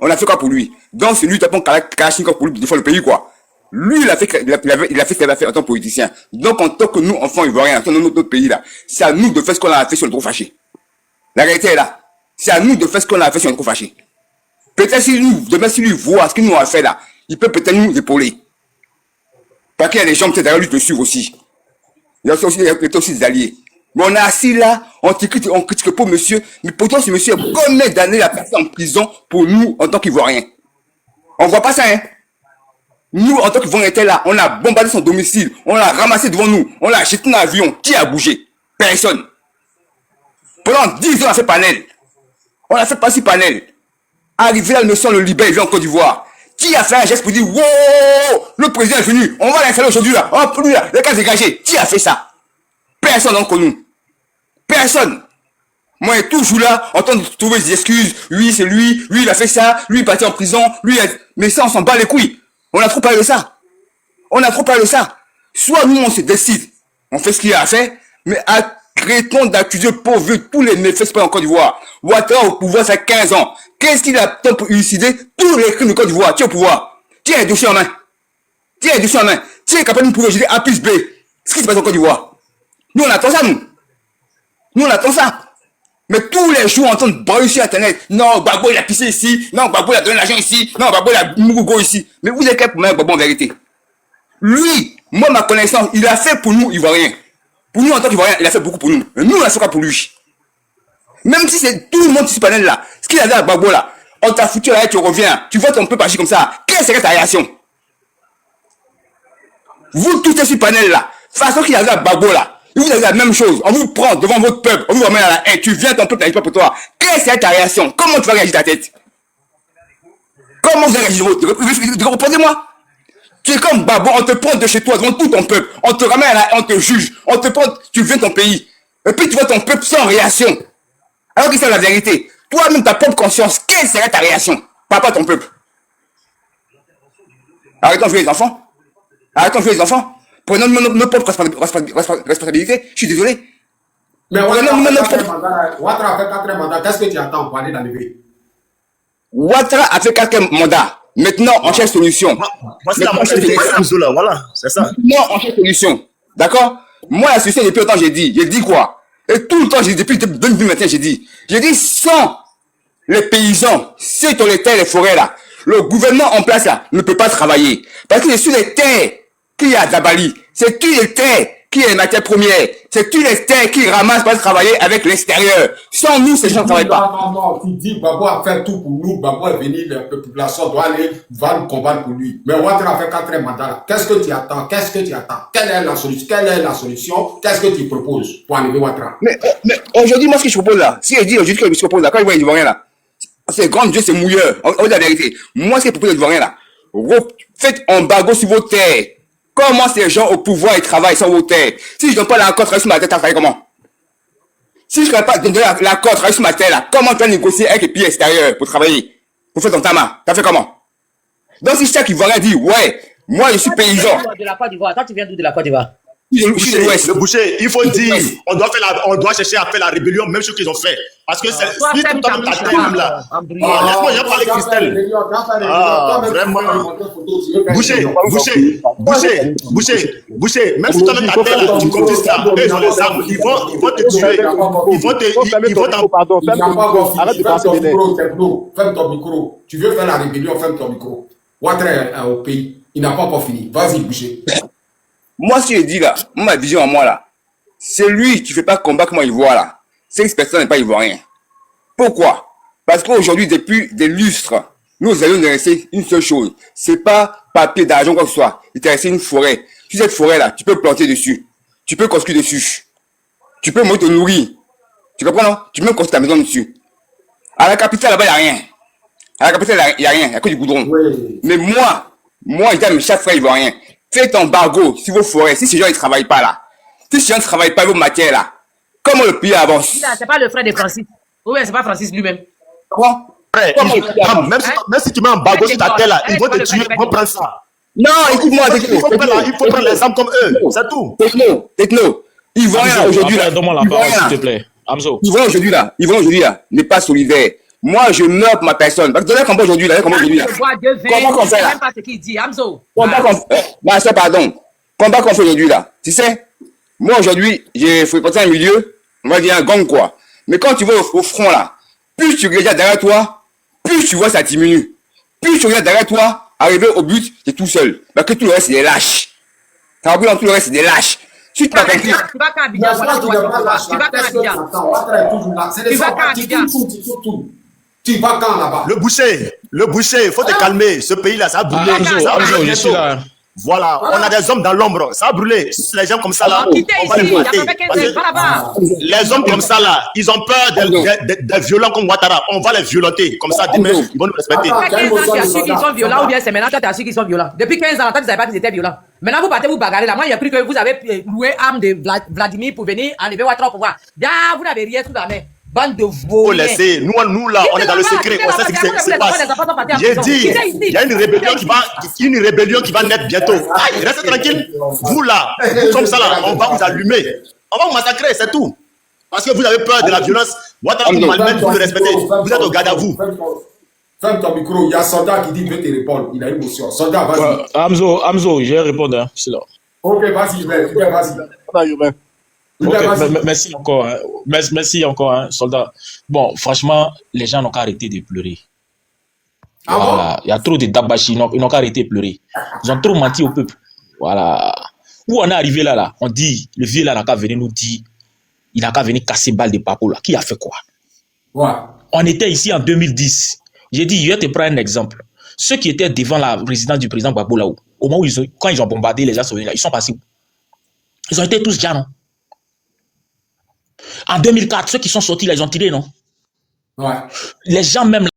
On a fait quoi pour lui? Donc, c'est lui qui a pris Kalachnikov pour lui défendre le pays, quoi. Lui, il a fait ce qu'il avait fait en tant que politicien. Donc, en tant que nous, enfants ivoiriens, en tant que notre pays, là, c'est à nous de faire ce qu'on a fait sur le trop fâché. La réalité est là. C'est à nous de faire ce qu'on a fait sur le trop fâché. Peut-être si lui voit ce qu'il nous a fait là, il peut peut-être nous épauler. Parce qu'il y a des gens peut-être derrière lui de suivre aussi. Il y a aussi des alliés. Mais on est assis là, on critique pas monsieur, mais pourtant ce monsieur, combien d'années il a passé en prison pour nous en tant qu'Ivoiriens? On voit pas ça, hein? Nous, en tant qu'Ivoiriens, étaient là, on a bombardé son domicile, on l'a ramassé devant nous, on l'a jeté dans l'avion. Qui a bougé? Personne. Pendant 10 ans, on a fait panel. On a fait passer panel. Arrivé là, le monsieur, le libère, il vient en Côte d'Ivoire. Qui a fait un geste pour dire, wow, le président est venu, on va l'installer aujourd'hui là, oh, lui là, les cas dégagés. Qui a fait ça? Personne d'entre nous. Personne. Moi, il est toujours là, en train de trouver des excuses. Oui, c'est lui il a fait ça, lui il est parti en prison, mais ça, on s'en bat les couilles. On a trop parlé de ça. Soit nous, on se décide, on fait ce qu'il a à faire, mais arrêtons d'accuser pauvre tous les méfaits en Côte d'Ivoire. Ouattara au pouvoir, ça 15 ans. Qu'est-ce qu'il a tant pour élucider tous les crimes de Côte d'Ivoire? Qui est au pouvoir? Qui a les dossiers en main? Qui est capable de nous prouver, je dis A plus B, ce qui se passe en Côte d'Ivoire? Nous, on attend ça, Nous, on attend ça. Mais tous les jours, on entend brailler sur Internet. Non, Gbagbo, il a pissé ici. Non, Gbagbo, il a donné l'argent ici. Non, Gbagbo, il a Mourougo ici. Mais vous êtes quel pour mettre Gbagbo en vérité? Lui, moi, ma connaissance, il a fait pour nous, Ivoiriens. Pour nous, en tant qu'Ivoiriens, il a fait beaucoup pour nous. Mais nous, on a fait quoi pour lui? Même si c'est tout le monde qui se panel là, ce qu'il a dit à Gbagbo là, on t'a foutu là, tu reviens, tu vois ton peuple agir comme ça. Quelle serait ta réaction? Vous, tous ces panel là, façon qu'il a dit à Gbagbo là, vous avez la même chose. On vous prend devant votre peuple, on vous ramène à la haine, tu viens, ton peuple n'agit pas pour toi. Quelle serait ta réaction? Comment tu vas réagir ta tête? Comment vous allez réagir? Reposez-moi. Tu es comme Gbagbo, on te prend de chez toi devant tout ton peuple, on te ramène à la haine, on te juge, on te prend, tu viens ton pays. Et puis tu vois ton peuple sans réaction. Alors que c'est la vérité. Toi-même, ta propre conscience, quelle serait ta réaction par rapport à ton peuple? Arrêtons de jouer les enfants. Prenons nos propres responsabilités. Je suis désolé. Mais Ouattara a fait 4 mandats. Qu'est-ce que tu attends pour aller l'enlever? Ouattara a fait 4 mandats. Maintenant, on cherche solution. Voilà, c'est ça. Maintenant, on cherche solution. D'accord? Moi, la solution, depuis longtemps, j'ai dit quoi? Et tout le temps, depuis 2021, j'ai dit sans les paysans, ceux qui ont les terres et les forêts là, le gouvernement en place là ne peut pas travailler. Parce que c'est sur les terres qu'il y a d'Abali. C'est sur les terres qu'il y a les matières premières. C'est sur les terres qui ramassent pour travailler avec l'extérieur. Sans nous, ces gens ne travaillent pas. Non, tu dis Gbagbo a fait tout pour nous. Gbagbo est venu, la population va nous combattre pour lui. Mais Ouattara a fait 4 mandats là. Qu'est-ce que tu attends? Quelle est la solution? Qu'est-ce que tu proposes pour enlever Ouattara? Mais aujourd'hui, moi, ce que je propose là, si je dis aujourd'hui que je propose là, quand il voit les Ivoiriens là, c'est grand Dieu, c'est mouilleur. On dit la vérité. Moi, ce que je propose aux Ivoiriens là, faites embargo sur vos terres. Comment ces gens au pouvoir ils travaillent sans vos terres? Si je donne pas l'accord, travailler sur ma terre, tu travailles comment? Si je ne pas donner l'accord, travailler sur ma terre là, comment tu vas négocier avec les pays extérieurs pour travailler? Pour faire ton tama? T'as fait comment? Donc si chaque Ivoirien dit, ouais, moi je suis paysan. De la Côte d'Ivoire. Toi, tu viens d'où de la Côte d'Ivoire? Le boucher, il faut dire, on doit chercher à faire la rébellion, même chose qu'ils ont fait. Parce que c'est tout le temps ta tête même là. Laisse-moi, j'ai parlé Christelle. Vraiment. Boucher, même si tu as ta tête là, tu complices là, eux ils ont les armes, ils vont te tuer. Arrête de passer les micros. Ferme ton micro. Tu veux faire la rébellion, ferme ton micro. Ouattara au pays, il n'a pas encore fini. Vas-y, Boucher. Moi, ce que je dis là, ma vision à moi là, c'est lui qui ne fait pas combat que moi il voit là. Cette personne n'est pas ivoirien. Pourquoi? Parce qu'aujourd'hui, depuis des lustres, nous allons nous laisser une seule chose. C'est pas papier d'argent quoi que ce soit. Il t'a resté une forêt. sur cette forêt-là, tu peux planter dessus. Tu peux construire dessus. Tu peux te nourrir. Tu comprends, non? Tu peux même construire ta maison dessus. À la capitale, là-bas, il n'y a rien. À la capitale, il n'y a rien. Il n'y a que du goudron. Oui. Mais moi, je dis à mes chers frères ivoiriens, faites embargo sur vos forêts. Si ces gens ne travaillent pas là, si ces gens ne travaillent pas vos matières là, comment le pays avance? C'est pas le frère de Francis. Oui, c'est pas Francis lui-même. Quoi? Même si tu mets un embargo sur ta terre là, ils vont te tuer, ils vont prendre ça. Non, écoute-moi, il faut prendre l'exemple comme eux, c'est tout. Techno. Ivoiriens aujourd'hui là. Donne-moi la parole, s'il te plaît. Amzo. Ivoiriens aujourd'hui là, n'est pas solidaire. Moi, je meurs pour ma personne. Parce que dans le combat aujourd'hui là, comment qu'on fait là? Même pas ce qu'il dit, Amzo. Combat qu'on fait aujourd'hui là. Tu sais, moi aujourd'hui, j'ai fréquenté un milieu, on va dire un gang quoi. Mais quand tu vas au front là, plus tu regardes derrière toi, plus tu vois ça diminue. Plus tu regardes derrière toi, arriver au but, tu es tout seul. Parce que tout le reste, c'est des lâches. T'as compris, tout le reste, c'est des lâches. Si tu vas compris. Tu vas qu'à Abidjan. Tu vas quand là-bas? Le boucher, il faut te calmer. Ce pays-là, ça a brûlé. Je suis là. Voilà, on a des hommes dans l'ombre, ça a brûlé. Les gens comme ça là, on va les voter. Les hommes comme ça là, ils ont peur des violents comme Ouattara. On va les violenter. Comme ça, demain, ils vont nous respecter. Depuis 15 ans, tu as su qu'ils sont violents ou bien c'est maintenant que tu as su qu'ils sont violents? Depuis 15 ans, tu ne savais pas qu'ils étaient violents. Maintenant, vous partez vous bagarrer là. Moi, j'ai cru que vous avez loué arme de Vladimir pour venir enlever Ouattara au pouvoir. Bien, vous n'avez rien sous la main. Bande de faut laisser. Nous là, on est dans le secret. On sait ce qui se passe. J'ai dit, il y a une rébellion qui va naître bientôt. Restez tranquille. Vous là, nous sommes ça là, on va vous allumer. On va vous massacrer, c'est tout. Parce que vous avez peur de la violence. Ouattara vous malmène, vous le respectez. Vous êtes au garde à vous. Ferme ton micro. Il y a Soldat qui dit qu'il veut te répondre. Il a une motion. Soldat, vas-y. Amzo, je vais répondre. Hein. C'est là. Ok, vas-y. Merci encore, hein. Merci encore, hein, soldat. Bon, franchement, les gens n'ont qu'à arrêter de pleurer. Voilà. Il y a trop de dabashi, ils n'ont qu'à arrêter de pleurer. Ils ont trop menti au peuple. Voilà. Où on est arrivé là, on dit, le vieux là n'a qu'à venir nous dire, il n'a qu'à venir casser balle de papo là. Qui a fait quoi? Ouais. On était ici en 2010. J'ai dit, je vais te prendre un exemple. Ceux qui étaient devant la résidence du président Gbagbo là-haut, au moment où quand ils ont bombardé les gens sont venus là, ils sont passés où? Ils ont été tous déjà, non? En 2004, ceux qui sont sortis là, ils ont tiré, non? Ouais. Les gens même